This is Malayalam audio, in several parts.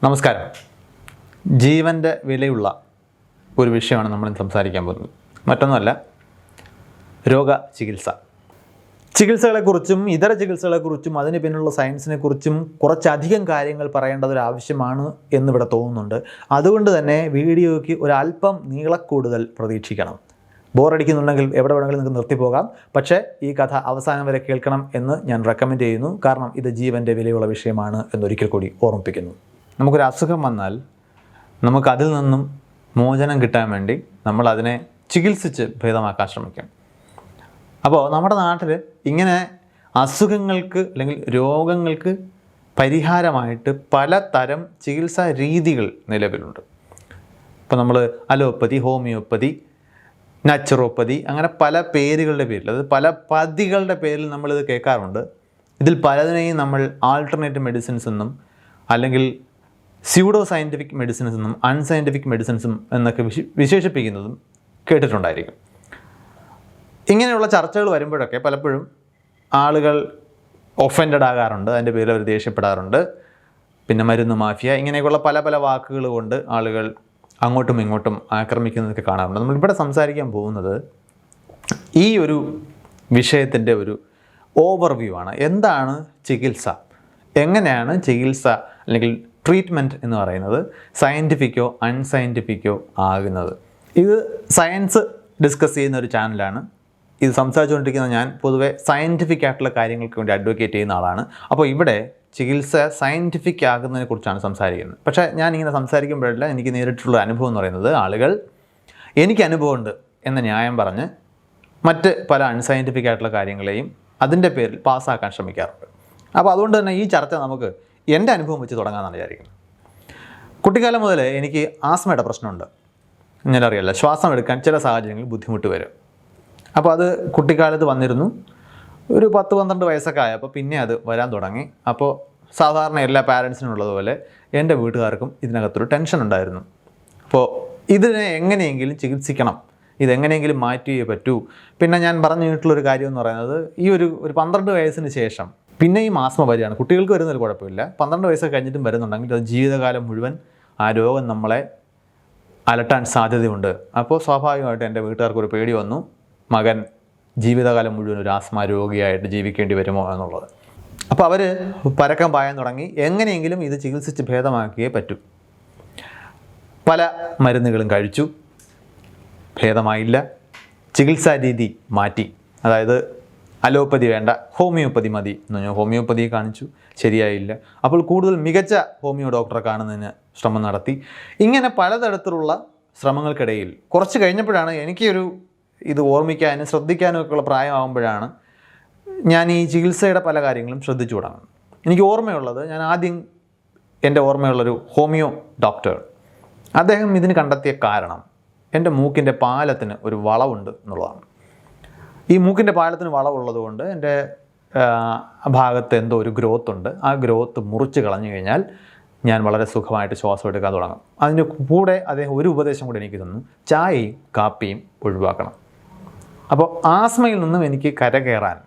നമസ്കാരം. ജീവൻ്റെ വിലയുള്ള ഒരു വിഷയമാണ് നമ്മൾ സംസാരിക്കാൻ പോകുന്നത്. മറ്റൊന്നുമല്ല, രോഗചികിത്സ. ചികിത്സകളെക്കുറിച്ചും ഇതര ചികിത്സകളെക്കുറിച്ചും അതിന് പിന്നിലുള്ള സയൻസിനെക്കുറിച്ചും കുറച്ചധികം കാര്യങ്ങൾ പറയേണ്ടതൊരാവശ്യമാണ് എന്നിവിടെ തോന്നുന്നുണ്ട്. അതുകൊണ്ട് തന്നെ വീഡിയോയ്ക്ക് ഒരല്പം നീളക്കൂടുതൽ പ്രതീക്ഷിക്കണം. ബോറടിക്കുന്നുണ്ടെങ്കിൽ എവിടെ വേണമെങ്കിലും നിങ്ങൾക്ക് നിർത്തിപ്പോകാം. പക്ഷേ ഈ കഥ അവസാനം വരെ കേൾക്കണം എന്ന് ഞാൻ റെക്കമെൻഡ് ചെയ്യുന്നു. കാരണം ഇത് ജീവൻ്റെ വിലയുള്ള വിഷയമാണ് എന്നൊരിക്കൽ കൂടി ഓർമ്മിപ്പിക്കുന്നു. നമുക്കൊരു അസുഖം വന്നാൽ നമുക്കതിൽ നിന്നും മോചനം കിട്ടാൻ വേണ്ടി നമ്മളതിനെ ചികിത്സിച്ച് ഭേദമാക്കാൻ ശ്രമിക്കും. അപ്പോൾ നമ്മുടെ നാട്ടിൽ ഇങ്ങനെ അസുഖങ്ങൾക്ക് അല്ലെങ്കിൽ രോഗങ്ങൾക്ക് പരിഹാരമായിട്ട് പലതരം ചികിത്സാ രീതികൾ നിലവിലുണ്ട്. ഇപ്പോൾ നമ്മൾ അലോപ്പതി, ഹോമിയോപ്പതി, നാച്ചുറോപ്പതി, അങ്ങനെ പല പേരുകളുടെ പേരിൽ, അത് പല പതികളുടെ പേരിൽ നമ്മളിത് കേൾക്കാറുണ്ട്. ഇതിൽ പലതിനെയും നമ്മൾ ആൾട്ടർനേറ്റീവ് മെഡിസിൻസ് എന്നും അല്ലെങ്കിൽ സ്യൂഡോ സയൻറ്റിഫിക് മെഡിസിൻസ് എന്നും അൺസയൻറ്റിഫിക് മെഡിസിൻസും എന്നൊക്കെ വിശേഷിപ്പിക്കുന്നതും കേട്ടിട്ടുണ്ടായിരിക്കും. ഇങ്ങനെയുള്ള ചർച്ചകൾ വരുമ്പോഴൊക്കെ പലപ്പോഴും ആളുകൾ ഒഫൻഡഡ് ആകാറുണ്ട്. അതിൻ്റെ പേരിൽ അവർ ദേഷ്യപ്പെടാറുണ്ട്. പിന്നെ മരുന്ന് മാഫിയ, ഇങ്ങനെയൊക്കെയുള്ള പല പല വാക്കുകൾ കൊണ്ട് ആളുകൾ അങ്ങോട്ടും ഇങ്ങോട്ടും ആക്രമിക്കുന്നതൊക്കെ കാണാറുണ്ട്. നമ്മളിവിടെ സംസാരിക്കാൻ പോകുന്നത് ഈ ഒരു വിഷയത്തിൻ്റെ ഒരു ഓവർവ്യൂ ആണ്. എന്താണ് ചികിത്സ, എങ്ങനെയാണ് ചികിത്സ അല്ലെങ്കിൽ ട്രീറ്റ്മെൻറ്റ് എന്ന് പറയുന്നത് സയൻറ്റിഫിക്കോ അൺസയൻറ്റിഫിക്കോ ആകുന്നത്. ഇത് സയൻസ് ഡിസ്കസ് ചെയ്യുന്ന ഒരു ചാനലാണ്. ഇത് സംസാരിച്ചുകൊണ്ടിരിക്കുന്ന ഞാൻ പൊതുവെ സയൻറ്റിഫിക് ആയിട്ടുള്ള കാര്യങ്ങൾക്ക് വേണ്ടി അഡ്വക്കേറ്റ് ചെയ്യുന്ന ആളാണ്. അപ്പോൾ ഇവിടെ ചികിത്സ സയൻറ്റിഫിക് ആകുന്നതിനെ കുറിച്ചാണ് സംസാരിക്കുന്നത്. പക്ഷേ ഞാനിങ്ങനെ സംസാരിക്കുമ്പോഴല്ല എനിക്ക് നേരിട്ടുള്ള അനുഭവം എന്ന് പറയുന്നത് ആളുകൾ എനിക്ക് അനുഭവമുണ്ട് എന്ന ന്യായം പറഞ്ഞ് മറ്റ് പല അൺസയൻറ്റിഫിക് ആയിട്ടുള്ള കാര്യങ്ങളെയും അതിൻ്റെ പേരിൽ പാസ്സാക്കാൻ ശ്രമിക്കാറുണ്ട്. അപ്പോൾ അതുകൊണ്ട് തന്നെ ഈ ചർച്ച നമുക്ക് എൻ്റെ അനുഭവം വെച്ച് തുടങ്ങാമെന്നാണ് വിചാരിക്കുന്നത്. കുട്ടിക്കാലം മുതൽ എനിക്ക് ആസ്മയുടെ പ്രശ്നമുണ്ട്. ഞാനറിയാമല്ലോ, ശ്വാസം എടുക്കാൻ ചില സാഹചര്യങ്ങളിൽ ബുദ്ധിമുട്ട് വരും. അപ്പോൾ അത് കുട്ടിക്കാലത്ത് വന്നിരുന്നു. ഒരു 10-12 വയസ്സൊക്കെ ആയപ്പോൾ പിന്നെ അത് വരാൻ തുടങ്ങി. അപ്പോൾ സാധാരണ എല്ലാ പാരൻസിനും ഉള്ളതുപോലെ എൻ്റെ വീട്ടുകാർക്കും ഇതിനകത്തൊരു ടെൻഷൻ ഉണ്ടായിരുന്നു. അപ്പോൾ ഇതിനെ എങ്ങനെയെങ്കിലും ചികിത്സിക്കണം, ഇതെങ്ങനെയെങ്കിലും മാറ്റിയേ പറ്റൂ. പിന്നെ ഞാൻ പറഞ്ഞിട്ടുള്ളൊരു കാര്യം എന്ന് പറയുന്നത് ഈ ഒരു 12 വയസ്സിന് ശേഷം പിന്നെയും ആസ്മ വരികയാണ്. കുട്ടികൾക്ക് വരുന്നൊരു കുഴപ്പമില്ല. 12 വയസ്സൊക്കെ കഴിഞ്ഞിട്ടും വരുന്നുണ്ടെങ്കിൽ അത് ജീവിതകാലം മുഴുവൻ ആ രോഗം നമ്മളെ അലട്ടാൻ സാധ്യതയുണ്ട്. അപ്പോൾ സ്വാഭാവികമായിട്ട് എൻ്റെ വീട്ടുകാർക്കൊരു പേടി വന്നു, മകൻ ജീവിതകാലം മുഴുവൻ ഒരു ആസ്മ രോഗിയായിട്ട് ജീവിക്കേണ്ടി വരുമോ എന്നുള്ളത്. അപ്പോൾ അവർ പരക്കം പായാൻ തുടങ്ങി. എങ്ങനെയെങ്കിലും ഇത് ചികിത്സിച്ച് ഭേദമാക്കിയേ പറ്റൂ. പല മരുന്നുകളും കഴിച്ചു, ഭേദമായില്ല. ചികിത്സാ രീതി മാറ്റി. അതായത് അലോപ്പതി വേണ്ട, ഹോമിയോപ്പതി മതി എന്ന് ഞാൻ ഹോമിയോപ്പതിയെ കാണിച്ചു, ശരിയായില്ല. അപ്പോൾ കൂടുതൽ മികച്ച ഹോമിയോ ഡോക്ടറെ കാണുന്നതിന് ശ്രമം നടത്തി. ഇങ്ങനെ പലതരത്തിലുള്ള ശ്രമങ്ങൾക്കിടയിൽ കുറച്ച് കഴിഞ്ഞപ്പോഴാണ് ഇത് ഓർമ്മിക്കാനും ശ്രദ്ധിക്കാനും ഒക്കെയുള്ള പ്രായമാകുമ്പോഴാണ് ഞാൻ ഈ ചികിത്സയുടെ പല കാര്യങ്ങളും ശ്രദ്ധിച്ചു തുടങ്ങുന്നത്. എനിക്ക് ഓർമ്മയുള്ളത്, ഞാൻ ആദ്യം എൻ്റെ ഓർമ്മയുള്ളൊരു ഹോമിയോ ഡോക്ടർ, അദ്ദേഹം ഇതിന് കണ്ടെത്തിയ കാരണം എൻ്റെ മൂക്കിൻ്റെ പാലത്തിന് ഒരു വളവുണ്ട് എന്നുള്ളതാണ്. ഈ മൂക്കിൻ്റെ പാലത്തിന് വളവുള്ളത് കൊണ്ട് എൻ്റെ ഭാഗത്ത് എന്തോ ഒരു ഗ്രോത്ത് ഉണ്ട്. ആ ഗ്രോത്ത് മുറിച്ച് കളഞ്ഞു കഴിഞ്ഞാൽ ഞാൻ വളരെ സുഖമായിട്ട് ശ്വാസം എടുക്കാൻ തുടങ്ങും. അതിന് കൂടെ അദ്ദേഹം ഒരു ഉപദേശം കൂടെ എനിക്ക് തന്നു, ചായയും കാപ്പിയും ഒഴിവാക്കണം. അപ്പോൾ ആസ്മയിൽ നിന്നും എനിക്ക് കരകയറാൻ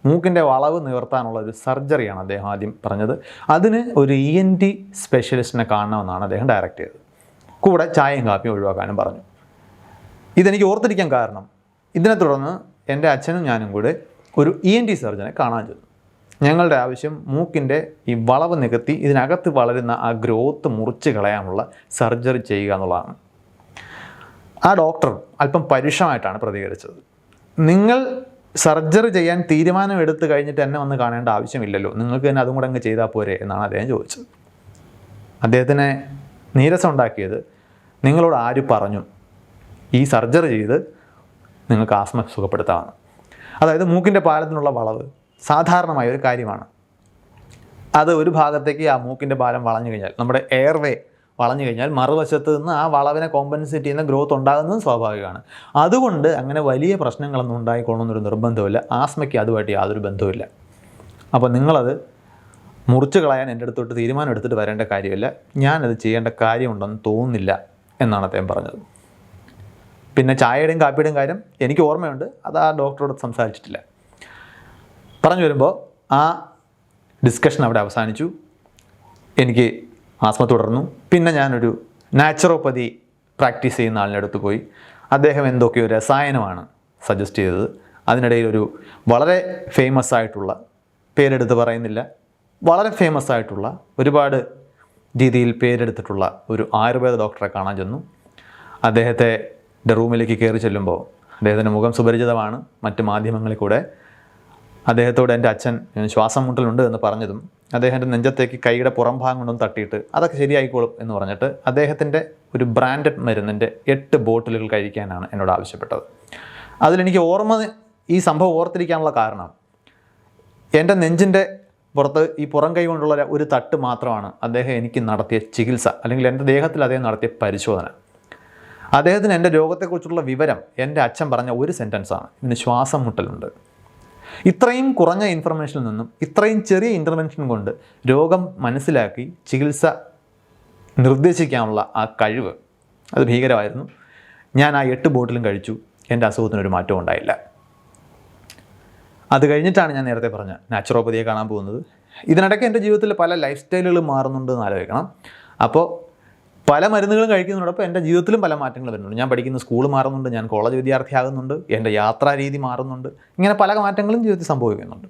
മൂക്കിൻ്റെ വളവ് നിവർത്താനുള്ള ഒരു സർജറിയാണ് അദ്ദേഹം ആദ്യം പറഞ്ഞത്. അതിന് ഒരു ENT സ്പെഷ്യലിസ്റ്റിനെ കാണണമെന്നാണ് അദ്ദേഹം ഡയറക്റ്റ് ചെയ്തത്. കൂടെ ചായയും കാപ്പിയും ഒഴിവാക്കാനും പറഞ്ഞു. ഇതെനിക്ക് ഓർത്തിരിക്കാൻ കാരണം, ഇതിനെ തുടർന്ന് എൻ്റെ അച്ഛനും ഞാനും കൂടെ ഒരു ENT സർജനെ കാണാൻ ചെന്നു. ഞങ്ങളുടെ ആവശ്യം മൂക്കിൻ്റെ ഈ വളവ് നികത്തി ഇതിനകത്ത് വളരുന്ന ആ ഗ്രോത്ത് മുറിച്ച് കളയാനുള്ള സർജറി ചെയ്യുക എന്നുള്ളതാണ്. ആ ഡോക്ടർ അല്പം പരുഷമായിട്ടാണ് പ്രതികരിച്ചത്. നിങ്ങൾ സർജറി ചെയ്യാൻ തീരുമാനം എടുത്തു കഴിഞ്ഞിട്ട് എന്നെ വന്ന് കാണേണ്ട ആവശ്യമില്ലല്ലോ, നിങ്ങൾക്ക് തന്നെ അതും കൂടെ അങ്ങ് ചെയ്താൽ പോരെ എന്നാണ് അദ്ദേഹം ചോദിച്ചത്. അദ്ദേഹത്തിനെ നീരസം ഉണ്ടാക്കിയത്, നിങ്ങളോട് ആര് പറഞ്ഞു ഈ സർജറി ചെയ്ത് നിങ്ങൾക്ക് ആസ്മ സുഖപ്പെടുത്താമെന്ന്. അതായത് മൂക്കിൻ്റെ പാലത്തിനുള്ള വളവ് സാധാരണമായ ഒരു കാര്യമാണ്. അത് ഒരു ഭാഗത്തേക്ക് ആ മൂക്കിൻ്റെ പാലം വളഞ്ഞു കഴിഞ്ഞാൽ, നമ്മുടെ എയർവേ വളഞ്ഞു കഴിഞ്ഞാൽ മറുവശത്ത് നിന്ന് ആ വളവിനെ കോമ്പൻസേറ്റ് ചെയ്യുന്ന ഗ്രോത്ത് ഉണ്ടാകുന്നത് സ്വാഭാവികമാണ്. അതുകൊണ്ട് അങ്ങനെ വലിയ പ്രശ്നങ്ങളൊന്നും ഉണ്ടായിക്കൊള്ളണമെന്നൊരു നിർബന്ധമില്ല. ആസ്മയ്ക്ക് അതുമായിട്ട് യാതൊരു ബന്ധവുമില്ല. അപ്പോൾ നിങ്ങളത് മുറിച്ച് കളയാൻ എൻ്റെ അടുത്തോട്ട് തീരുമാനം എടുത്തിട്ട് വരേണ്ട കാര്യമില്ല, ഞാനത് ചെയ്യേണ്ട കാര്യമുണ്ടെന്ന് തോന്നുന്നില്ല എന്നാണ് അദ്ദേഹം പറഞ്ഞത്. പിന്നെ ചായയുടെയും കാപ്പിയുടെയും കാര്യം എനിക്ക് ഓർമ്മയുണ്ട്, അത് ആ ഡോക്ടറോട് സംസാരിച്ചിട്ടില്ല. പറഞ്ഞു വരുമ്പോൾ ആ ഡിസ്കഷൻ അവിടെ അവസാനിച്ചു. എനിക്ക് ആസ്മ തുടർന്നു. പിന്നെ ഞാനൊരു നാച്ചുറോപ്പതി പ്രാക്ടീസ് ചെയ്യുന്ന ആളിൻ്റെ അടുത്ത് പോയി. അദ്ദേഹം എന്തൊക്കെയോ രസായനമാണ് സജസ്റ്റ് ചെയ്തത്. അതിനിടയിൽ ഒരു വളരെ ഫേമസ് ആയിട്ടുള്ള, പേരെടുത്ത് പറയുന്നില്ല, വളരെ ഫേമസ് ആയിട്ടുള്ള, ഒരുപാട് രീതിയിൽ പേരെടുത്തിട്ടുള്ള ഒരു ആയുർവേദ ഡോക്ടറെ കാണാൻ ചെന്നു. അദ്ദേഹത്തെ റൂമിലേക്ക് കയറി ചെല്ലുമ്പോൾ അദ്ദേഹത്തിൻ്റെ മുഖം സുപരിചിതമാണ് മറ്റ് മാധ്യമങ്ങളിൽ കൂടെ. അദ്ദേഹത്തോട് എൻ്റെ അച്ഛൻ ശ്വാസം മുട്ടലുണ്ട് എന്ന് പറഞ്ഞതും അദ്ദേഹത്തിൻ്റെ നെഞ്ചത്തേക്ക് കൈയുടെ പുറം ഭാഗം കൊണ്ടൊന്ന് തട്ടിയിട്ട് അതൊക്കെ ശരിയായിക്കോളും എന്ന് പറഞ്ഞിട്ട് അദ്ദേഹത്തിൻ്റെ ഒരു ബ്രാൻഡഡ് മരുന്നിൻ്റെ 8 ബോട്ടിലുകൾ കഴിക്കാനാണ് എന്നോട് ആവശ്യപ്പെട്ടത്. അതിലെനിക്ക് ഈ സംഭവം ഓർത്തിരിക്കാനുള്ള കാരണം, എൻ്റെ നെഞ്ചിൻ്റെ പുറത്ത് ഈ പുറം കൈ കൊണ്ടുള്ള ഒരു തട്ട് മാത്രമാണ് അദ്ദേഹം എനിക്ക് നടത്തിയ ചികിത്സ, അല്ലെങ്കിൽ എൻ്റെ ദേഹത്തിൽ അദ്ദേഹം നടത്തിയ പരിശോധന. അദ്ദേഹത്തിന് എൻ്റെ രോഗത്തെക്കുറിച്ചുള്ള വിവരം എൻ്റെ അച്ഛൻ പറഞ്ഞ ഒരു സെൻറ്റൻസാണ്, ഇതിന് ശ്വാസം മുട്ടലുണ്ട്. ഇത്രയും കുറഞ്ഞ ഇൻഫർമേഷനിൽ നിന്നും ഇത്രയും ചെറിയ ഇൻ്റർവെൻഷൻ കൊണ്ട് രോഗം മനസ്സിലാക്കി ചികിത്സ നിർദ്ദേശിക്കാനുള്ള ആ കഴിവ്, അത് ഭീകരമായിരുന്നു. ഞാൻ ആ 8 ബോട്ടിലും കഴിച്ചു. എൻ്റെ അസുഖത്തിനൊരു മാറ്റവും ഉണ്ടായില്ല. അത് കഴിഞ്ഞിട്ടാണ് ഞാൻ നേരത്തെ പറഞ്ഞ നാച്ചുറോപ്പതിയെ കാണാൻ പോകുന്നത്. ഇതിനിടയ്ക്ക് എൻ്റെ ജീവിതത്തിൽ പല ലൈഫ് സ്റ്റൈലുകൾ മാറുന്നുണ്ടെന്ന് ആലോചിക്കണം. അപ്പോൾ പല മരുന്നുകളും കഴിക്കുന്നതോടൊപ്പം എൻ്റെ ജീവിതത്തിലും പല മാറ്റങ്ങൾ വരുന്നുണ്ട്. ഞാൻ പഠിക്കുന്ന സ്കൂൾ മാറുന്നുണ്ട്, ഞാൻ കോളേജ് വിദ്യാർത്ഥിയാകുന്നുണ്ട്, എൻ്റെ യാത്രാ രീതി മാറുന്നുണ്ട്. ഇങ്ങനെ പല മാറ്റങ്ങളും ജീവിതത്തിൽ സംഭവിക്കുന്നുണ്ട്.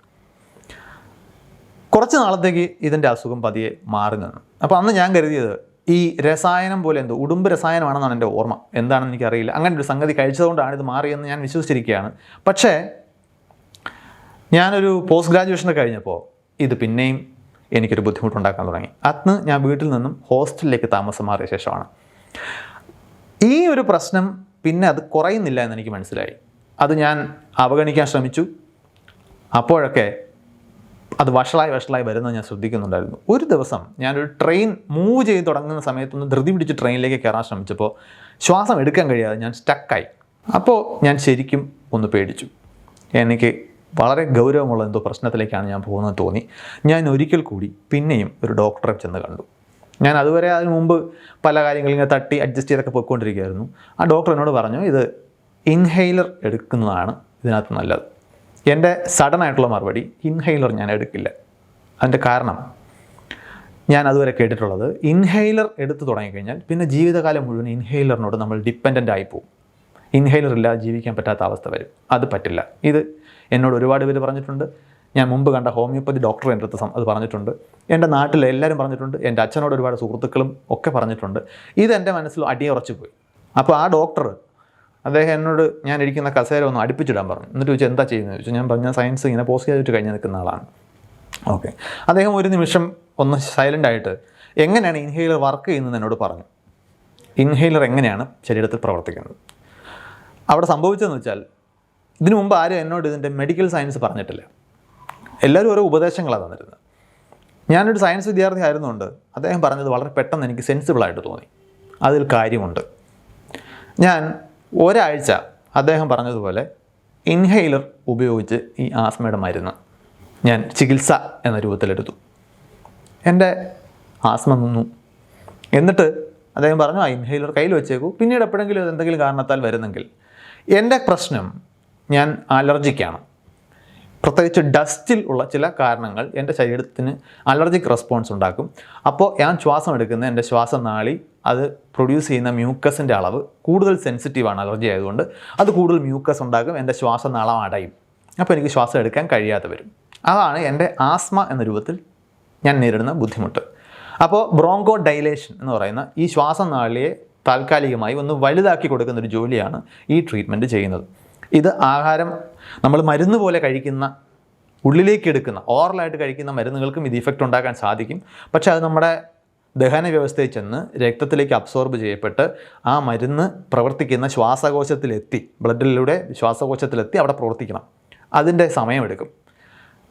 കുറച്ച് നാളത്തേക്ക് ഇതിൻ്റെ അസുഖം പതിയെ മാറി നിന്നു. അപ്പോൾ അന്ന് ഞാൻ കരുതിയത് ഈ രസായനം പോലെ എന്തോ ഉടുമ്പ് രസായനമാണെന്നാണ് എൻ്റെ ഓർമ്മ. എന്താണെന്ന് എനിക്കറിയില്ല. അങ്ങനെ ഒരു സംഗതി കഴിച്ചതുകൊണ്ടാണ് ഇത് മാറിയെന്ന് ഞാൻ വിശ്വസിച്ചിരിക്കുകയാണ്. പക്ഷേ ഞാനൊരു പോസ്റ്റ് ഗ്രാജുവേഷനൊക്കെ കഴിഞ്ഞപ്പോൾ ഇത് പിന്നെയും എനിക്കൊരു ബുദ്ധിമുട്ടുണ്ടാക്കാൻ തുടങ്ങി. അന്ന് ഞാൻ വീട്ടിൽ നിന്നും ഹോസ്റ്റലിലേക്ക് താമസം മാറിയ ശേഷമാണ് ഈ ഒരു പ്രശ്നം പിന്നെ അത് കുറയുന്നില്ല എന്ന് എനിക്ക് മനസ്സിലായി. അത് ഞാൻ അവഗണിക്കാൻ ശ്രമിച്ചു. അപ്പോഴൊക്കെ അത് വഷളായി വരുന്നത് ഞാൻ ശ്രദ്ധിക്കുന്നുണ്ടായിരുന്നു. ഒരു ദിവസം ഞാനൊരു ട്രെയിൻ മൂവ് ചെയ്ത് തുടങ്ങുന്ന സമയത്തൊന്ന് ധൃതി പിടിച്ച് ട്രെയിനിലേക്ക് കയറാൻ ശ്രമിച്ചപ്പോൾ ശ്വാസം എടുക്കാൻ കഴിയാതെ ഞാൻ സ്റ്റക്കായി. അപ്പോൾ ഞാൻ ശരിക്കും ഒന്ന് പേടിച്ചു. എനിക്ക് വളരെ ഗൗരവമുള്ള എന്തോ പ്രശ്നത്തിലേക്കാണ് ഞാൻ പോകുന്നത് തോന്നി. ഞാൻ ഒരിക്കൽ കൂടി പിന്നെയും ഒരു ഡോക്ടറെ ചെന്ന് കണ്ടു. ഞാൻ അതുവരെ അതിന് മുമ്പ് പല കാര്യങ്ങളും ഇങ്ങനെ തട്ടി അഡ്ജസ്റ്റ് ചെയ്തൊക്കെ പോയിക്കൊണ്ടിരിക്കുകയായിരുന്നു. ആ ഡോക്ടർ എന്നോട് പറഞ്ഞു, ഇത് ഇൻഹെയിലർ എടുക്കുന്നതാണ് ഇതിനകത്ത് നല്ലത്. എൻ്റെ സഡനായിട്ടുള്ള മറുപടി, ഇൻഹെയിലർ ഞാൻ എടുക്കില്ല. അതിൻ്റെ കാരണം, ഞാൻ അതുവരെ കേട്ടിട്ടുള്ളത് ഇൻഹെയിലർ എടുത്തു തുടങ്ങിക്കഴിഞ്ഞാൽ പിന്നെ ജീവിതകാലം മുഴുവൻ ഇൻഹെയിലറിനോട് നമ്മൾ ഡിപ്പെൻഡൻ്റ് ആയി പോകും. ഇൻഹെയിലർ ഇല്ലാതെ ജീവിക്കാൻ പറ്റാത്ത അവസ്ഥ വരും. അത് പറ്റില്ല. ഇത് എന്നോട് ഒരുപാട് പേര് പറഞ്ഞിട്ടുണ്ട്. ഞാൻ മുമ്പ് കണ്ട ഹോമിയോപ്പതി ഡോക്ടർ എൻ്റെ അടുത്ത് അത് പറഞ്ഞിട്ടുണ്ട്. എൻ്റെ നാട്ടിൽ എല്ലാവരും പറഞ്ഞിട്ടുണ്ട്. എൻ്റെ അച്ഛനോട് ഒരുപാട് സുഹൃത്തുക്കളും ഒക്കെ പറഞ്ഞിട്ടുണ്ട്. ഇതെൻ്റെ മനസ്സിൽ അടിയുറച്ചു പോയി. അപ്പോൾ ആ ഡോക്ടർ അദ്ദേഹം എന്നോട് ഞാൻ ഇരിക്കുന്ന കസേര ഒന്ന് അടുപ്പിച്ചിടാൻ പറഞ്ഞു. എന്നിട്ട് ചോദിച്ചാൽ എന്താ ചെയ്യുന്നത് ചോദിച്ചു. ഞാൻ പറഞ്ഞ സയൻസ് ഇങ്ങനെ പോസ്റ്റ് ഗ്രാജുവേറ്റ് കഴിഞ്ഞ് നിൽക്കുന്ന ആളാണ്. ഓക്കെ. അദ്ദേഹം ഒരു നിമിഷം ഒന്ന് സൈലൻ്റായിട്ട് എങ്ങനെയാണ് ഇൻഹെയിലർ വർക്ക് ചെയ്യുന്നത് എന്നോട് പറഞ്ഞു. ഇൻഹെയിലർ എങ്ങനെയാണ് ശരീരത്തിൽ പ്രവർത്തിക്കുന്നത്. അവിടെ സംഭവിച്ചതെന്ന് വെച്ചാൽ, ഇതിനു മുമ്പ് ആരും എന്നോട് ഇതിൻ്റെ മെഡിക്കൽ സയൻസ് പറഞ്ഞിട്ടില്ല. എല്ലാവരും ഓരോ ഉപദേശങ്ങളാണ് തന്നിരുന്നത്. ഞാനൊരു സയൻസ് വിദ്യാർത്ഥി ആയിരുന്നുകൊണ്ട് അദ്ദേഹം പറഞ്ഞത് വളരെ പെട്ടെന്ന് എനിക്ക് സെൻസിബിളായിട്ട് തോന്നി. അതിൽ കാര്യമുണ്ട്. ഞാൻ ഒരാഴ്ച അദ്ദേഹം പറഞ്ഞതുപോലെ ഇൻഹെയിലർ ഉപയോഗിച്ച് ഈ ആസ്മയുടെ മരുന്ന് ഞാൻ ചികിത്സ എന്ന രൂപത്തിലെടുത്തു. എൻ്റെ ആസ്മ നിന്നു. എന്നിട്ട് അദ്ദേഹം പറഞ്ഞു, ആ ഇൻഹെയിലർ കയ്യിൽ വെച്ചേക്കൂ, പിന്നീട് എപ്പോഴെങ്കിലും എന്തെങ്കിലും കാരണത്താൽ വരുന്നെങ്കിൽ. എൻ്റെ പ്രശ്നം, ഞാൻ അലർജിക്കാണ്. പ്രത്യേകിച്ച് ഡസ്റ്റിൽ ഉള്ള ചില കാരണങ്ങൾ എൻ്റെ ശരീരത്തിന് അലർജിക് റെസ്പോൺസ് ഉണ്ടാക്കും. അപ്പോൾ ഞാൻ ശ്വാസം എടുക്കുന്ന എൻ്റെ ശ്വാസനാളി അത് പ്രൊഡ്യൂസ് ചെയ്യുന്ന മ്യൂക്കസിൻ്റെ അളവ് കൂടുതൽ സെൻസിറ്റീവാണ്. അലർജി ആയതുകൊണ്ട് അത് കൂടുതൽ മ്യൂക്കസ് ഉണ്ടാക്കും. എൻ്റെ ശ്വാസനാളം അടയും. അപ്പോൾ എനിക്ക് ശ്വാസം എടുക്കാൻ കഴിയാതെ വരും. അതാണ് എൻ്റെ ആസ്മ എന്ന രൂപത്തിൽ ഞാൻ നേരിടുന്ന ബുദ്ധിമുട്ട്. അപ്പോൾ ബ്രോങ്കോ ഡൈലേഷൻ എന്ന് പറയുന്ന ഈ ശ്വാസനാളിയെ താൽക്കാലികമായി ഒന്ന് വലുതാക്കി കൊടുക്കുന്നൊരു ജോലിയാണ് ഈ ട്രീറ്റ്മെൻറ്റ് ചെയ്യുന്നത്. ഇത് ആഹാരം നമ്മൾ മരുന്ന് പോലെ കഴിക്കുന്ന, ഉള്ളിലേക്ക് എടുക്കുന്ന, ഓറലായിട്ട് കഴിക്കുന്ന മരുന്നുകൾക്കും ഇത് ഇഫക്റ്റ് ഉണ്ടാക്കാൻ സാധിക്കും. പക്ഷേ അത് നമ്മുടെ ദഹന വ്യവസ്ഥയിൽ ചെന്ന് രക്തത്തിലേക്ക് അബ്സോർബ് ചെയ്യപ്പെട്ട് ആ മരുന്ന് പ്രവർത്തിക്കുന്ന ശ്വാസകോശത്തിലെത്തി, ബ്ലഡിലൂടെ ശ്വാസകോശത്തിലെത്തി അവിടെ പ്രവർത്തിക്കണം. അതിൻ്റെ സമയമെടുക്കും.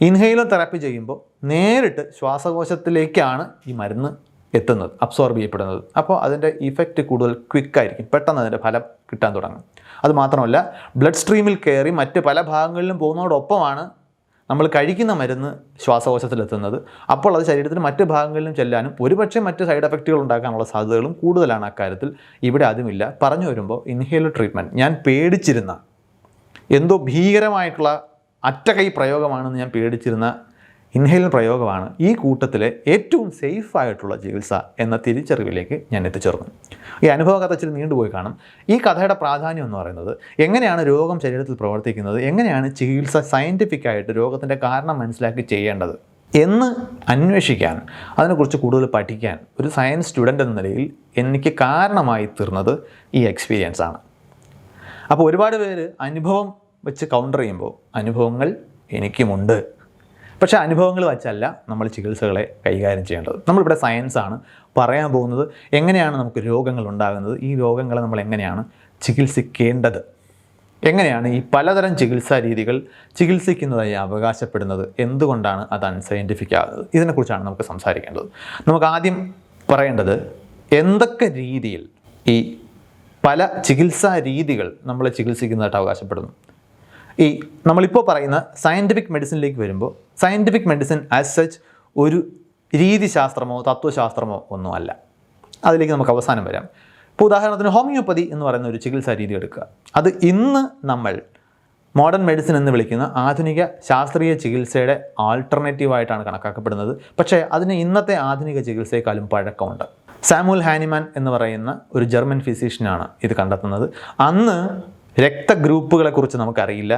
ഇൻഹെയിലർ തെറാപ്പി ചെയ്യുമ്പോൾ നേരിട്ട് ശ്വാസകോശത്തിലേക്കാണ് ഈ മരുന്ന് എത്തുന്നത്, അബ്സോർബ് ചെയ്യപ്പെടുന്നത്. അപ്പോൾ അതിൻ്റെ ഇഫക്റ്റ് കൂടുതൽ ക്വിക്കായിരിക്കും. പെട്ടെന്ന് അതിൻ്റെ ഫലം കിട്ടാൻ തുടങ്ങും. അതുമാത്രമല്ല, ബ്ലഡ് സ്ട്രീമിൽ കയറി മറ്റ് പല ഭാഗങ്ങളിലും പോകുന്നതോടൊപ്പമാണ് നമ്മൾ കഴിക്കുന്ന മരുന്ന് ശ്വാസകോശത്തിലെത്തുന്നത്. അപ്പോൾ അത് ശരീരത്തിന് മറ്റ് ഭാഗങ്ങളിലും ചെല്ലാനും ഒരുപക്ഷെ മറ്റ് സൈഡ് എഫക്റ്റുകൾ ഉണ്ടാക്കാനുള്ള സാധ്യതകളും കൂടുതലാണ് അക്കാര്യത്തിൽ. ഇവിടെ അതുമില്ല. പറഞ്ഞു വരുമ്പോൾ ഇൻഹേലർ ട്രീറ്റ്മെൻറ്റ് ഞാൻ പേടിച്ചിരുന്ന, എന്തോ ഭീകരമായിട്ടുള്ള അറ്റകൈ പ്രയോഗമാണെന്ന് ഞാൻ പേടിച്ചിരുന്ന ഇൻഹേലർ പ്രയോഗമാണ് ഈ കൂട്ടത്തിലെ ഏറ്റവും സേഫായിട്ടുള്ള ചികിത്സ എന്ന തിരിച്ചറിവിലേക്ക് ഞാൻ എത്തിച്ചേർന്നു. ഈ അനുഭവ കഥ ഇച്ചിരി നീണ്ടുപോയി കാണും. ഈ കഥയുടെ പ്രാധാന്യം എന്ന് പറയുന്നത് എങ്ങനെയാണ് രോഗം ശരീരത്തിൽ പ്രവർത്തിക്കുന്നത്, എങ്ങനെയാണ് ചികിത്സ സയൻറ്റിഫിക്കായിട്ട് രോഗത്തിൻ്റെ കാരണം മനസ്സിലാക്കി ചെയ്യേണ്ടത് എന്ന് അന്വേഷിക്കാൻ, അതിനെക്കുറിച്ച് കൂടുതൽ പഠിക്കാൻ ഒരു സയൻസ് സ്റ്റുഡൻ്റ് എന്ന നിലയിൽ എനിക്ക് കാരണമായി തീർന്നത് ഈ എക്സ്പീരിയൻസ് ആണ്. അപ്പോൾ ഒരുപാട് പേര് അനുഭവം വെച്ച് കൗണ്ടർ ചെയ്യുമ്പോൾ അനുഭവങ്ങൾ എനിക്കുമുണ്ട്, പക്ഷേ അനുഭവങ്ങൾ വച്ചല്ല നമ്മൾ ചികിത്സകളെ കൈകാര്യം ചെയ്യേണ്ടത്. നമ്മളിവിടെ സയൻസാണ് പറയാൻ പോകുന്നത്. എങ്ങനെയാണ് നമുക്ക് രോഗങ്ങൾ ഉണ്ടാകുന്നത്, ഈ രോഗങ്ങളെ നമ്മൾ എങ്ങനെയാണ് ചികിത്സിക്കേണ്ടത്, എങ്ങനെയാണ് ഈ പലതരം ചികിത്സാ രീതികൾ ചികിത്സിക്കുന്നതായി അവകാശപ്പെടുന്നത്, എന്തുകൊണ്ടാണ് അത് അൺസയൻറ്റിഫിക് ആകുന്നത്, ഇതിനെക്കുറിച്ചാണ് നമുക്ക് സംസാരിക്കേണ്ടത്. നമുക്ക് ആദ്യം പറയേണ്ടത് എന്തൊക്കെ രീതിയിൽ ഈ പല ചികിത്സാ രീതികൾ നമ്മളെ ചികിത്സിക്കുന്നതായിട്ട് അവകാശപ്പെടുന്നു. ഈ നമ്മളിപ്പോൾ പറയുന്ന സയൻറ്റിഫിക് മെഡിസിനിലേക്ക് വരുമ്പോൾ സയൻറ്റിഫിക് മെഡിസിൻ ആസ് സച്ച് ഒരു രീതിശാസ്ത്രമോ തത്വശാസ്ത്രമോ ഒന്നുമല്ല. അതിലേക്ക് നമുക്ക് അവസാനം വരാം. ഇപ്പോൾ ഉദാഹരണത്തിന് ഹോമിയോപ്പതി എന്ന് പറയുന്ന ഒരു ചികിത്സാ രീതി എടുക്കുക. അത് ഇന്ന് നമ്മൾ മോഡേൺ മെഡിസിൻ എന്ന് വിളിക്കുന്ന ആധുനിക ശാസ്ത്രീയ ചികിത്സയുടെ ആൾട്ടർനേറ്റീവായിട്ടാണ് കണക്കാക്കപ്പെടുന്നത്. പക്ഷേ അതിന് ഇന്നത്തെ ആധുനിക ചികിത്സയെക്കാളും പഴക്കമുണ്ട്. സാമുവൽ ഹാനിമാൻ എന്ന് പറയുന്ന ഒരു ജർമ്മൻ ഫിസിഷ്യനാണ് ഇത് കണ്ടെത്തുന്നത്. അന്ന് രക്തഗ്രൂപ്പുകളെക്കുറിച്ച് നമുക്കറിയില്ല,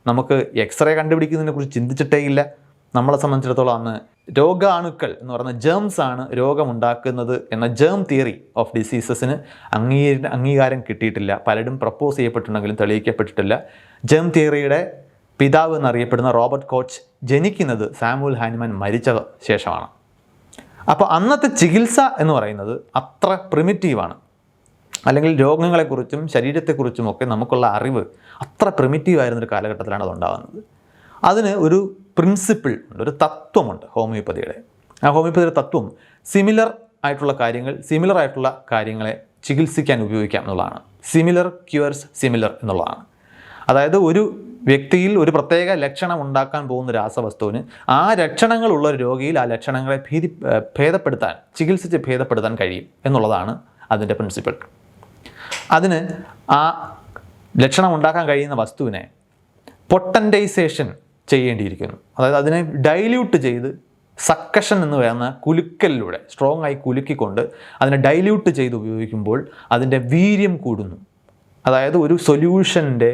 നമുക്ക് എക്സ്റേ കണ്ടുപിടിക്കുന്നതിനെക്കുറിച്ച് ചിന്തിച്ചിട്ടേ ഇല്ല. നമ്മളെ സംബന്ധിച്ചിടത്തോളം അന്ന് രോഗാണുക്കൾ എന്ന് പറയുന്ന ജേംസ് ആണ് രോഗമുണ്ടാക്കുന്നത് എന്ന ജേം തിയറി ഓഫ് ഡിസീസസിന് അംഗീകാരം കിട്ടിയിട്ടില്ല. പലരും പ്രപ്പോസ് ചെയ്യപ്പെട്ടിട്ടുണ്ടെങ്കിലും തെളിയിക്കപ്പെട്ടിട്ടില്ല. ജേം തിയറിയുടെ പിതാവ് എന്നറിയപ്പെടുന്ന റോബർട്ട് കോച്ച് ജനിക്കുന്നത് സാമുവൽ ഹാനിമാൻ മരിച്ച ശേഷമാണ്. അപ്പോൾ അന്നത്തെ ചികിത്സ എന്ന് പറയുന്നത് അത്ര പ്രിമിറ്റീവാണ്. അല്ലെങ്കിൽ രോഗങ്ങളെക്കുറിച്ചും ശരീരത്തെക്കുറിച്ചുമൊക്കെ നമുക്കുള്ള അറിവ് അത്ര പ്രിമിറ്റീവായിരുന്നൊരു കാലഘട്ടത്തിലാണ് അതുണ്ടാകുന്നത്. അതിന് ഒരു പ്രിൻസിപ്പിൾ ഉണ്ട്, ഒരു തത്വമുണ്ട് ഹോമിയോപ്പതിയുടെ. ആ ഹോമിയോപ്പതിയുടെ തത്വം സിമിലർ ആയിട്ടുള്ള കാര്യങ്ങളെ ചികിത്സിക്കാൻ ഉപയോഗിക്കാം എന്നുള്ളതാണ്. സിമിലർ ക്യൂർസ് സിമിലർ എന്നുള്ളതാണ്. അതായത് ഒരു വ്യക്തിയിൽ ഒരു പ്രത്യേക ലക്ഷണം ഉണ്ടാക്കാൻ പോകുന്ന രാസവസ്തുവിന് ആ ലക്ഷണങ്ങളുള്ള ഒരു രോഗിയിൽ ആ ലക്ഷണങ്ങളെ ചികിത്സിച്ച് ഭേദപ്പെടുത്താൻ കഴിയും എന്നുള്ളതാണ് അതിൻ്റെ പ്രിൻസിപ്പിൾ. അതിന് ആ ലക്ഷണം ഉണ്ടാക്കാൻ കഴിയുന്ന വസ്തുവിനെ പൊട്ടൻറ്റൈസേഷൻ ചെയ്യേണ്ടിയിരിക്കുന്നു. അതായത് അതിനെ ഡൈല്യൂട്ട് ചെയ്ത് സക്കഷൻ എന്ന് പറയുന്ന കുലുക്കലിലൂടെ സ്ട്രോങ് ആയി കുലുക്കിക്കൊണ്ട് അതിനെ ഡൈല്യൂട്ട് ചെയ്ത് ഉപയോഗിക്കുമ്പോൾ അതിൻ്റെ വീര്യം കൂടുന്നു. അതായത് ഒരു സൊല്യൂഷൻ്റെ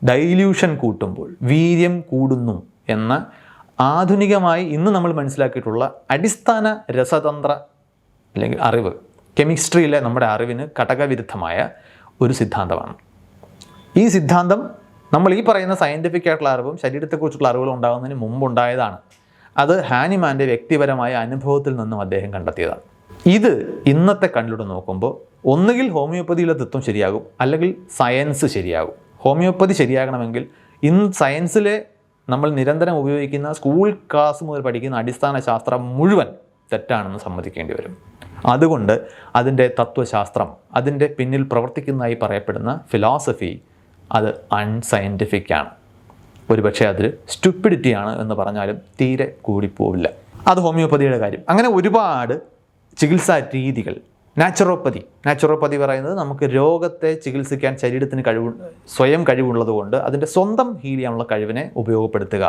ഡൈല്യൂഷൻ കൂട്ടുമ്പോൾ വീര്യം കൂടുന്നു എന്ന ആധുനികമായി ഇന്ന് നമ്മൾ മനസ്സിലാക്കിയിട്ടുള്ള അടിസ്ഥാന രസതന്ത്ര അല്ലെങ്കിൽ അറിവ്, കെമിസ്ട്രിയിലെ നമ്മുടെ അറിവിന് ഘടകവിരുദ്ധമായ ഒരു സിദ്ധാന്തമാണ്. ഈ സിദ്ധാന്തം നമ്മൾ ഈ പറയുന്ന സയൻറ്റിഫിക് ആയിട്ടുള്ള അറിവും ശരീരത്തെക്കുറിച്ചുള്ള അറിവുകൾ ഉണ്ടാകുന്നതിന് മുമ്പുണ്ടായതാണ്. അത് ഹാനിമാൻ്റെ വ്യക്തിപരമായ അനുഭവത്തിൽ നിന്നും അദ്ദേഹം കണ്ടെത്തിയതാണ്. ഇത് ഇന്നത്തെ കണ്ണിലൂടെ നോക്കുമ്പോൾ ഒന്നുകിൽ ഹോമിയോപ്പതിയിലെ തത്വം ശരിയാകും, അല്ലെങ്കിൽ സയൻസ് ശരിയാകും. ഹോമിയോപ്പതി ശരിയാകണമെങ്കിൽ ഇന്ന് സയൻസിലെ നമ്മൾ നിരന്തരം ഉപയോഗിക്കുന്ന സ്കൂൾ ക്ലാസ് മുതൽ പഠിക്കുന്ന അടിസ്ഥാന ശാസ്ത്രം മുഴുവൻ തെറ്റാണെന്ന് സമ്മതിക്കേണ്ടി വരും. അതുകൊണ്ട് അതിൻ്റെ തത്വശാസ്ത്രം, അതിൻ്റെ പിന്നിൽ പ്രവർത്തിക്കുന്നതായി പറയപ്പെടുന്ന ഫിലോസഫി അത് അൺസയൻറ്റിഫിക് ആണ്. ഒരുപക്ഷെ അതിൽ സ്റ്റുപ്പിഡിറ്റിയാണ് എന്ന് പറഞ്ഞാലും തീരെ കൂടിപ്പോവില്ല. അത് ഹോമിയോപ്പതിയുടെ കാര്യം. അങ്ങനെ ഒരുപാട് ചികിത്സാ രീതികൾ. നാച്ചുറോപ്പതി പറയുന്നത് നമുക്ക് രോഗത്തെ ചികിത്സിക്കാൻ ശരീരത്തിന് സ്വയം കഴിവുള്ളത് കൊണ്ട് അതിൻ്റെ സ്വന്തം ഹീൽ ചെയ്യാനുള്ള കഴിവിനെ ഉപയോഗപ്പെടുത്തുക,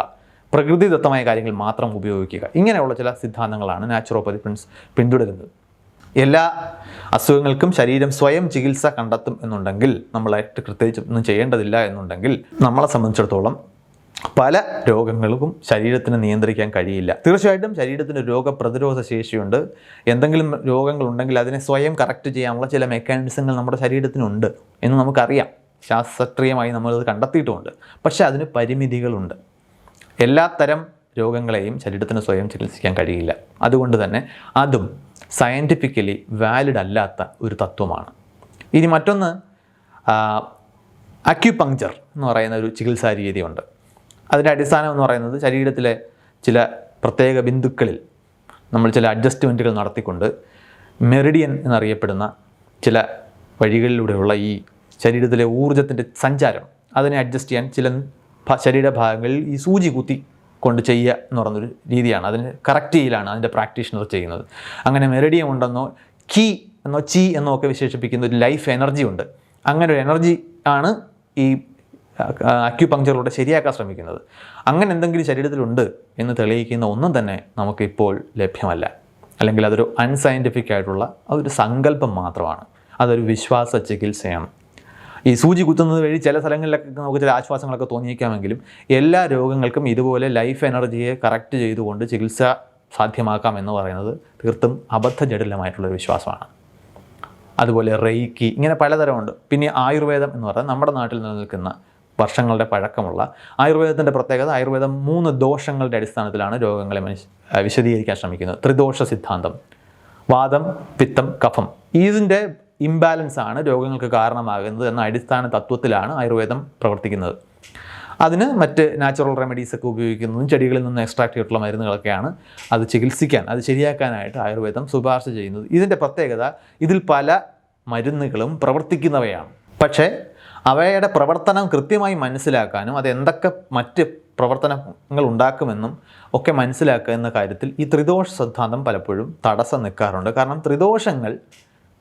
പ്രകൃതിദത്തമായ കാര്യങ്ങൾ മാത്രം ഉപയോഗിക്കുക, ഇങ്ങനെയുള്ള ചില സിദ്ധാന്തങ്ങളാണ് നാച്ചുറോപ്പതി പിന്തുടരുന്നത്. എല്ലാ അസുഖങ്ങൾക്കും ശരീരം സ്വയം ചികിത്സ കണ്ടെത്തും എന്നുണ്ടെങ്കിൽ, നമ്മളായിട്ട് പ്രത്യേകിച്ച് ഒന്നും ചെയ്യേണ്ടതില്ല എന്നുണ്ടെങ്കിൽ, നമ്മളെ സംബന്ധിച്ചിടത്തോളം പല രോഗങ്ങൾക്കും ശരീരത്തിന് നിയന്ത്രിക്കാൻ കഴിയില്ല. തീർച്ചയായിട്ടും ശരീരത്തിന് രോഗപ്രതിരോധ ശേഷിയുണ്ട്. എന്തെങ്കിലും രോഗങ്ങളുണ്ടെങ്കിൽ അതിനെ സ്വയം കറക്റ്റ് ചെയ്യാനുള്ള ചില മെക്കാനിസങ്ങൾ നമ്മുടെ ശരീരത്തിനുണ്ട് എന്ന് നമുക്കറിയാം. ശാസ്ത്രീയമായി നമ്മളത് കണ്ടെത്തിയിട്ടുമുണ്ട്. പക്ഷേ അതിന് പരിമിതികളുണ്ട്. എല്ലാത്തരം രോഗങ്ങളെയും ശരീരത്തിന് സ്വയം ചികിത്സിക്കാൻ കഴിയില്ല. അതുകൊണ്ട് തന്നെ അതും സയൻറ്റിഫിക്കലി വാലിഡ് അല്ലാത്ത ഒരു തത്വമാണ്. ഇനി മറ്റൊന്ന് അക്യുപങ്ക്ചർ എന്ന് പറയുന്ന ഒരു ചികിത്സാ രീതിയുണ്ട്. അതിൻ്റെ അടിസ്ഥാനം എന്ന് പറയുന്നത് ശരീരത്തിലെ ചില പ്രത്യേക ബിന്ദുക്കളിൽ നമ്മൾ ചില അഡ്ജസ്റ്റ്മെൻറ്റുകൾ നടത്തിക്കൊണ്ട് മെറിഡിയൻ എന്നറിയപ്പെടുന്ന ചില വഴികളിലൂടെയുള്ള ഈ ശരീരത്തിലെ ഊർജ്ജത്തിൻ്റെ സഞ്ചാരം അതിനെ അഡ്ജസ്റ്റ് ചെയ്യാൻ ചില ശരീരഭാഗങ്ങളിൽ ഈ സൂചി കുത്തി കൊണ്ട് ചെയ്യുക എന്ന് പറയുന്നൊരു രീതിയാണ്. അതിന് കറക്റ്റ് ചെയ്യലാണ് അതിൻ്റെ പ്രാക്ടീഷണർ ചെയ്യുന്നത്. അങ്ങനെ മെറിഡിയൻ ഉണ്ടെന്നോ കീ എന്നോ ചീ എന്നോ ഒക്കെ വിശേഷിപ്പിക്കുന്ന ഒരു ലൈഫ് എനർജി ഉണ്ട്. അങ്ങനെ ഒരു എനർജി ആണ് ഈ അക്യുപങ്ക്ചറിലൂടെ ശരിയാക്കാൻ ശ്രമിക്കുന്നത്. അങ്ങനെ എന്തെങ്കിലും ശരീരത്തിലുണ്ട് എന്ന് തെളിയിക്കുന്ന ഒന്നും തന്നെ നമുക്കിപ്പോൾ ലഭ്യമല്ല. അല്ലെങ്കിൽ അതൊരു അൺസയൻറ്റിഫിക് ആയിട്ടുള്ള അതൊരു സങ്കല്പം മാത്രമാണ്. അതൊരു വിശ്വാസ ചികിത്സയാണ്. ഈ സൂചി കുത്തുന്നത് വഴി ചില സ്ഥലങ്ങളിലൊക്കെ നമുക്ക് ചില ആശ്വാസങ്ങളൊക്കെ തോന്നിയേക്കാമെങ്കിലും എല്ലാ രോഗങ്ങൾക്കും ഇതുപോലെ ലൈഫ് എനർജിയെ കറക്റ്റ് ചെയ്തുകൊണ്ട് ചികിത്സ സാധ്യമാക്കാം എന്ന് പറയുന്നത് തീർത്തും അബദ്ധജടിലമായിട്ടുള്ളൊരു വിശ്വാസമാണ്. അതുപോലെ റെയ്ക്കി, ഇങ്ങനെ പലതരമുണ്ട്. പിന്നെ ആയുർവേദം എന്ന് പറയുന്നത് നമ്മുടെ നാട്ടിൽ നിലനിൽക്കുന്ന വർഷങ്ങളുടെ പഴക്കമുള്ള ആയുർവേദത്തിൻ്റെ പ്രത്യേകത, ആയുർവേദം 3 ദോഷങ്ങളുടെ അടിസ്ഥാനത്തിലാണ് രോഗങ്ങളെ വിശദീകരിക്കാൻ ശ്രമിക്കുന്നത്. ത്രിദോഷ സിദ്ധാന്തം, വാദം, പിത്തം, കഫം, ഇതിൻ്റെ ഇംബാലൻസ് ആണ് രോഗങ്ങൾക്ക് കാരണമാകുന്നത് എന്ന അടിസ്ഥാന തത്വത്തിലാണ് ആയുർവേദം പ്രവർത്തിക്കുന്നത്. അതിന് മറ്റ് നാച്ചുറൽ റെമഡീസൊക്കെ ഉപയോഗിക്കുന്നതും ചെടികളിൽ നിന്ന് എക്സ്ട്രാക്ട് ചെയ്തിട്ടുള്ള മരുന്നുകളൊക്കെയാണ് അത് ചികിത്സിക്കാൻ, അത് ശരിയാക്കാനായിട്ട് ആയുർവേദം ശുപാർശ ചെയ്യുന്നത്. ഇതിൻ്റെ പ്രത്യേകത, ഇതിൽ പല മരുന്നുകളും പ്രവർത്തിക്കുന്നവയാണ്. പക്ഷേ അവയുടെ പ്രവർത്തനം കൃത്യമായി മനസ്സിലാക്കാനും അത് എന്തൊക്കെ മറ്റ് പ്രവർത്തനങ്ങൾ ഉണ്ടാക്കുമെന്നും ഒക്കെ മനസ്സിലാക്കുക എന്ന കാര്യത്തിൽ ഈ ത്രിദോഷ സിദ്ധാന്തം പലപ്പോഴും തടസ്സം നിൽക്കാറുണ്ട്. കാരണം ത്രിദോഷങ്ങൾ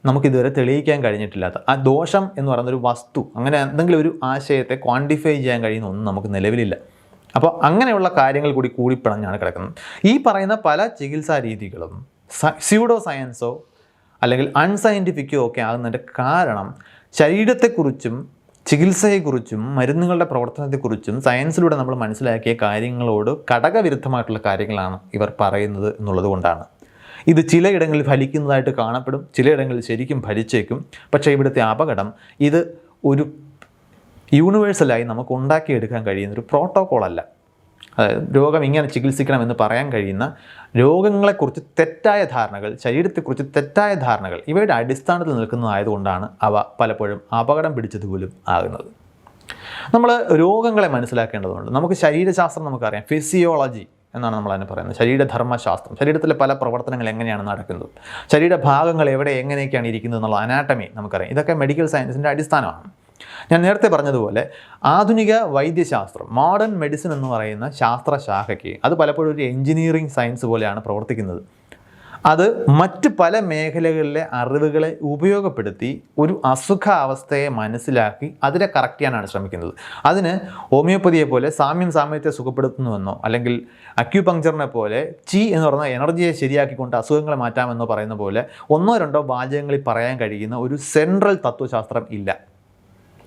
നമുക്കിതുവരെ തെളിയിക്കാൻ കഴിഞ്ഞിട്ടില്ലാത്ത, ആ ദോഷം എന്ന് പറയുന്നൊരു വസ്തു, അങ്ങനെ എന്തെങ്കിലും ഒരു ആശയത്തെ ക്വാണ്ടിഫൈ ചെയ്യാൻ കഴിയുന്ന ഒന്നും നമുക്ക് നിലവിലില്ല. അപ്പോൾ അങ്ങനെയുള്ള കാര്യങ്ങൾ കൂടി കൂടിപ്പിണഞ്ഞാണ് കിടക്കുന്നത്. ഈ പറയുന്ന പല ചികിത്സാ രീതികളും സ്യൂഡോ സയൻസോ അല്ലെങ്കിൽ അൺസയൻറ്റിഫിക്കോ ഒക്കെ ആകുന്നതിൻ്റെ കാരണം ശരീരത്തെക്കുറിച്ചും ചികിത്സയെക്കുറിച്ചും മരുന്നുകളുടെ പ്രവർത്തനത്തെക്കുറിച്ചും സയൻസിലൂടെ നമ്മൾ മനസ്സിലാക്കിയ കാര്യങ്ങളോട് ഘടകവിരുദ്ധമായിട്ടുള്ള കാര്യങ്ങളാണ് ഇവർ പറയുന്നത് എന്നുള്ളത് കൊണ്ടാണ്. ഇത് ചിലയിടങ്ങളിൽ ഫലിക്കുന്നതായിട്ട് കാണപ്പെടും, ചിലയിടങ്ങളിൽ ശരിക്കും ഫലിച്ചേക്കും. പക്ഷേ ഇവിടുത്തെ അപകടം, ഇത് ഒരു യൂണിവേഴ്സലായി നമുക്ക് ഉണ്ടാക്കിയെടുക്കാൻ കഴിയുന്നൊരു പ്രോട്ടോക്കോളല്ല. അതായത് രോഗം ഇങ്ങനെ ചികിത്സിക്കണമെന്ന് പറയാൻ കഴിയുന്ന, രോഗങ്ങളെക്കുറിച്ച് തെറ്റായ ധാരണകൾ, ശരീരത്തെക്കുറിച്ച് തെറ്റായ ധാരണകൾ ഇവയുടെ അടിസ്ഥാനത്തിൽ നിൽക്കുന്നതായതുകൊണ്ടാണ് അവ പലപ്പോഴും അപകടം പിടിച്ചതുപോലും ആകുന്നത്. നമ്മൾ രോഗങ്ങളെ മനസ്സിലാക്കേണ്ടതുണ്ട്. നമുക്ക് ശരീരശാസ്ത്രം നമുക്കറിയാം, ഫിസിയോളജി എന്നാണ് നമ്മൾ അതിനെ പറയുന്നത്, ശരീരധർമ്മശാസ്ത്രം. ശരീരത്തിലെ പല പ്രവർത്തനങ്ങൾ എങ്ങനെയാണ് നടക്കുന്നത്, ശരീരഭാഗങ്ങൾ എവിടെ എങ്ങനെയൊക്കെയാണ് ഇരിക്കുന്നത് എന്നുള്ള അനാട്ടമി നമുക്കറിയാം. ഇതൊക്കെ മെഡിക്കൽ സയൻസിൻ്റെ അടിസ്ഥാനമാണ്. ഞാൻ നേരത്തെ പറഞ്ഞതുപോലെ ആധുനിക വൈദ്യശാസ്ത്രം, മോഡേൺ മെഡിസിൻ എന്ന് പറയുന്ന ശാസ്ത്രശാഖയ്ക്ക് അത് പലപ്പോഴും ഒരു എൻജിനീയറിംഗ് സയൻസ് പോലെയാണ് പ്രവർത്തിക്കുന്നത്. അത് മറ്റ് പല മേഖലകളിലെ അറിവുകളെ ഉപയോഗപ്പെടുത്തി ഒരു അസുഖാവസ്ഥയെ മനസ്സിലാക്കി അതിനെ കറക്റ്റ് ചെയ്യാനാണ് ശ്രമിക്കുന്നത്. അതിന് ഹോമിയോപ്പതിയെ പോലെ സാമ്യത്തെ സുഖപ്പെടുത്തുന്നുവെന്നോ അല്ലെങ്കിൽ അക്യുപങ്ക്ചറിനെ പോലെ ചി എന്ന് പറയുന്ന എനർജിയെ ശരിയാക്കിക്കൊണ്ട് അസുഖങ്ങളെ മാറ്റാമെന്നോ പറയുന്ന പോലെ 1-2 വാചകങ്ങളിൽ പറയാൻ കഴിയുന്ന ഒരു സെൻട്രൽ തത്വശാസ്ത്രം ഇല്ല.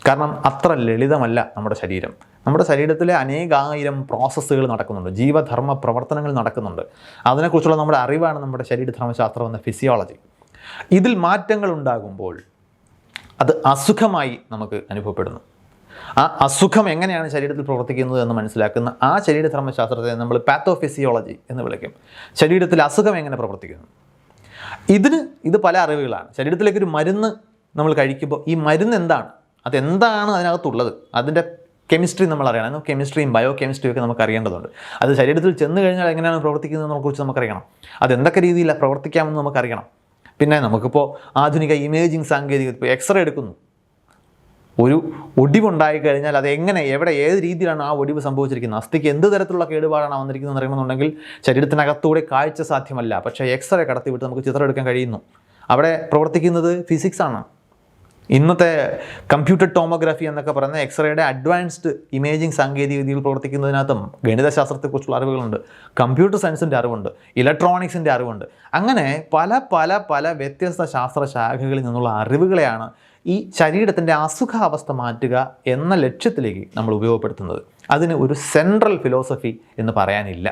കാരണം അത്ര ലളിതമല്ല നമ്മുടെ ശരീരം. നമ്മുടെ ശരീരത്തിലെ അനേകായിരം പ്രോസസ്സുകൾ നടക്കുന്നുണ്ട്, ജീവധർമ്മ പ്രവർത്തനങ്ങൾ നടക്കുന്നുണ്ട്. അതിനെക്കുറിച്ചുള്ള നമ്മുടെ അറിവാണ് നമ്മുടെ ശരീരധർമ്മശാസ്ത്രം എന്ന ഫിസിയോളജി. ഇതിൽ മാറ്റങ്ങൾ ഉണ്ടാകുമ്പോൾ അത് അസുഖമായി നമുക്ക് അനുഭവപ്പെടുന്നു. ആ അസുഖം എങ്ങനെയാണ് ശരീരത്തിൽ പ്രവർത്തിക്കുന്നത് എന്ന് മനസ്സിലാക്കുന്ന ആ ശരീരധർമ്മശാസ്ത്രത്തെ നമ്മൾ പാത്തോഫിസിയോളജി എന്ന് വിളിക്കും. ശരീരത്തിൽ അസുഖം എങ്ങനെ പ്രവർത്തിക്കുന്നു, ഇത് പല അറിവുകളാണ്. ശരീരത്തിലേക്കൊരു മരുന്ന് നമ്മൾ കഴിക്കുമ്പോൾ ഈ മരുന്ന് എന്താണ്, അതെന്താണ് അതിനകത്തുള്ളത്, അതിൻ്റെ കെമിസ്ട്രി നമ്മൾ അറിയണം. കെമിസ്ട്രിയും ബയോ കെമിസ്ട്രിയും ഒക്കെ നമുക്ക് അറിയേണ്ടതുണ്ട്. അത് ശരീരത്തിൽ ചെന്ന് കഴിഞ്ഞാൽ എങ്ങനെയാണ് പ്രവർത്തിക്കുന്നതെന്നതിനെ കുറിച്ച് നമുക്കറിയണം. അതെന്തൊക്കെ രീതിയിലാണ് പ്രവർത്തിക്കാമെന്ന് നമുക്കറിയണം. പിന്നെ നമുക്കിപ്പോൾ ആധുനിക ഇമേജിംഗ് സാങ്കേതികത, ഇപ്പോൾ എക്സ്റേ എടുക്കുന്നു. ഒരു ഒടിവുണ്ടായി കഴിഞ്ഞാൽ അത് എങ്ങനെ, എവിടെ, ഏത് രീതിയിലാണ് ആ ഒടിവ് സംഭവിച്ചിരിക്കുന്നത്, അസ്ഥിക്ക് എന്ത് തരത്തിലുള്ള കേടുപാടാണ് വന്നിരിക്കുന്നത് അറിയണമെന്നുണ്ടെങ്കിൽ ശരീരത്തിനകത്തൂടെ കാഴ്ച സാധ്യമല്ല. പക്ഷേ എക്സ്റേ കടത്തിവിട്ട് നമുക്ക് ചിത്രം എടുക്കാൻ കഴിയുന്നു. അവിടെ പ്രവർത്തിക്കുന്നത് ഫിസിക്സാണ്. ഇന്നത്തെ കമ്പ്യൂട്ടർ ടോമോഗ്രാഫി എന്നൊക്കെ പറയുന്ന എക്സ്റേയുടെ അഡ്വാൻസ്ഡ് ഇമേജിംഗ് സാങ്കേതികവിദ്യയിൽ പ്രവർത്തിക്കുന്നതിനകത്തും ഗണിതശാസ്ത്രത്തെക്കുറിച്ചുള്ള അറിവുകളുണ്ട്, കമ്പ്യൂട്ടർ സയൻസിൻ്റെ അറിവുണ്ട്, ഇലക്ട്രോണിക്സിൻ്റെ അറിവുണ്ട്. അങ്ങനെ പല പല പല വ്യത്യസ്ത ശാസ്ത്രശാഖകളിൽ നിന്നുള്ള അറിവുകളെയാണ് ഈ ശരീരത്തിൻ്റെ അസുഖാവസ്ഥ മാറ്റുക എന്ന ലക്ഷ്യത്തിലേക്ക് നമ്മൾ ഉപയോഗപ്പെടുത്തുന്നത്. അതിന് ഒരു സെൻട്രൽ ഫിലോസഫി എന്ന് പറയാനില്ല.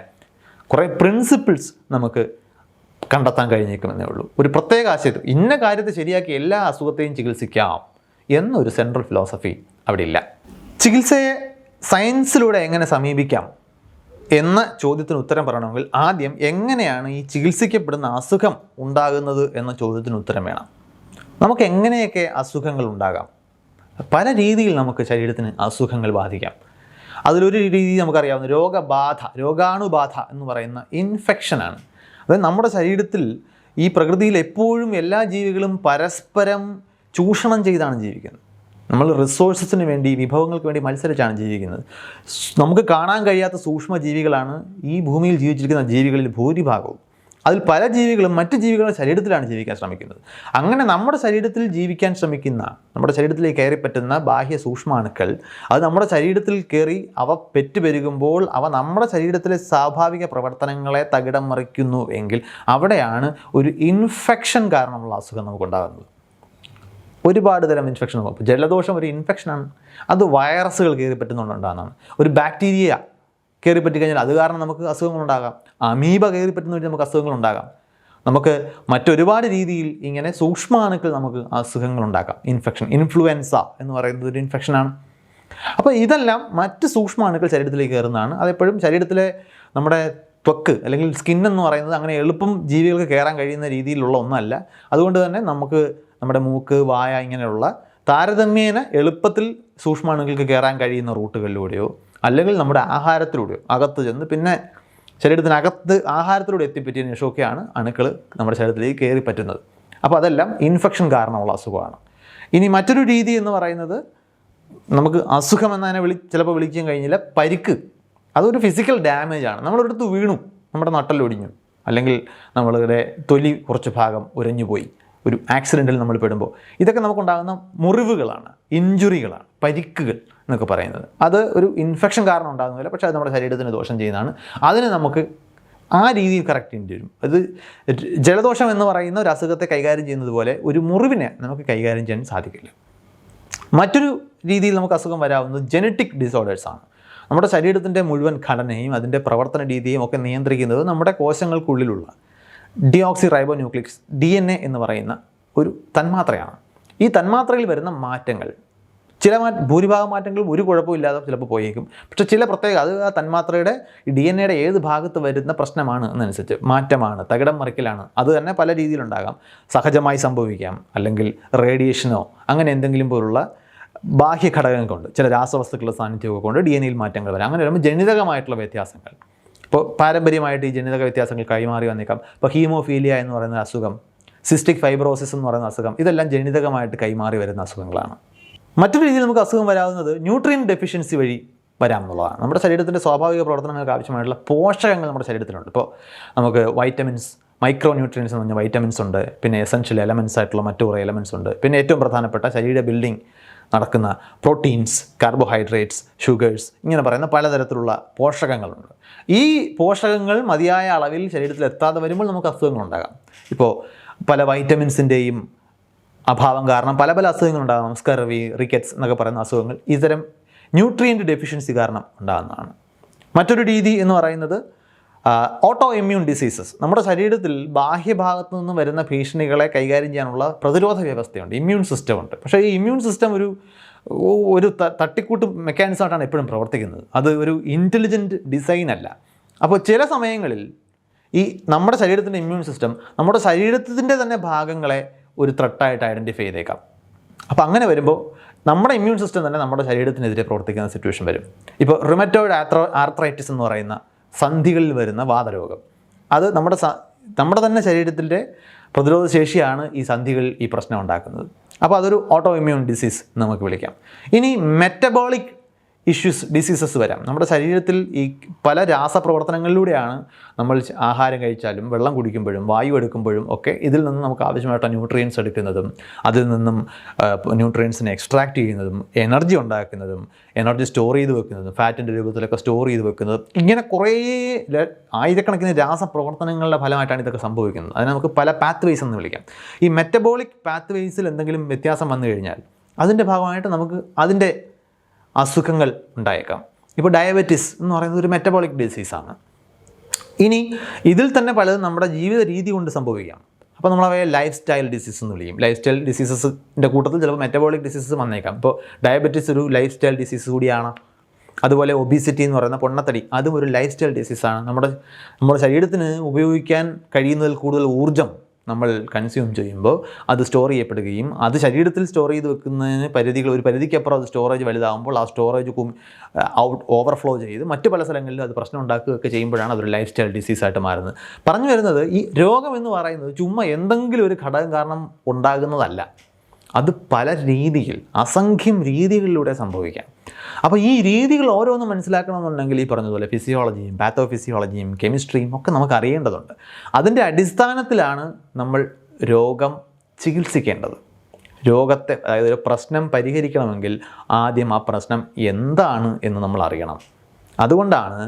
കുറേ പ്രിൻസിപ്പിൾസ് നമുക്ക് കണ്ടെത്താൻ കഴിഞ്ഞേക്കുമെന്നേ ഉള്ളൂ. ഒരു പ്രത്യേക ആശയത്തിൽ ഇന്ന കാര്യത്തെ ശരിയാക്കി എല്ലാ അസുഖത്തെയും ചികിത്സിക്കാം എന്നൊരു സെൻട്രൽ ഫിലോസഫി അവിടെ ഇല്ല. ചികിത്സയെ സയൻസിലൂടെ എങ്ങനെ സമീപിക്കാം എന്ന ചോദ്യത്തിന് ഉത്തരം പറയണമെങ്കിൽ ആദ്യം എങ്ങനെയാണ് ഈ ചികിത്സിക്കപ്പെടുന്ന അസുഖം ഉണ്ടാകുന്നത് എന്ന ചോദ്യത്തിന് ഉത്തരം വേണം. നമുക്ക് എങ്ങനെയൊക്കെ അസുഖങ്ങൾ ഉണ്ടാകാം? പല രീതിയിൽ നമുക്ക് ശരീരത്തിന് അസുഖങ്ങൾ ബാധിക്കാം. അതിലൊരു രീതി നമുക്കറിയാവുന്ന രോഗാണുബാധ എന്ന് പറയുന്ന ഇൻഫെക്ഷനാണ്. അതായത് നമ്മുടെ ശരീരത്തിൽ, ഈ പ്രകൃതിയിൽ എപ്പോഴും എല്ലാ ജീവികളും പരസ്പരം ചൂഷണം ചെയ്താണ് ജീവിക്കുന്നത്. നമ്മൾ റിസോഴ്സസിന് വേണ്ടി, വിഭവങ്ങൾക്ക് വേണ്ടി മത്സരിച്ചാണ് ജീവിക്കുന്നത്. നമുക്ക് കാണാൻ കഴിയാത്ത സൂക്ഷ്മ ജീവികളാണ് ഈ ഭൂമിയിൽ ജീവിച്ചിരിക്കുന്ന ജീവികളിൽ ഭൂരിഭാഗവും. അതിൽ പല ജീവികളും മറ്റ് ജീവികളുടെ ശരീരത്തിലാണ് ജീവിക്കാൻ ശ്രമിക്കുന്നത്. അങ്ങനെ നമ്മുടെ ശരീരത്തിൽ ജീവിക്കാൻ ശ്രമിക്കുന്ന, നമ്മുടെ ശരീരത്തിലേക്ക് കയറി പറ്റുന്ന ബാഹ്യ സൂക്ഷ്മാണുക്കൾ അത് നമ്മുടെ ശരീരത്തിൽ കയറി അവ പെറ്റുപെരുകുമ്പോൾ അവ നമ്മുടെ ശരീരത്തിലെ സ്വാഭാവിക പ്രവർത്തനങ്ങളെ തകിടം മറിക്കുന്നു എങ്കിൽ അവിടെയാണ് ഒരു ഇൻഫെക്ഷൻ കാരണമുള്ള അസുഖം നമുക്കുണ്ടാകുന്നത്. ഒരുപാട് തരം ഇൻഫെക്ഷൻ ഉണ്ടാകും. ഇപ്പോൾ ജലദോഷം ഒരു ഇൻഫെക്ഷനാണ്. അത് വൈറസുകൾ കയറി പറ്റുന്നുണ്ടാകുന്നതാണ്. ഒരു ബാക്ടീരിയ കയറി പറ്റിക്കഴിഞ്ഞാൽ അത് കാരണം നമുക്ക് അസുഖങ്ങളുണ്ടാകാം. അമീബ കയറി പറ്റുന്ന വഴി നമുക്ക് അസുഖങ്ങളുണ്ടാകാം. നമുക്ക് മറ്റൊരുപാട് രീതിയിൽ ഇങ്ങനെ സൂക്ഷ്മാണുക്കൾ നമുക്ക് അസുഖങ്ങളുണ്ടാക്കാം. ഇൻഫെക്ഷൻ, ഇൻഫ്ലുവൻസ എന്ന് പറയുന്നത് ഒരു ഇൻഫെക്ഷനാണ്. അപ്പോൾ ഇതെല്ലാം മറ്റ് സൂക്ഷ്മാണുക്കൾ ശരീരത്തിലേക്ക് കയറുന്നതാണ്. അതെപ്പോഴും ശരീരത്തിലെ നമ്മുടെ ത്വക്ക് അല്ലെങ്കിൽ സ്കിൻ എന്ന് പറയുന്നത് അങ്ങനെ എളുപ്പം ജീവികൾക്ക് കയറാൻ കഴിയുന്ന രീതിയിലുള്ള ഒന്നല്ല. അതുകൊണ്ട് തന്നെ നമുക്ക് നമ്മുടെ മൂക്ക്, വായ ഇങ്ങനെയുള്ള താരതമ്യേന എളുപ്പത്തിൽ സൂക്ഷ്മാണുക്കൾക്ക് കയറാൻ കഴിയുന്ന റൂട്ടുകളിലൂടെയോ അല്ലെങ്കിൽ നമ്മുടെ ആഹാരത്തിലൂടെയോ അകത്ത് ചെന്ന് പിന്നെ ശരീരത്തിനകത്ത് ആഹാരത്തിലൂടെ എത്തിപ്പറ്റിയതിന് ശേഷമൊക്കെയാണ് അണുക്കൾ നമ്മുടെ ശരീരത്തിലേക്ക് കയറി പറ്റുന്നത്. അപ്പോൾ അതെല്ലാം ഇൻഫെക്ഷൻ കാരണമുള്ള അസുഖമാണ്. ഇനി മറ്റൊരു രീതി എന്ന് പറയുന്നത് നമുക്ക് അസുഖം എന്നതിനെ ചിലപ്പോൾ വിളിക്കാൻ കഴിഞ്ഞില്ല, പരിക്ക്. അതൊരു ഫിസിക്കൽ ഡാമേജാണ്. നമ്മളൊരിടത്ത് വീണു, നമ്മുടെ നട്ടലൊടിഞ്ഞു, അല്ലെങ്കിൽ നമ്മളുടെ തൊലി കുറച്ച് ഭാഗം ഉരഞ്ഞു പോയി, ഒരു ആക്സിഡൻറ്റിൽ നമ്മൾ പെടുമ്പോൾ ഇതൊക്കെ നമുക്കുണ്ടാകുന്ന മുറിവുകളാണ്, ഇഞ്ചുറികളാണ്, പരിക്കുകൾ എന്നൊക്കെ പറയുന്നത്. അത് ഒരു ഇൻഫെക്ഷൻ കാരണം ഉണ്ടാകുന്നില്ല, പക്ഷേ അത് നമ്മുടെ ശരീരത്തിന് ദോഷം ചെയ്യുന്നതാണ്. അതിന് നമുക്ക് ആ രീതിയിൽ കറക്റ്റ് ചെയ്യേണ്ടി വരും. അത് ജലദോഷം എന്ന് പറയുന്ന ഒരു അസുഖത്തെ കൈകാര്യം ചെയ്യുന്നത് പോലെ ഒരു മുറിവിനെ നമുക്ക് കൈകാര്യം ചെയ്യാൻ സാധിക്കില്ല. മറ്റൊരു രീതിയിൽ നമുക്ക് അസുഖം വരാവുന്നത് ജനറ്റിക് ഡിസോർഡേഴ്സാണ്. നമ്മുടെ ശരീരത്തിൻ്റെ മുഴുവൻ ഘടനയും അതിൻ്റെ പ്രവർത്തന രീതിയും ഒക്കെ നിയന്ത്രിക്കുന്നത് നമ്മുടെ കോശങ്ങൾക്കുള്ളിലുള്ള ഡിയോക്സി റൈബോ ന്യൂക്ലിക്സ് DNA എന്ന് പറയുന്ന ഒരു തന്മാത്രയാണ്. ഈ തന്മാത്രയിൽ വരുന്ന മാറ്റങ്ങൾ, ഭൂരിഭാഗം മാറ്റങ്ങളും ഒരു കുഴപ്പമില്ലാതെ ചിലപ്പോൾ പോയേക്കും. പക്ഷേ ചില പ്രത്യേക അത് ആ തന്മാത്രയുടെ DNA ഏത് ഭാഗത്ത് വരുന്ന പ്രശ്നമാണ് എന്നനുസരിച്ച് മാറ്റമാണ്, തകിടം മറിക്കലാണ്. അത് തന്നെ പല രീതിയിലുണ്ടാകാം. സഹജമായി സംഭവിക്കാം, അല്ലെങ്കിൽ റേഡിയേഷനോ അങ്ങനെ എന്തെങ്കിലും പോലുള്ള ബാഹ്യ ഘടകങ്ങൾ കൊണ്ട്, ചില രാസവസ്തുക്കളുടെ സാന്നിധ്യമൊക്കെ കൊണ്ട് DNA മാറ്റങ്ങൾ വരാം. അങ്ങനെ വരുമ്പോൾ ജനിതകമായിട്ടുള്ള വ്യത്യാസങ്ങൾ, ഇപ്പോൾ പാരമ്പര്യമായിട്ട് ഈ ജനിതക വ്യത്യാസങ്ങൾ കൈമാറി വന്നേക്കാം. ഇപ്പോൾ ഹീമോഫീലിയ എന്ന് പറയുന്ന അസുഖം, സിസ്റ്റിക് ഫൈബ്രോസിസ് എന്ന് പറയുന്ന അസുഖം, ഇതെല്ലാം ജനിതകമായിട്ട് കൈമാറി വരുന്ന അസുഖങ്ങളാണ്. മറ്റൊരു രീതിയിൽ നമുക്ക് അസുഖം വരാവുന്നത് ന്യൂട്രിയൻ ഡെഫിഷ്യൻസി വഴി വരാമെന്നുള്ളതാണ്. നമ്മുടെ ശരീരത്തിൻ്റെ സ്വാഭാവിക പ്രവർത്തനങ്ങൾക്ക് ആവശ്യമായിട്ടുള്ള പോഷകങ്ങൾ നമ്മുടെ ശരീരത്തിലുണ്ട്. ഇപ്പോൾ നമുക്ക് വൈറ്റമിൻസ്, മൈക്രോ ന്യൂട്രിയൻസ് എന്ന് പറഞ്ഞ വൈറ്റമിൻസ് ഉണ്ട്, പിന്നെ എസൻഷ്യൽ എലമെൻസ് ആയിട്ടുള്ള മറ്റു കുറേ എലമെൻസ് ഉണ്ട്, പിന്നെ ഏറ്റവും പ്രധാനപ്പെട്ട ശരീര ബിൽഡിംഗ് നടക്കുന്ന പ്രോട്ടീൻസ്, കാർബോഹൈഡ്രേറ്റ്സ്, ഷുഗേഴ്സ്, ഇങ്ങനെ പറയുന്ന പലതരത്തിലുള്ള പോഷകങ്ങളുണ്ട്. ഈ പോഷകങ്ങൾ മതിയായ അളവിൽ ശരീരത്തിൽ എത്താതെ വരുമ്പോൾ നമുക്ക് അസുഖങ്ങളുണ്ടാകാം. ഇപ്പോൾ പല വൈറ്റമിൻസിൻ്റെയും അഭാവം കാരണം പല അസുഖങ്ങളുണ്ടാകാം. സ്കർവി, റിക്കറ്റ്സ് എന്നൊക്കെ പറയുന്ന അസുഖങ്ങൾ ഇത്തരം ന്യൂട്രിയൻ്റ് ഡെഫിഷ്യൻസി കാരണം ഉണ്ടാകുന്നതാണ്. മറ്റൊരു രീതി എന്ന് പറയുന്നത് ഓട്ടോ ഇമ്മ്യൂൺ ഡിസീസസ്. നമ്മുടെ ശരീരത്തിൽ ബാഹ്യഭാഗത്തു നിന്നും വരുന്ന ഭീഷണികളെ കൈകാര്യം ചെയ്യാനുള്ള പ്രതിരോധ വ്യവസ്ഥയുണ്ട്, ഇമ്മ്യൂൺ സിസ്റ്റം ഉണ്ട്. പക്ഷേ ഈ ഇമ്മ്യൂൺ സിസ്റ്റം ഒരു തട്ടിക്കൂട്ട് മെക്കാനിസമായിട്ടാണ് എപ്പോഴും പ്രവർത്തിക്കുന്നത്. അത് ഒരു ഇൻ്റലിജൻറ്റ് ഡിസൈൻ അല്ല. അപ്പോൾ ചില സമയങ്ങളിൽ ഈ നമ്മുടെ ശരീരത്തിൻ്റെ ഇമ്മ്യൂൺ സിസ്റ്റം നമ്മുടെ ശരീരത്തിൻ്റെ തന്നെ ഭാഗങ്ങളെ ഒരു ത്രെട്ടായിട്ട് ഐഡൻറ്റിഫൈ ചെയ്തേക്കാം. അപ്പോൾ അങ്ങനെ വരുമ്പോൾ നമ്മുടെ ഇമ്മ്യൂൺ സിസ്റ്റം തന്നെ നമ്മുടെ ശരീരത്തിനെതിരെ പ്രവർത്തിക്കുന്ന സിറ്റുവേഷൻ വരും. ഇപ്പോൾ റുമറ്റോയിഡ് ആർത്രൈറ്റിസ് എന്ന് പറയുന്ന സന്ധികളിൽ വരുന്ന വാതരോഗം, അത് നമ്മുടെ തന്നെ ശരീരത്തിൻ്റെ പ്രതിരോധ ശേഷിയാണ് ഈ സന്ധികളിൽ ഈ പ്രശ്നം ഉണ്ടാക്കുന്നത്. അപ്പോൾ അതൊരു ഓട്ടോ ഇമ്മ്യൂൺ ഡിസീസ് നമുക്ക് വിളിക്കാം. ഇനി മെറ്റബോളിക് ഡിസീസസ് വരാം. നമ്മുടെ ശരീരത്തിൽ ഈ പല രാസപ്രവർത്തനങ്ങളിലൂടെയാണ് നമ്മൾ ആഹാരം കഴിച്ചാലും വെള്ളം കുടിക്കുമ്പോഴും വായു എടുക്കുമ്പോഴും ഒക്കെ ഇതിൽ നിന്ന് നമുക്ക് ആവശ്യമായിട്ടുള്ള ന്യൂട്രിയൻസ് എടുക്കുന്നതും അതിൽ നിന്നും ന്യൂട്രിയൻസിനെ എക്സ്ട്രാക്ട് ചെയ്യുന്നതും എനർജി ഉണ്ടാക്കുന്നതും എനർജി സ്റ്റോർ ചെയ്ത് വെക്കുന്നതും ഫാറ്റിൻ്റെ രൂപത്തിലൊക്കെ സ്റ്റോർ ചെയ്ത് വെക്കുന്നതും ഇങ്ങനെ കുറേ ആയിരക്കണക്കിന് രാസപ്രവർത്തനങ്ങളുടെ ഫലമായിട്ടാണ് ഇതൊക്കെ സംഭവിക്കുന്നത്. അതിനെ നമുക്ക് പല പാത്വേസ് എന്ന് വിളിക്കാം. ഈ മെറ്റബോളിക് പാത്വേസിൽ എന്തെങ്കിലും വ്യത്യാസം വന്നു കഴിഞ്ഞാൽ അതിൻ്റെ ഭാഗമായിട്ട് നമുക്ക് അതിൻ്റെ അസുഖങ്ങൾ ഉണ്ടായേക്കാം. ഇപ്പോൾ ഡയബറ്റിസ് എന്ന് പറയുന്നത് ഒരു മെറ്റബോളിക് ഡിസീസാണ്. ഇനി ഇതിൽ തന്നെ പലതും നമ്മുടെ ജീവിത രീതി കൊണ്ട് സംഭവിക്കാം. അപ്പോൾ നമ്മളവയെ ലൈഫ് സ്റ്റൈൽ ഡിസീസ് എന്ന് വിളിക്കും. ലൈഫ് സ്റ്റൈൽ ഡിസീസസിൻ്റെ കൂട്ടത്തിൽ ചിലപ്പോൾ മെറ്റബോളിക് ഡിസീസസ് വന്നേക്കാം. ഇപ്പോൾ ഡയബറ്റിസ് ഒരു ലൈഫ് സ്റ്റൈൽ ഡിസീസ് കൂടിയാണ്. അതുപോലെ ഒബീസിറ്റി എന്ന് പറയുന്ന പൊണ്ണത്തടി, അതും ഒരു ലൈഫ് സ്റ്റൈൽ ഡിസീസാണ്. നമ്മുടെ ശരീരത്തിന് ഉപയോഗിക്കാൻ കഴിയുന്നതിൽ കൂടുതൽ ഊർജ്ജം നമ്മൾ കൺസ്യൂം ചെയ്യുമ്പോൾ അത് സ്റ്റോർ ചെയ്യപ്പെടുകയും അത് ശരീരത്തിൽ സ്റ്റോർ ചെയ്ത് വെക്കുന്നതിന് ഒരു പരിധിക്കപ്പുറം അത് സ്റ്റോറേജ് വലുതാകുമ്പോൾ ആ സ്റ്റോറേജ് ഓവർഫ്ലോ ചെയ്ത് മറ്റു പല സ്ഥലങ്ങളിലും അത് പ്രശ്നം ഉണ്ടാക്കുകയൊക്കെ ചെയ്യുമ്പോഴാണ് അതൊരു ലൈഫ് സ്റ്റൈൽ ഡിസീസായിട്ട് മാറുന്നത്. പറഞ്ഞു വരുന്നത് ഈ രോഗം എന്ന് പറയുന്നത് ചുമ്മാ എന്തെങ്കിലും ഒരു ഘടകം കാരണം ഉണ്ടാകുന്നതല്ല. അത് പല രീതിയിൽ, അസംഖ്യം രീതികളിലൂടെ സംഭവിക്കാം. അപ്പോൾ ഈ രീതികൾ ഓരോന്നും മനസ്സിലാക്കണമെന്നുണ്ടെങ്കിൽ ഈ പറഞ്ഞതുപോലെ ഫിസിയോളജിയും പാത്തോഫിസിയോളജിയും കെമിസ്ട്രിയും ഒക്കെ നമുക്ക് അറിയേണ്ടതുണ്ട്. അതിൻ്റെ അടിസ്ഥാനത്തിലാണ് നമ്മൾ രോഗം ചികിത്സിക്കേണ്ടത്. രോഗത്തെ, അതായത് ഒരു പ്രശ്നം പരിഹരിക്കണമെങ്കിൽ ആദ്യം ആ പ്രശ്നം എന്താണ് എന്ന് നമ്മൾ അറിയണം. അതുകൊണ്ടാണ്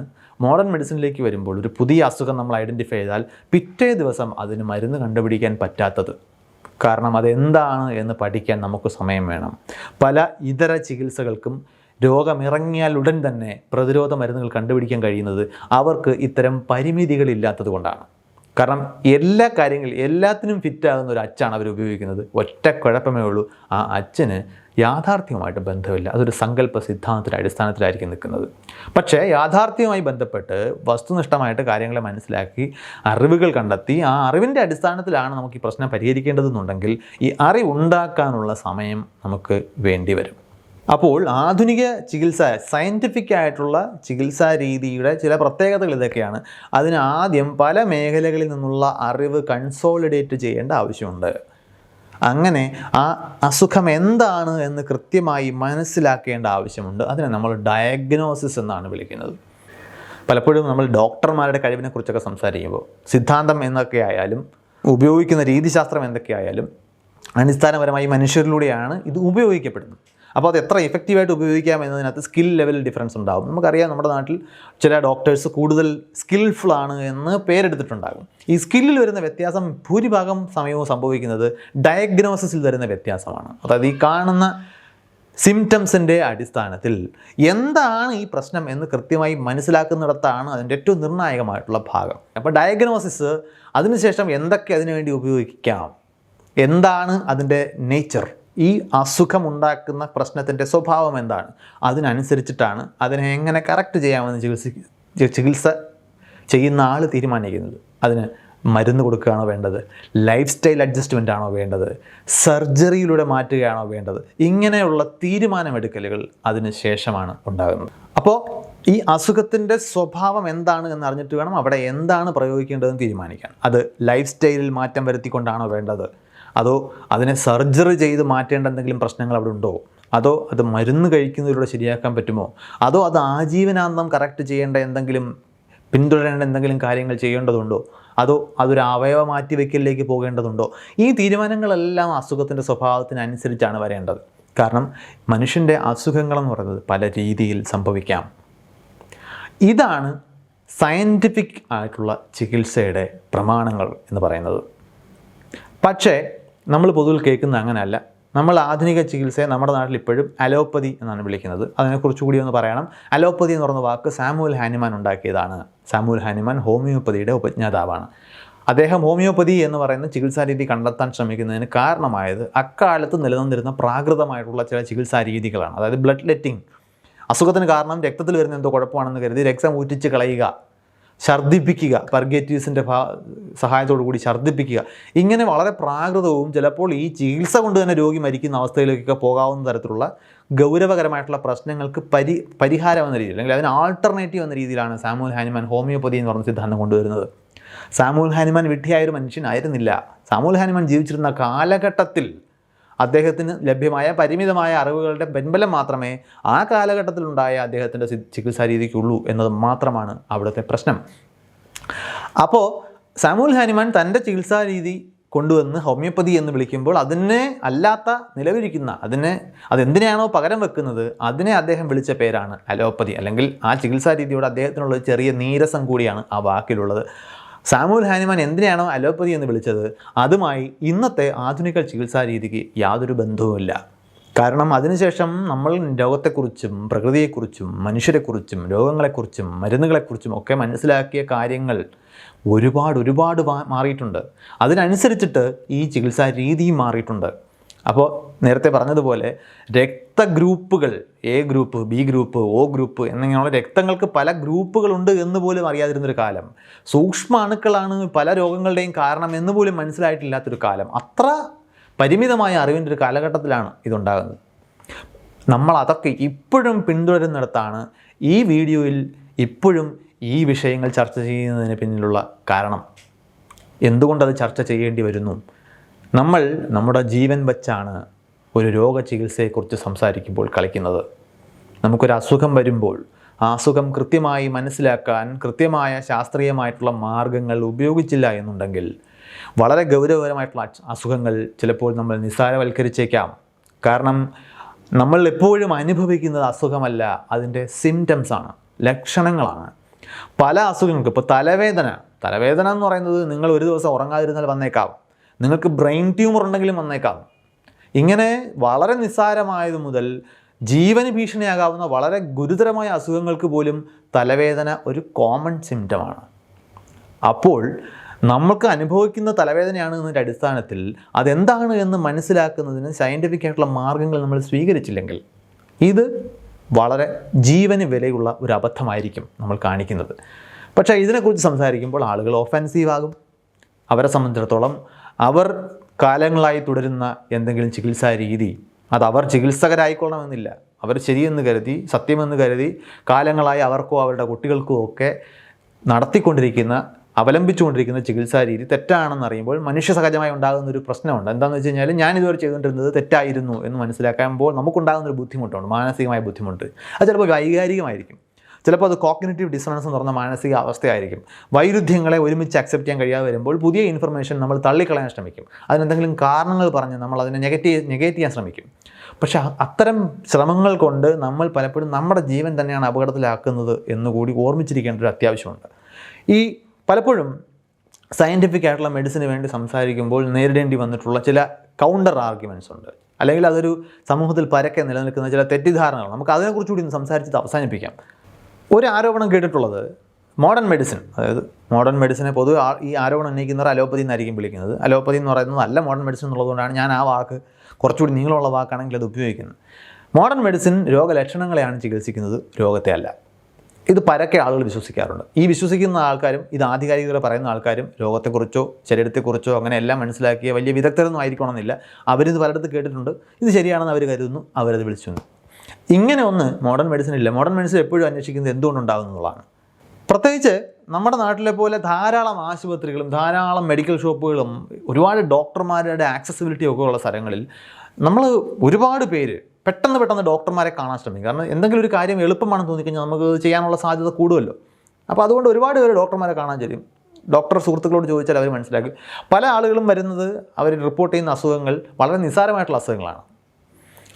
മോഡേൺ മെഡിസിനിലേക്ക് വരുമ്പോൾ ഒരു പുതിയ അസുഖം നമ്മൾ ഐഡൻറ്റിഫൈ ചെയ്താൽ പിറ്റേ ദിവസം അതിന് മരുന്ന് കണ്ടുപിടിക്കാൻ പറ്റാത്തത്. കാരണം അതെന്താണ് എന്ന് പഠിക്കാൻ നമുക്ക് സമയം വേണം. പല ഇതര ചികിത്സകൾക്കും രോഗമിറങ്ങിയാൽ ഉടൻ തന്നെ പ്രതിരോധ മരുന്നുകൾ കണ്ടുപിടിക്കാൻ കഴിയുന്നത് അവർക്ക് ഇത്തരം പരിമിതികളില്ലാത്തത് കൊണ്ടാണ്. കാരണം എല്ലാ കാര്യങ്ങളും എല്ലാത്തിനും ഫിറ്റാകുന്ന ഒരു അച്ചാണ് അവർ ഉപയോഗിക്കുന്നത്. ഒറ്റ കുഴപ്പമേ ഉള്ളൂ, ആ അച്ഛന് യാഥാർത്ഥ്യവുമായിട്ട് ബന്ധമില്ല. അതൊരു സങ്കല്പ സിദ്ധാന്തത്തിൻ്റെ അടിസ്ഥാനത്തിലായിരിക്കും നിൽക്കുന്നത്. പക്ഷേ യാഥാർത്ഥ്യവുമായി ബന്ധപ്പെട്ട് വസ്തുനിഷ്ഠമായിട്ട് കാര്യങ്ങളെ മനസ്സിലാക്കി അറിവുകൾ കണ്ടെത്തി ആ അറിവിൻ്റെ അടിസ്ഥാനത്തിലാണ് നമുക്ക് ഈ പ്രശ്നം പരിഹരിക്കേണ്ടതെന്നുണ്ടെങ്കിൽ ഈ അറിവുണ്ടാക്കാനുള്ള സമയം നമുക്ക് വേണ്ടി വരും. അപ്പോൾ ആധുനിക ചികിത്സ, സയൻറ്റിഫിക് ആയിട്ടുള്ള ചികിത്സാ രീതിയുടെ ചില പ്രത്യേകതകൾ ഇതൊക്കെയാണ്. അതിന് ആദ്യം പല മേഖലകളിൽ നിന്നുള്ള അറിവ് കൺസോളിഡേറ്റ് ചെയ്യേണ്ട ആവശ്യമുണ്ട്. അങ്ങനെ ആ അസുഖം എന്താണ് എന്ന് കൃത്യമായി മനസ്സിലാക്കേണ്ട ആവശ്യമുണ്ട്. അതിനെ നമ്മൾ ഡയഗ്നോസിസ് എന്നാണ് വിളിക്കുന്നത്. പലപ്പോഴും നമ്മൾ ഡോക്ടർമാരുടെ കഴിവിനെക്കുറിച്ചൊക്കെ സംസാരിക്കുമ്പോൾ സിദ്ധാന്തം എന്നൊക്കെ ആയാലും ഉപയോഗിക്കുന്ന രീതിശാസ്ത്രം എന്തൊക്കെയായാലും അടിസ്ഥാനപരമായി മനുഷ്യരിലൂടെയാണ് ഇത് ഉപയോഗിക്കപ്പെടുന്നത്. അപ്പോൾ അത് എത്ര എഫക്റ്റീവായിട്ട് ഉപയോഗിക്കാം എന്നതിനകത്ത് സ്കിൽ ലെവൽ ഡിഫറൻസ് ഉണ്ടാകും. നമുക്കറിയാം, നമ്മുടെ നാട്ടിൽ ചില ഡോക്ടേഴ്സ് കൂടുതൽ സ്കിൽഫുൾ ആണ് എന്ന് പേരെടുത്തിട്ടുണ്ടാകും. ഈ സ്കില്ലിൽ വരുന്ന വ്യത്യാസം ഭൂരിഭാഗം സമയവും സംഭവിക്കുന്നത് ഡയഗ്നോസിസിൽ വരുന്ന വ്യത്യാസമാണ്. അതായത് ഈ കാണുന്ന സിംറ്റംസിൻ്റെ അടിസ്ഥാനത്തിൽ എന്താണ് ഈ പ്രശ്നം എന്ന് കൃത്യമായി മനസ്സിലാക്കുന്നിടത്താണ് അതിൻ്റെ ഏറ്റവും നിർണായകമായിട്ടുള്ള ഭാഗം. അപ്പോൾ ഡയഗ്നോസിസ്, അതിനുശേഷം എന്തൊക്കെ അതിനുവേണ്ടി ഉപയോഗിക്കാം, എന്താണ് അതിൻ്റെ നേച്ചർ, ഈ അസുഖമുണ്ടാക്കുന്ന പ്രശ്നത്തിൻ്റെ സ്വഭാവം എന്താണ്, അതിനനുസരിച്ചിട്ടാണ് അതിനെ എങ്ങനെ കറക്റ്റ് ചെയ്യാമെന്ന് ചികിത്സ ചെയ്യുന്ന ആൾ തീരുമാനിക്കുന്നത്. അതിന് മരുന്ന് കൊടുക്കുകയാണോ വേണ്ടത്, ലൈഫ് സ്റ്റൈൽ അഡ്ജസ്റ്റ്മെൻ്റ് ആണോ വേണ്ടത്, സർജറിയിലൂടെ മാറ്റുകയാണോ വേണ്ടത്, ഇങ്ങനെയുള്ള തീരുമാനമെടുക്കലുകൾ അതിന് ശേഷമാണ് ഉണ്ടാകുന്നത്. അപ്പോൾ ഈ അസുഖത്തിൻ്റെ സ്വഭാവം എന്താണ് എന്നറിഞ്ഞിട്ട് വേണം അവിടെ എന്താണ് പ്രയോഗിക്കേണ്ടതെന്ന് തീരുമാനിക്കാൻ. അത് ലൈഫ് സ്റ്റൈലിൽ മാറ്റം വരുത്തിക്കൊണ്ടാണോ വേണ്ടത്, അതോ അതിനെ സർജറി ചെയ്ത് മാറ്റേണ്ട എന്തെങ്കിലും പ്രശ്നങ്ങൾ അവിടെ ഉണ്ടോ, അതോ അത് മരുന്ന് കഴിക്കുന്നതിലൂടെ ശരിയാക്കാൻ പറ്റുമോ, അതോ അത് ആജീവനാന്തം കറക്റ്റ് ചെയ്യേണ്ട എന്തെങ്കിലും, പിന്തുടരേണ്ട എന്തെങ്കിലും കാര്യങ്ങൾ ചെയ്യേണ്ടതുണ്ടോ, അതോ അതൊരു അവയവ മാറ്റിവെക്കലിലേക്ക് പോകേണ്ടതുണ്ടോ. ഈ തീരുമാനങ്ങളെല്ലാം അസുഖത്തിൻ്റെ സ്വഭാവത്തിനനുസരിച്ചാണ് വരേണ്ടത്. കാരണം മനുഷ്യൻ്റെ അസുഖങ്ങളെന്ന് പറയുന്നത് പല രീതിയിൽ സംഭവിക്കാം. ഇതാണ് സയൻറ്റിഫിക് ആയിട്ടുള്ള ചികിത്സയുടെ പ്രമാണങ്ങൾ എന്ന് പറയുന്നത്. പക്ഷേ നമ്മൾ പൊതുവിൽ കേൾക്കുന്നത് അങ്ങനെയല്ല. നമ്മൾ ആധുനിക ചികിത്സയെ നമ്മുടെ നാട്ടിൽ ഇപ്പോഴും അലോപ്പതി എന്നാണ് വിളിക്കുന്നത്. അതിനെക്കുറിച്ച് കൂടി ഒന്ന് പറയണം. അലോപ്പതി എന്ന് പറയുന്ന വാക്ക് സാമുവൽ ഹാനിമാൻ ഉണ്ടാക്കിയതാണ്. സാമുവൽ ഹാനിമാൻ ഹോമിയോപ്പതിയുടെ ഉപജ്ഞാതാവാണ്. അദ്ദേഹം ഹോമിയോപ്പതി എന്ന് പറയുന്ന ചികിത്സാ രീതി കണ്ടെത്താൻ ശ്രമിക്കുന്നതിന് കാരണമായത് അക്കാലത്ത് നിലനിന്നിരുന്ന പ്രാകൃതമായിട്ടുള്ള ചില ചികിത്സാ രീതികളാണ്. അതായത് ബ്ലഡ് ലെറ്റിംഗ്, അസുഖത്തിന് കാരണം രക്തത്തിൽ വരുന്ന എന്തോ കുഴപ്പമാണെന്ന് കരുതി രക്തം ഊറ്റിച്ച് കളയുക, ഛർദ്ദിപ്പിക്കുക, പർഗേറ്റീവ്സിൻ്റെ സഹായത്തോടു കൂടി ഛർദ്ദിപ്പിക്കുക, ഇങ്ങനെ വളരെ പ്രാകൃതവും ചിലപ്പോൾ ഈ ചികിത്സ കൊണ്ട് തന്നെ രോഗി മരിക്കുന്ന അവസ്ഥയിലേക്കൊക്കെ പോകാവുന്ന തരത്തിലുള്ള ഗൗരവകരമായിട്ടുള്ള പ്രശ്നങ്ങൾക്ക് പരിഹാരം എന്ന രീതിയിൽ, അല്ലെങ്കിൽ അതിന് ആൾട്ടർനേറ്റീവ് എന്ന രീതിയിലാണ് സാമുവൽ ഹാനിമാൻ ഹോമിയോപ്പതി എന്ന് പറഞ്ഞ സിദ്ധാന്തം കൊണ്ടുവരുന്നത്. സാമുവൽ ഹാനിമാൻ വിഡ്ഢിയായൊരു മനുഷ്യനായിരുന്നില്ല. സാമുവൽ ഹാനിമാൻ ജീവിച്ചിരുന്ന കാലഘട്ടത്തിൽ അദ്ദേഹത്തിന് ലഭ്യമായ പരിമിതമായ അറിവുകളുടെ പിൻബലം മാത്രമേ ആ കാലഘട്ടത്തിലുണ്ടായ അദ്ദേഹത്തിൻ്റെ ചികിത്സാ രീതിക്കുള്ളൂ എന്നത് മാത്രമാണ് അവിടുത്തെ പ്രശ്നം. അപ്പോൾ സാമുവൽ ഹാനിമാൻ തൻ്റെ ചികിത്സാ രീതി കൊണ്ടുവന്ന് ഹോമിയോപ്പതി എന്ന് വിളിക്കുമ്പോൾ അതിനെ അല്ലാത്ത നിലവിലിരിക്കുന്ന അതെന്തിനാണോ പകരം വെക്കുന്നത് അതിനെ അദ്ദേഹം വിളിച്ച പേരാണ് അലോപ്പതി. അല്ലെങ്കിൽ ആ ചികിത്സാ രീതിയോട് അദ്ദേഹത്തിനുള്ള ചെറിയ നീരസം കൂടിയാണ് ആ വാക്കിലുള്ളത്. സാമുവൽ ഹാനിമാൻ എന്തിനാണോ അലോപ്പതി എന്ന് വിളിച്ചത് അതുമായി ഇന്നത്തെ ആധുനിക ചികിത്സാ രീതിക്ക് യാതൊരു ബന്ധവുമില്ല. കാരണം അതിനുശേഷം നമ്മൾ രോഗത്തെക്കുറിച്ചും പ്രകൃതിയെക്കുറിച്ചും മനുഷ്യരെക്കുറിച്ചും രോഗങ്ങളെക്കുറിച്ചും മരുന്നുകളെക്കുറിച്ചും ഒക്കെ മനസ്സിലാക്കിയ കാര്യങ്ങൾ ഒരുപാട് മാറിയിട്ടുണ്ട്. അതിനനുസരിച്ചിട്ട് ഈ ചികിത്സാ രീതിയും മാറിയിട്ടുണ്ട്. അപ്പോൾ നേരത്തെ പറഞ്ഞതുപോലെ രക്തഗ്രൂപ്പുകൾ, A group, B group, O group എന്നിങ്ങനെയുള്ള രക്തങ്ങൾക്ക് പല ഗ്രൂപ്പുകളുണ്ട് എന്ന് പോലും അറിയാതിരുന്നൊരു കാലം, സൂക്ഷ്മ അണുക്കളാണ് പല രോഗങ്ങളുടെയും കാരണം എന്ന് പോലും മനസ്സിലായിട്ടില്ലാത്തൊരു കാലം, അത്ര പരിമിതമായ അറിവിൻ്റെ ഒരു കാലഘട്ടത്തിലാണ് ഇതുണ്ടാകുന്നത്. നമ്മൾ അതൊക്കെ ഇപ്പോഴും പിന്തുടരുന്നിടത്താണ് ഈ വീഡിയോയിൽ ഇപ്പോഴും ഈ വിഷയങ്ങൾ ചർച്ച ചെയ്യുന്നതിന് പിന്നിലുള്ള കാരണം. എന്തുകൊണ്ടത് ചർച്ച ചെയ്യേണ്ടി വരുന്നു? നമ്മൾ നമ്മുടെ ജീവൻ വച്ചാണ് ഒരു രോഗചികിത്സയെക്കുറിച്ച് സംസാരിക്കുമ്പോൾ കളിക്കുന്നത്. നമുക്കൊരു അസുഖം വരുമ്പോൾ ആ അസുഖം കൃത്യമായി മനസ്സിലാക്കാൻ കൃത്യമായ ശാസ്ത്രീയമായിട്ടുള്ള മാർഗങ്ങൾ ഉപയോഗിച്ചില്ല എന്നുണ്ടെങ്കിൽ വളരെ ഗൗരവകരമായിട്ടുള്ള അസുഖങ്ങൾ ചിലപ്പോൾ നമ്മൾ നിസ്സാരവൽക്കരിച്ചേക്കാം. കാരണം നമ്മൾ എപ്പോഴും അനുഭവിക്കുന്നത് അസുഖമല്ല, അതിൻ്റെ സിംറ്റംസാണ്, ലക്ഷണങ്ങളാണ്. പല അസുഖങ്ങൾക്ക്, ഇപ്പോൾ തലവേദന എന്ന് പറയുന്നത് നിങ്ങൾ ഒരു ദിവസം ഉറങ്ങാതിരുന്നാൽ വന്നേക്കാം, നിങ്ങൾക്ക് ബ്രെയിൻ ട്യൂമർ ഉണ്ടെങ്കിലും വന്നേക്കാം. ഇങ്ങനെ വളരെ നിസ്സാരമായത് മുതൽ ജീവന് ഭീഷണിയാകാവുന്ന വളരെ ഗുരുതരമായ അസുഖങ്ങൾക്ക് പോലും തലവേദന ഒരു കോമൺ സിംറ്റമാണ്. അപ്പോൾ നമുക്ക് അനുഭവിക്കുന്ന തലവേദനയാണ് എന്നതിൻ്റെ അടിസ്ഥാനത്തിൽ അതെന്താണ് എന്ന് മനസ്സിലാക്കുന്നതിന് സയൻറ്റിഫിക് ആയിട്ടുള്ള മാർഗ്ഗങ്ങൾ നമ്മൾ സ്വീകരിച്ചില്ലെങ്കിൽ ഇത് വളരെ ജീവന് വിലയുള്ള ഒരു അബദ്ധമായിരിക്കും നമ്മൾ കാണിക്കുന്നത്. പക്ഷേ ഇതിനെക്കുറിച്ച് സംസാരിക്കുമ്പോൾ ആളുകൾ ഒഫെൻസീവ് ആകും. അവരെ സംബന്ധിച്ചിടത്തോളം അവർ കാലങ്ങളായി തുടരുന്ന എന്തെങ്കിലും ചികിത്സാ രീതി അത് അവർ ചികിത്സകരായിക്കൊള്ളണമെന്നില്ല. അവർ ശരിയെന്ന് കരുതി, സത്യമെന്ന് കരുതി കാലങ്ങളായി അവർക്കോ അവരുടെ കുട്ടികൾക്കോ ഒക്കെ അവലംബിച്ചുകൊണ്ടിരിക്കുന്ന ചികിത്സാ രീതി തെറ്റാണെന്ന് അറിയുമ്പോൾ മനുഷ്യ സഹജമായി ഉണ്ടാകുന്ന ഒരു പ്രശ്നമുണ്ട്. എന്താണെന്ന് വെച്ച് കഴിഞ്ഞാൽ ഞാനിതുവരെ ചെയ്തുകൊണ്ടിരുന്നത് തെറ്റായിരുന്നു എന്ന് മനസ്സിലാക്കുമ്പോൾ നമുക്കുണ്ടാകുന്നൊരു ബുദ്ധിമുട്ടുണ്ട്, മാനസികമായ ബുദ്ധിമുട്ട്. അത് ചിലപ്പോൾ വൈകാരികമായിരിക്കും, ചിലപ്പോൾ അത് കോഗ്നിറ്റീവ് ഡിസണൻസ് എന്ന് പറഞ്ഞ മാനസിക അവസ്ഥയായിരിക്കും. വൈരുദ്ധ്യങ്ങളെ ഒരുമിച്ച് അക്സെപ്റ്റ് ചെയ്യാൻ കഴിയാതെ വരുമ്പോൾ പുതിയ ഇൻഫർമേഷൻ നമ്മൾ തള്ളിക്കളയാൻ ശ്രമിക്കും, അതിനെന്തെങ്കിലും കാരണങ്ങൾ പറഞ്ഞ് നമ്മൾ അതിനെ നെഗറ്റ് ചെയ്യാൻ ശ്രമിക്കും. പക്ഷേ അത്തരം ശ്രമങ്ങൾ കൊണ്ട് നമ്മൾ പലപ്പോഴും നമ്മുടെ ജീവൻ തന്നെയാണ് അപകടത്തിലാക്കുന്നത് എന്നുകൂടി ഓർമ്മിച്ചിരിക്കേണ്ട ഒരു അത്യാവശ്യമുണ്ട്. ഈ പലപ്പോഴും സയൻറ്റിഫിക് ആയിട്ടുള്ള മെഡിസിന് വേണ്ടി സംസാരിക്കുമ്പോൾ നേരിടേണ്ടി വന്നിട്ടുള്ള ചില കൗണ്ടർ ആർഗ്യുമെൻറ്റ്സ് ഉണ്ട്, അല്ലെങ്കിൽ അതൊരു സമൂഹത്തിൽ പരക്കെ നിലനിൽക്കുന്ന ചില തെറ്റിദ്ധാരണകൾ. നമുക്ക് അതിനെക്കുറിച്ചുകൂടി ഒന്ന് സംസാരിച്ചത് അവസാനിപ്പിക്കാം. ഒരു ആരോപണം കേട്ടിട്ടുള്ളത് മോഡേൺ മെഡിസിൻ, അതായത് മോഡേൺ മെഡിസിനെ പൊതുവെ ഈ ആരോപണം ഉന്നയിക്കുന്നവർ അലോപ്പതി എന്നായിരിക്കും വിളിക്കുന്നത്. അലോപ്പതി എന്ന് പറയുന്നത് അല്ല മോഡേൺ മെഡിസിൻ എന്നുള്ളതുകൊണ്ടാണ് ഞാൻ ആ വാക്ക് കുറച്ചുകൂടി നീളമുള്ള വാക്കാണെങ്കിൽ അത് ഉപയോഗിക്കുന്നത്. മോഡേൺ മെഡിസിൻ രോഗലക്ഷണങ്ങളെയാണ് ചികിത്സിക്കുന്നത്, രോഗത്തെ അല്ല. ഇത് പരക്കെ ആളുകൾ വിശ്വസിക്കാറുണ്ട്. ഈ വിശ്വസിക്കുന്ന ആൾക്കാരും ഇത് ആധികാരികത പറയുന്ന ആൾക്കാരും രോഗത്തെക്കുറിച്ചോ ശരീരത്തെക്കുറിച്ചോ അങ്ങനെ എല്ലാം മനസ്സിലാക്കിയ വലിയ വിദഗ്ധരൊന്നും ആയിരിക്കണമെന്നില്ല. അവരിത് പലയിടത്ത് കേട്ടിട്ടുണ്ട്, ഇത് ശരിയാണെന്ന് അവർ കരുതുന്നു, അവരത് വിളിച്ചു. ഇങ്ങനെ ഒന്ന് മോഡേൺ മെഡിസിൻ ഇല്ല. മോഡേൺ മെഡിസിൻ എപ്പോഴും അന്വേഷിക്കുന്നത് എന്തുകൊണ്ടുണ്ടാകുന്നതാണ്. പ്രത്യേകിച്ച് നമ്മുടെ നാട്ടിലെ പോലെ ധാരാളം ആശുപത്രികളും ധാരാളം മെഡിക്കൽ ഷോപ്പുകളും ഒരുപാട് ഡോക്ടർമാരുടെ ആക്സസിബിലിറ്റി ഒക്കെ ഉള്ള സ്ഥലങ്ങളിൽ നമ്മൾ ഒരുപാട് പേര് പെട്ടെന്ന് ഡോക്ടർമാരെ കാണാൻ ശ്രമിക്കും. കാരണം എന്തെങ്കിലും ഒരു കാര്യം എളുപ്പമാണെന്ന് തോന്നിക്കഴിഞ്ഞാൽ നമുക്ക് ചെയ്യാനുള്ള സാധ്യത കൂടുമല്ലോ. അപ്പോൾ അതുകൊണ്ട് ഒരുപാട് പേര് ഡോക്ടർമാരെ കാണാൻ ചെല്ലും. ഡോക്ടർ സുഹൃത്തുക്കളോട് ചോദിച്ചാൽ അവർ മനസ്സിലാക്കും. പല ആളുകളും വരുന്നത് അവർ റിപ്പോർട്ട് ചെയ്യുന്ന അസുഖങ്ങൾ വളരെ നിസ്സാരമായിട്ടുള്ള അസുഖങ്ങളാണ്.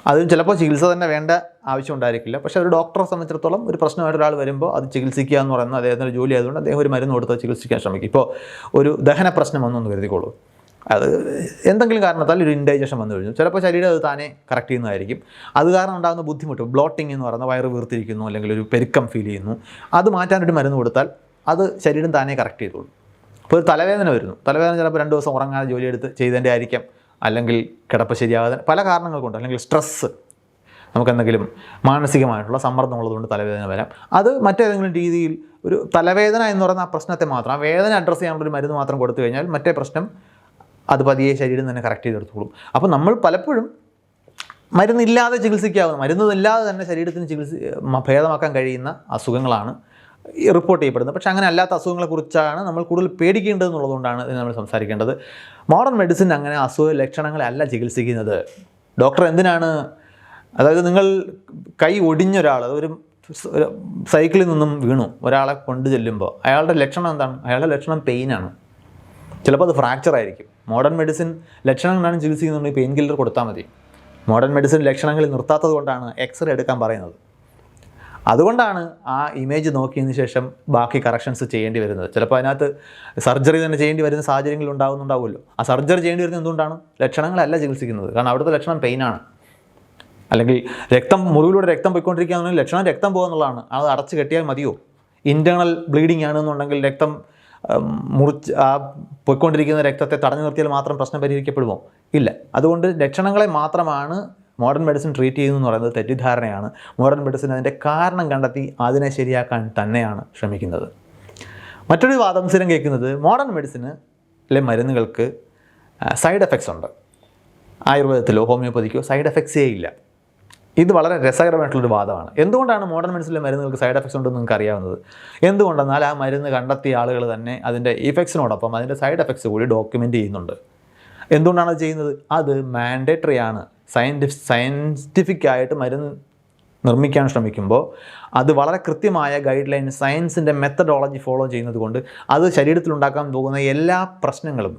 അതിന് ചിലപ്പോൾ ചികിത്സ തന്നെ വേണ്ട ആവശ്യം ഉണ്ടായിരിക്കില്ല. പക്ഷേ ഒരു ഡോക്ടറെ സംബന്ധിച്ചിടത്തോളം ഒരു പ്രശ്നമായിട്ട് ഒരാൾ വരുമ്പോൾ അത് ചികിത്സിക്കുക എന്ന് പറയുന്നത് അദ്ദേഹത്തിൻ്റെ ജോലി ആയതുകൊണ്ട് അദ്ദേഹം ഒരു മരുന്ന് കൊടുത്ത് ചികിത്സിക്കാൻ ശ്രമിക്കും. ഇപ്പോൾ ഒരു ദഹന പ്രശ്നം വന്നൊന്ന് കരുതിക്കോളൂ, അത് എന്തെങ്കിലും കാരണത്താൽ ഒരു ഇൻഡൈജഷൻ വന്നു കഴിഞ്ഞു, ചിലപ്പോൾ ശരീരം അത് താനെ കറക്റ്റ് ചെയ്യുന്നതായിരിക്കും. അത് കാരണം ഉണ്ടാകുന്ന ബുദ്ധിമുട്ട്, ബ്ലോട്ടിംഗ് എന്ന് പറയുന്ന വയറ് വീർത്തിരിക്കുന്നു അല്ലെങ്കിൽ ഒരു പെരുക്കം ഫീൽ ചെയ്യുന്നു, അത് മാറ്റാനൊരു മരുന്ന് കൊടുത്താൽ അത് ശരീരം താനെ കറക്റ്റ് ചെയ്തോളൂ. ഇപ്പോൾ ഒരു തലവേദന വരുന്നു, തലവേദന ചിലപ്പോൾ 2 ദിവസം ഉറങ്ങാതെ ജോലിയെടുത്ത് ചെയ്തതിൻ്റെ ആയിരിക്കാം, അല്ലെങ്കിൽ കിടപ്പ് ശരിയാകാതെ പല കാരണങ്ങൾ കൊണ്ട്, അല്ലെങ്കിൽ സ്ട്രെസ്സ്, നമുക്കെന്തെങ്കിലും മാനസികമായിട്ടുള്ള സമ്മർദ്ദമുള്ളതുകൊണ്ട് തലവേദന വരാം. അത് മറ്റേതെങ്കിലും രീതിയിൽ ഒരു തലവേദന എന്ന് പറയുന്ന ആ പ്രശ്നത്തെ മാത്രം, ആ വേദന അഡ്രസ്സ് ചെയ്യാനുള്ളൊരു മരുന്ന് മാത്രം കൊടുത്തു കഴിഞ്ഞാൽ മറ്റേ പ്രശ്നം അത് പതിയെ ശരീരം തന്നെ കറക്റ്റ് ചെയ്തെടുത്തോളും. അപ്പോൾ നമ്മൾ പലപ്പോഴും മരുന്നില്ലാതെ ചികിത്സിക്കാവുന്ന, മരുന്നില്ലാതെ തന്നെ ശരീരത്തിന് ഭേദമാക്കാൻ കഴിയുന്ന അസുഖങ്ങളാണ് റിപ്പോർട്ട് ചെയ്യപ്പെടുന്നത്. പക്ഷേ അങ്ങനെ അല്ലാത്ത അസുഖങ്ങളെക്കുറിച്ചാണ് നമ്മൾ കൂടുതൽ പേടിക്കേണ്ടതെന്നുള്ളതുകൊണ്ടാണ് ഇത് നമ്മൾ സംസാരിക്കേണ്ടത്. മോഡേൺ മെഡിസിൻ അങ്ങനെ അസുഖ ലക്ഷണങ്ങളല്ല ചികിത്സിക്കുന്നത്. ഡോക്ടർ എന്തിനാണ്, അതായത് നിങ്ങൾ കൈ ഒടിഞ്ഞൊരാൾ, ഒരു സൈക്കിളിൽ നിന്നും വീണു ഒരാളെ കൊണ്ടു ചെല്ലുമ്പോൾ അയാളുടെ ലക്ഷണം എന്താണ്? അയാളുടെ ലക്ഷണം പെയിനാണ്, ചിലപ്പോൾ അത് ഫ്രാക്ചർ ആയിരിക്കും. മോഡേൺ മെഡിസിൻ ലക്ഷണങ്ങളാണ് ചികിത്സിക്കുന്നുണ്ടെങ്കിൽ പെയിൻ കില്ലർ കൊടുത്താൽ മതി. മോഡേൺ മെഡിസിൻ ലക്ഷണങ്ങളിൽ നിർത്താത്തത് കൊണ്ടാണ് എക്സ്റേ എടുക്കാൻ പറയുന്നത്. അതുകൊണ്ടാണ് ആ ഇമേജ് നോക്കിയതിന് ശേഷം ബാക്കി കറക്ഷൻസ് ചെയ്യേണ്ടി വരുന്നത്. ചിലപ്പോൾ അതിനകത്ത് സർജറി തന്നെ ചെയ്യേണ്ടി വരുന്ന സാഹചര്യങ്ങൾ ഉണ്ടാകുന്നുണ്ടാവുമല്ലോ. ആ സർജറി ചെയ്യേണ്ടി വരുന്നത് എന്തുകൊണ്ടാണ്? ലക്ഷണങ്ങളല്ല ചികിത്സിക്കുന്നത്, കാരണം അവിടുത്തെ ലക്ഷണം പെയിനാണ്. അല്ലെങ്കിൽ മുറിവിലൂടെ രക്തം പോയിക്കൊണ്ടിരിക്കുകയാണെന്നുണ്ടെങ്കിൽ ലക്ഷണം രക്തം പോകുന്നുള്ളതാണ്, അത് അടച്ച് കെട്ടിയാൽ മതിയോ? ഇൻറ്റേർണൽ ബ്ലീഡിങ് ആണെന്നുണ്ടെങ്കിൽ രക്തം പോയിക്കൊണ്ടിരിക്കുന്ന രക്തത്തെ തടഞ്ഞു നിർത്തിയാൽ മാത്രം പ്രശ്നം പരിഹരിക്കപ്പെടുമോ? ഇല്ല. അതുകൊണ്ട് ലക്ഷണങ്ങളെ മാത്രമാണ് മോഡേൺ മെഡിസിൻ ട്രീറ്റ് ചെയ്യുന്നതെന്ന് പറയുന്നത് തെറ്റിദ്ധാരണയാണ്. മോഡേൺ മെഡിസിൻ അതിൻ്റെ കാരണം കണ്ടെത്തി അതിനെ ശരിയാക്കാൻ തന്നെയാണ് ശ്രമിക്കുന്നത്. മറ്റൊരു വാദം സ്ഥിരം കേൾക്കുന്നത് മോഡേൺ മെഡിസിനിലെ മരുന്നുകൾക്ക് സൈഡ് എഫക്ട്സ് ഉണ്ട്, ആയുർവേദത്തിലോ ഹോമിയോപ്പതിക്കോ സൈഡ് എഫക്ട്സേ ഇല്ല. ഇത് വളരെ രസകരമായിട്ടുള്ളൊരു വാദമാണ്. എന്തുകൊണ്ടാണ് മോഡേൺ മെഡിസിനിലെ മരുന്നുകൾക്ക് സൈഡ് എഫക്ട്സ് ഉണ്ടെന്ന് നിങ്ങൾക്ക് അറിയാവുന്നത്? എന്തുകൊണ്ടെന്നാൽ ആ മരുന്ന് കണ്ടെത്തിയ ആളുകൾ തന്നെ അതിൻ്റെ ഇഫക്ട്സിനോടൊപ്പം അതിൻ്റെ സൈഡ് എഫക്ട്സ് കൂടി ഡോക്യുമെൻ്റ് ചെയ്യുന്നുണ്ട്. എന്തുകൊണ്ടാണ് അത് ചെയ്യുന്നത്? അത് മാൻഡേറ്ററി ആണ്. സയൻറ്റിഫിക്കായിട്ട് മരുന്ന് നിർമ്മിക്കാൻ ശ്രമിക്കുമ്പോൾ അത് വളരെ കൃത്യമായ ഗൈഡ് ലൈൻ സയൻസിൻ്റെ മെത്തഡോളജി ഫോളോ ചെയ്യുന്നത് കൊണ്ട് അത് ശരീരത്തിലുണ്ടാക്കാൻ പോകുന്ന എല്ലാ പ്രശ്നങ്ങളും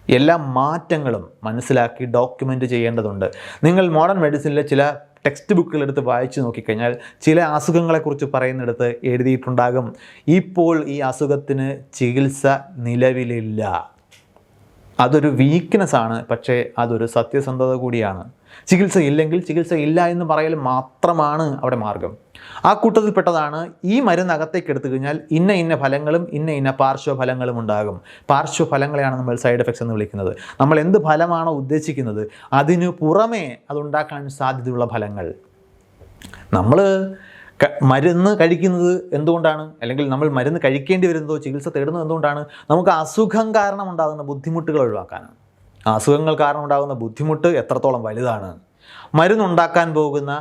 എല്ലാ മാറ്റങ്ങളും മനസ്സിലാക്കി ഡോക്യുമെൻ്റ് ചെയ്യേണ്ടതുണ്ട്. നിങ്ങൾ മോഡേൺ മെഡിസിനിലെ ചില ടെക്സ്റ്റ് ബുക്കുകളെടുത്ത് വായിച്ചു നോക്കിക്കഴിഞ്ഞാൽ ചില അസുഖങ്ങളെക്കുറിച്ച് പറയുന്നിടത്ത് എഴുതിയിട്ടുണ്ടാകും, ഇപ്പോൾ ഈ അസുഖത്തിന് ചികിത്സ നിലവിലില്ല. അതൊരു വീക്ക്നെസ്സാണ്, പക്ഷേ അതൊരു സത്യസന്ധത കൂടിയാണ്. ചികിത്സ ഇല്ലെങ്കിൽ ചികിത്സ ഇല്ല എന്ന് പറയൽ മാത്രമാണ് അവിടെ മാർഗം. ആ കൂട്ടത്തിൽപ്പെട്ടതാണ് ഈ മരുന്ന് അകത്തേക്ക് എടുത്തു കഴിഞ്ഞാൽ ഇന്ന ഫലങ്ങളും ഇന്ന പാർശ്വഫലങ്ങളും ഉണ്ടാകും. പാർശ്വഫലങ്ങളെയാണ് നമ്മൾ സൈഡ് എഫക്ട്സ് എന്ന് വിളിക്കുന്നത്. നമ്മൾ എന്ത് ഫലമാണോ ഉദ്ദേശിക്കുന്നത് അതിനു പുറമേ അതുണ്ടാക്കാൻ സാധ്യതയുള്ള ഫലങ്ങൾ. നമ്മൾ മരുന്ന് കഴിക്കുന്നത് എന്തുകൊണ്ടാണ്, അല്ലെങ്കിൽ നമ്മൾ മരുന്ന് കഴിക്കേണ്ടി വരുന്നതോ ചികിത്സ തേടുന്നത് എന്തുകൊണ്ടാണ്? നമുക്ക് അസുഖം കാരണം ഉണ്ടാകുന്ന ബുദ്ധിമുട്ടുകൾ ഒഴിവാക്കാനാണ്. ആ അസുഖങ്ങൾ കാരണം ഉണ്ടാകുന്ന ബുദ്ധിമുട്ട് എത്രത്തോളം വലുതാണ്, മരുന്നുണ്ടാക്കാൻ പോകുന്ന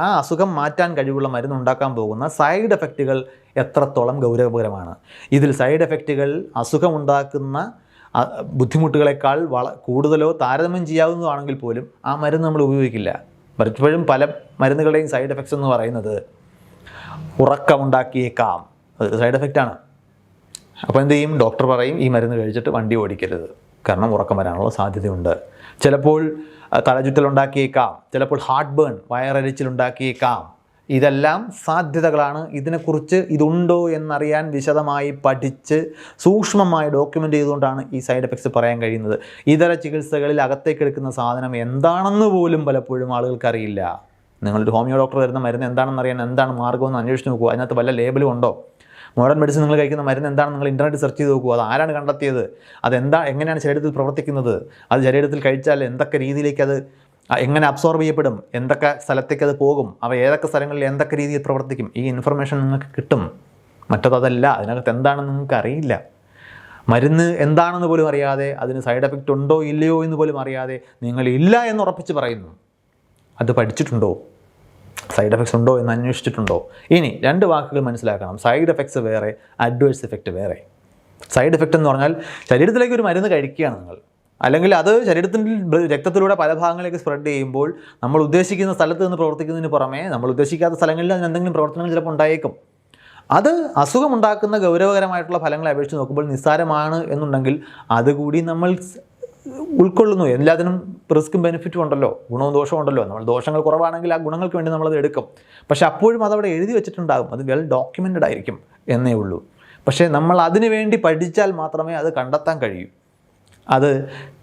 ആ അസുഖം മാറ്റാൻ കഴിവുള്ള മരുന്നുണ്ടാക്കാൻ പോകുന്ന സൈഡ് എഫക്റ്റുകൾ എത്രത്തോളം ഗൗരവകരമാണ്. ഇതിൽ സൈഡ് എഫക്റ്റുകൾ അസുഖമുണ്ടാക്കുന്ന ബുദ്ധിമുട്ടുകളെക്കാൾ കൂടുതലോ താരതമ്യം ചെയ്യാവുന്നതാണെങ്കിൽ പോലും ആ മരുന്ന് നമ്മൾ ഉപയോഗിക്കില്ല. പലപ്പോഴും പല മരുന്നുകളുടെയും സൈഡ് എഫക്ട്സ് എന്ന് പറയുന്നത് ഉറക്കമുണ്ടാക്കിയേക്കാം, അതൊരു സൈഡ് എഫക്റ്റാണ്. അപ്പോൾ എന്ത് ചെയ്യും? ഡോക്ടർ പറയും ഈ മരുന്ന് കഴിച്ചിട്ട് വണ്ടി ഓടിക്കരുത്, കാരണം ഉറക്കം വരാനുള്ള സാധ്യതയുണ്ട്. ചിലപ്പോൾ തലചുറ്റലുണ്ടാക്കിയേക്കാം, ചിലപ്പോൾ ഹാർട്ട് ബേൺ വയറരിച്ചിലുണ്ടാക്കിയേക്കാം. ഇതെല്ലാം സാധ്യതകളാണ്. ഇതിനെക്കുറിച്ച് ഇതുണ്ടോ എന്നറിയാൻ വിശദമായി പഠിച്ച് സൂക്ഷ്മമായി ഡോക്യുമെൻ്റ് ചെയ്തുകൊണ്ടാണ് ഈ സൈഡ് എഫക്ട്സ് പറയാൻ കഴിയുന്നത്. ഇതര ചികിത്സകളിൽ അകത്തേക്ക് എടുക്കുന്ന സാധനം എന്താണെന്ന് പോലും പലപ്പോഴും ആളുകൾക്ക് അറിയില്ല. നിങ്ങളൊരു ഹോമിയോ ഡോക്ടർ തരുന്ന മരുന്ന് എന്താണെന്ന് അറിയാൻ എന്താണ് മാർഗ്ഗമെന്ന് അന്വേഷിച്ച് നോക്കുക. അതിനകത്ത് വല്ല ലേബലും ഉണ്ടോ? മോഡേൺ മെഡിസിൻ നിങ്ങൾ കഴിക്കുന്ന മരുന്ന് എന്താണെന്ന് നിങ്ങൾ ഇൻ്റർനെറ്റ് സെർച്ച് ചെയ്ത് നോക്കുക. അത് ആരാണ് കണ്ടെത്തിയത്, എങ്ങനെയാണ് ശരീരത്തിൽ പ്രവർത്തിക്കുന്നത്, അത് ശരീരത്തിൽ കഴിച്ചാൽ എന്തൊക്കെ രീതിയിലേക്ക് അത് എങ്ങനെ അബ്സോർബ് ചെയ്യപ്പെടും, എന്തൊക്കെ സ്ഥലത്തേക്ക് അത് പോകും, ഏതൊക്കെ സ്ഥലങ്ങളിൽ എന്തൊക്കെ രീതിയിൽ പ്രവർത്തിക്കും, ഈ ഇൻഫർമേഷൻ നിങ്ങൾക്ക് കിട്ടും. മറ്റതല്ല, അതിനകത്ത് എന്താണെന്ന് നിങ്ങൾക്ക് അറിയില്ല. മരുന്ന് എന്താണെന്ന് പോലും അറിയാതെ, അതിന് സൈഡ് എഫക്റ്റ് ഉണ്ടോ ഇല്ലയോ എന്ന് പോലും അറിയാതെ നിങ്ങൾ ഇല്ല എന്ന് ഉറപ്പിച്ച് പറയുന്നു. അത് പഠിച്ചിട്ടുണ്ടോ? സൈഡ് എഫക്ട്സ് ഉണ്ടോ എന്ന് അന്വേഷിച്ചിട്ടുണ്ടോ? ഇനി രണ്ട് വാക്കുകൾ മനസ്സിലാക്കണം. സൈഡ് എഫക്ട്സ് വേറെ, അഡ്വേഴ്സ് എഫക്റ്റ് വേറെ. സൈഡ് എഫക്റ്റ് എന്ന് പറഞ്ഞാൽ ശരീരത്തിലേക്ക് ഒരു മരുന്ന് കഴിക്കുകയാണ് നിങ്ങൾ, അല്ലെങ്കിൽ അത് ശരീരത്തിൻ്റെ രക്തത്തിലൂടെ പല ഭാഗങ്ങളിലേക്ക് സ്പ്രെഡ് ചെയ്യുമ്പോൾ നമ്മൾ ഉദ്ദേശിക്കുന്ന സ്ഥലത്ത് നിന്ന് പ്രവർത്തിക്കുന്നതിന് പുറമെ നമ്മൾ ഉദ്ദേശിക്കാത്ത സ്ഥലങ്ങളിൽ അതിന് എന്തെങ്കിലും പ്രവർത്തനങ്ങൾ ചിലപ്പോൾ ഉണ്ടായേക്കും. അത് അസുഖമുണ്ടാക്കുന്ന ഗൗരവകരമായിട്ടുള്ള ഫലങ്ങളെ അപേക്ഷിച്ച് നോക്കുമ്പോൾ നിസ്സാരമാണ് എന്നുണ്ടെങ്കിൽ അതുകൂടി നമ്മൾ ഉൾക്കൊള്ളുന്നു. എല്ലാത്തിനും റിസ്ക്കും ബെനിഫിറ്റും ഉണ്ടല്ലോ, ഗുണവും ദോഷവും ഉണ്ടല്ലോ. നമ്മൾ ദോഷങ്ങൾ കുറവാണെങ്കിൽ ആ ഗുണങ്ങൾക്ക് വേണ്ടി നമ്മളത് എടുക്കും. പക്ഷേ അപ്പോഴും അതവിടെ എഴുതി വെച്ചിട്ടുണ്ടാകും, അത് വെൽ ഡോക്യുമെൻറ്റഡ് ആയിരിക്കും എന്നേ ഉള്ളൂ. പക്ഷേ നമ്മൾ അതിനു വേണ്ടി പഠിച്ചാൽ മാത്രമേ അത് കണ്ടെത്താൻ കഴിയൂ. അത്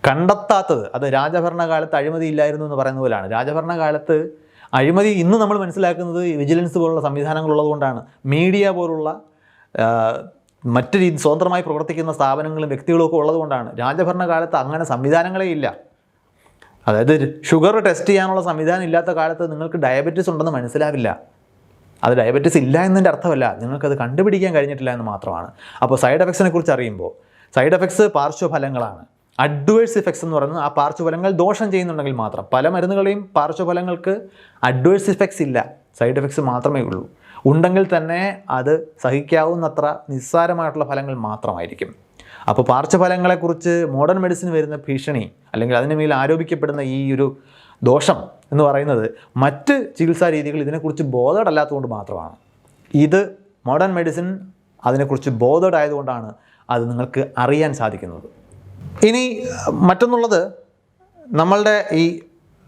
കണ്ടെത്താത്തത്, അത് രാജഭരണകാലത്ത് അഴിമതി ഇല്ലായിരുന്നു എന്ന് പറയുന്ന പോലെയാണ്. രാജഭരണകാലത്ത് അഴിമതി ഇന്ന് നമ്മൾ മനസ്സിലാക്കുന്നത് വിജിലൻസ് പോലുള്ള സംവിധാനങ്ങളുള്ളതുകൊണ്ടാണ്, മീഡിയ പോലുള്ള മറ്റ് സ്വതന്ത്രമായി പ്രവർത്തിക്കുന്ന സ്ഥാപനങ്ങളും വ്യക്തികളും ഒക്കെ ഉള്ളതുകൊണ്ടാണ്. രാജഭരണകാലത്ത് അങ്ങനെ സംവിധാനങ്ങളേ ഇല്ല. അതായത് ഷുഗർ ടെസ്റ്റ് ചെയ്യാനുള്ള സംവിധാനം ഇല്ലാത്ത കാലത്ത് നിങ്ങൾക്ക് ഡയബറ്റീസ് ഉണ്ടെന്ന് മനസ്സിലാവില്ല. അത് ഡയബറ്റീസ് ഇല്ല എന്നതിൻ്റെ അർത്ഥമല്ല, നിങ്ങൾക്കത് കണ്ടുപിടിക്കാൻ കഴിഞ്ഞിട്ടില്ല എന്ന് മാത്രമാണ്. അപ്പോൾ സൈഡ് എഫക്ട്സിനെ കുറിച്ച് അറിയുമ്പോൾ, സൈഡ് എഫക്ട്സ് പാർശ്വഫലങ്ങളാണ്. അഡ്വേഴ്സ് ഇഫക്ട്സ് എന്ന് പറയുന്നത് ആ പാർശ്വഫലങ്ങൾ ദോഷം ചെയ്യുന്നുണ്ടെങ്കിൽ മാത്രം. പല മരുന്നുകളെയും പാർശ്വഫലങ്ങൾക്ക് അഡ്വേഴ്സ് ഇഫക്ട്സ് ഇല്ല, സൈഡ് എഫക്ട്സ് മാത്രമേ ഉള്ളൂ. ഉണ്ടെങ്കിൽ തന്നെ അത് സഹിക്കാവുന്നത്ര നിസ്സാരമായിട്ടുള്ള ഫലങ്ങൾ മാത്രമായിരിക്കും. അപ്പോൾ പാർശ്വഫലങ്ങളെക്കുറിച്ച് മോഡേൺ മെഡിസിന് വരുന്ന ഭീഷണി, അല്ലെങ്കിൽ അതിന് മേൽ ആരോപിക്കപ്പെടുന്ന ഈ ഒരു ദോഷം എന്ന് പറയുന്നത് മറ്റ് ചികിത്സാ രീതികൾ ഇതിനെക്കുറിച്ച് ബോധേഡല്ലാത്തതുകൊണ്ട് മാത്രമാണ്. ഇത് മോഡേൺ മെഡിസിൻ അതിനെക്കുറിച്ച് ബോധേഡായതുകൊണ്ടാണ് അത് നിങ്ങൾക്ക് അറിയാൻ സാധിക്കുന്നത്. ഇനി മറ്റൊന്നുള്ളത്, നമ്മളുടെ ഈ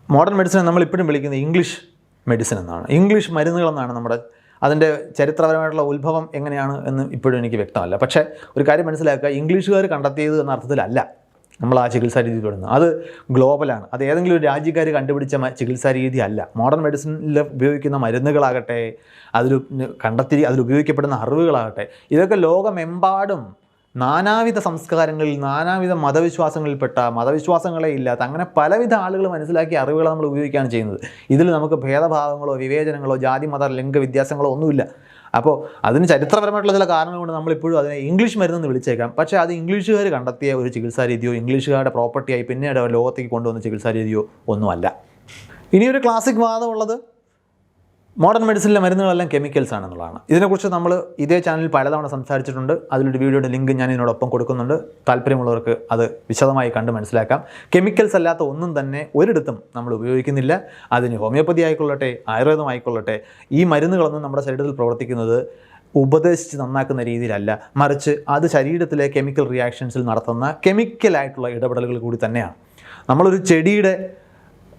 മോഡേൺ മെഡിസിനെ നമ്മളിപ്പോഴും വിളിക്കുന്നത് ഇംഗ്ലീഷ് മെഡിസിൻ എന്നാണ്, ഇംഗ്ലീഷ് മരുന്നുകളെന്നാണ്. അതിൻ്റെ ചരിത്രപരമായിട്ടുള്ള ഉത്ഭവം എങ്ങനെയാണ് എന്ന് ഇപ്പോഴും എനിക്ക് വ്യക്തമല്ല. പക്ഷേ ഒരു കാര്യം മനസ്സിലാക്കുക, ഇംഗ്ലീഷുകാർ കണ്ടെത്തിയത് എന്ന അർത്ഥത്തിലല്ല നമ്മൾ ആ ചികിത്സാ രീതി തുടരുന്നത്. അത് ഗ്ലോബലാണ്. അത് ഏതെങ്കിലും ഒരു രാജ്യക്കാർ കണ്ടുപിടിച്ച ചികിത്സാ രീതി അല്ല. മോഡേൺ മെഡിസിനിൽ ഉപയോഗിക്കുന്ന മരുന്നുകളാകട്ടെ, അതിൽ ഉപയോഗിക്കപ്പെടുന്ന അറിവുകളാകട്ടെ, ഇതൊക്കെ ലോകമെമ്പാടും നാനാവിധ സംസ്കാരങ്ങളിൽ, നാനാവിധ മതവിശ്വാസങ്ങളെ ഇല്ലാത്ത അങ്ങനെ പലവിധ ആളുകൾ മനസ്സിലാക്കിയ അറിവുകൾ നമ്മൾ ഉപയോഗിക്കുകയാണ് ചെയ്യുന്നത്. ഇതിൽ നമുക്ക് ഭേദഭാവങ്ങളോ വിവേചനങ്ങളോ ജാതി മത ലിംഗ വ്യത്യാസങ്ങളോ ഒന്നുമില്ല. അപ്പോൾ അതിന് ചരിത്രപരമായിട്ടുള്ള ചില കാരണങ്ങൾ കൊണ്ട് നമ്മളിപ്പോഴും അതിനെ ഇംഗ്ലീഷ് മരുന്നെന്ന് വിളിച്ചേക്കാം. പക്ഷേ അത് ഇംഗ്ലീഷുകാർ കണ്ടെത്തിയ ഒരു ചികിത്സാ രീതിയോ ഇംഗ്ലീഷുകാരുടെ പ്രോപ്പർട്ടിയായി പിന്നീട് ലോകത്തേക്ക് കൊണ്ടുവന്ന ചികിത്സാ രീതിയോ ഒന്നുമല്ല. ഇനിയൊരു ക്ലാസിക് വാദമുള്ളത്, മോഡേൺ മെഡിസിനിലെ മരുന്നുകളെല്ലാം കെമിക്കൽസ് ആണെന്നുള്ളതാണ്. ഇതിനെക്കുറിച്ച് നമ്മൾ ഇതേ ചാനലിൽ പലതവണ സംസാരിച്ചിട്ടുണ്ട്. അതിലൊരു വീഡിയോയുടെ ലിങ്ക് ഞാൻ ഇതിനോടൊപ്പം കൊടുക്കുന്നുണ്ട്. താല്പര്യമുള്ളവർക്ക് അത് വിശദമായി കണ്ട് മനസ്സിലാക്കാം. കെമിക്കൽസ് അല്ലാത്ത ഒന്നും തന്നെ ഒരിടത്തും നമ്മൾ ഉപയോഗിക്കുന്നില്ല. അതിന് ഹോമിയോപ്പതി ആയിക്കൊള്ളട്ടെ, ആയുർവേദം ആയിക്കൊള്ളട്ടെ, ഈ മരുന്നുകളൊന്നും നമ്മുടെ ശരീരത്തിൽ പ്രവർത്തിക്കുന്നത് ഉപദേശിച്ച് നന്നാക്കുന്ന രീതിയിലല്ല, മറിച്ച് അത് ശരീരത്തിലെ കെമിക്കൽ റിയാക്ഷൻസിൽ നടത്തുന്ന കെമിക്കലായിട്ടുള്ള ഇടപെടലുകൾ കൂടി തന്നെയാണ്. നമ്മളൊരു ചെടിയുടെ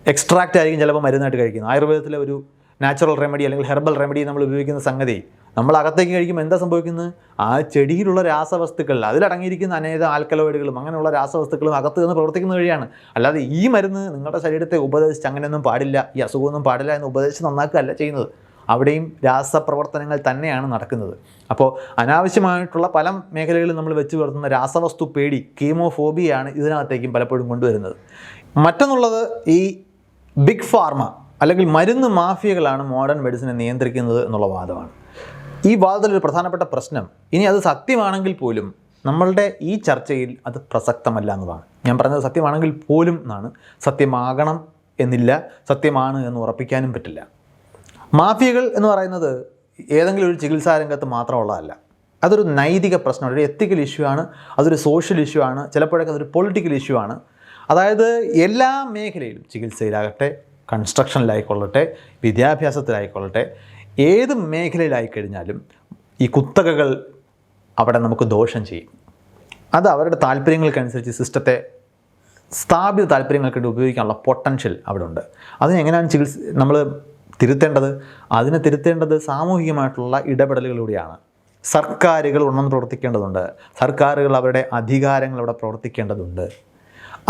എക്സ്ട്രാക്റ്റ് ആയിരിക്കും ചിലപ്പോൾ മരുന്നായിട്ട് കഴിക്കുന്നത്. ആയുർവേദത്തിലെ ഒരു നാച്ചുറൽ റെമഡി അല്ലെങ്കിൽ ഹെർബൽ റെമഡി നമ്മൾ ഉപയോഗിക്കുന്ന സംഗതി നമ്മൾ അകത്തേക്ക് കഴിക്കുമ്പോൾ എന്താ സംഭവിക്കുന്നത്? ആ ചെടിയിലുള്ള രാസവസ്തുക്കൾ, അതിലടങ്ങിയിരിക്കുന്ന അനേകം ആൽക്കലോയിഡുകളും അങ്ങനെയുള്ള രാസവസ്തുക്കളും അകത്ത് നിന്ന് പ്രവർത്തിക്കുന്ന വഴിയാണ്. അല്ലാതെ ഈ മരുന്ന് നിങ്ങളുടെ ശരീരത്തെ ഉപദേശിച്ച് അങ്ങനെയൊന്നും പാടില്ല, ഈ അസുഖമൊന്നും പാടില്ല എന്ന് ഉപദേശിച്ച് നന്നാക്കുകയല്ല ചെയ്യുന്നത്. അവിടെയും രാസപ്രവർത്തനങ്ങൾ തന്നെയാണ് നടക്കുന്നത്. അപ്പോൾ അനാവശ്യമായിട്ടുള്ള പല മേഖലകളിൽ നമ്മൾ വെച്ച് പുലർത്തുന്ന രാസവസ്തു പേടി, കീമോഫോബിയാണ് ഇതിനകത്തേക്കും പലപ്പോഴും കൊണ്ടുവരുന്നത്. മറ്റൊന്നുള്ളത് ഈ ബിഗ് ഫാർമ അല്ലെങ്കിൽ മരുന്ന് മാഫിയകളാണ് മോഡേൺ മെഡിസിനെ നിയന്ത്രിക്കുന്നത് എന്നുള്ള വാദമാണ്. ഈ വാദത്തിലൊരു പ്രധാനപ്പെട്ട പ്രശ്നം, ഇനി അത് സത്യമാണെങ്കിൽ പോലും നമ്മളുടെ ഈ ചർച്ചയിൽ അത് പ്രസക്തമല്ല എന്നതാണ്. ഞാൻ പറഞ്ഞത് സത്യമാണെങ്കിൽ പോലും എന്നാണ്. സത്യമാകണം എന്നില്ല, സത്യമാണ് എന്ന് ഉറപ്പിക്കാനും പറ്റില്ല. മാഫിയകൾ എന്ന് പറയുന്നത് ഏതെങ്കിലും ഒരു ചികിത്സാ രംഗത്ത് മാത്രമുള്ളതല്ല. അതൊരു നൈതിക പ്രശ്നമാണ്, ഒരു എത്തിക്കൽ ഇഷ്യൂ ആണ്, അതൊരു സോഷ്യൽ ഇഷ്യൂ ആണ്, ചിലപ്പോഴൊക്കെ അതൊരു പൊളിറ്റിക്കൽ ഇഷ്യൂ ആണ്. അതായത് എല്ലാ മേഖലയിലും, ചികിത്സയിലാകട്ടെ, കൺസ്ട്രക്ഷനിലായിക്കൊള്ളട്ടെ, വിദ്യാഭ്യാസത്തിലായിക്കൊള്ളട്ടെ, ഏത് മേഖലയിലായിക്കഴിഞ്ഞാലും ഈ കുത്തകകൾ അവിടെ നമുക്ക് ദോഷം ചെയ്യും. അത് അവരുടെ താല്പര്യങ്ങൾക്കനുസരിച്ച് സിസ്റ്റത്തെ സ്ഥാപിത താല്പര്യങ്ങൾക്ക് വേണ്ടി ഉപയോഗിക്കാനുള്ള പൊട്ടൻഷ്യൽ അവിടെ ഉണ്ട്. അതിനെങ്ങനെയാണ് നമ്മൾ തിരുത്തേണ്ടത്? അതിനെ തിരുത്തേണ്ടത് സാമൂഹികമായിട്ടുള്ള ഇടപെടലുകളിലൂടെയാണ്. സർക്കാരുകൾ ഉണർന്ന് പ്രവർത്തിക്കേണ്ടതുണ്ട്. സർക്കാരുകൾ അവരുടെ അധികാരങ്ങൾ അവിടെ പ്രവർത്തിക്കേണ്ടതുണ്ട്.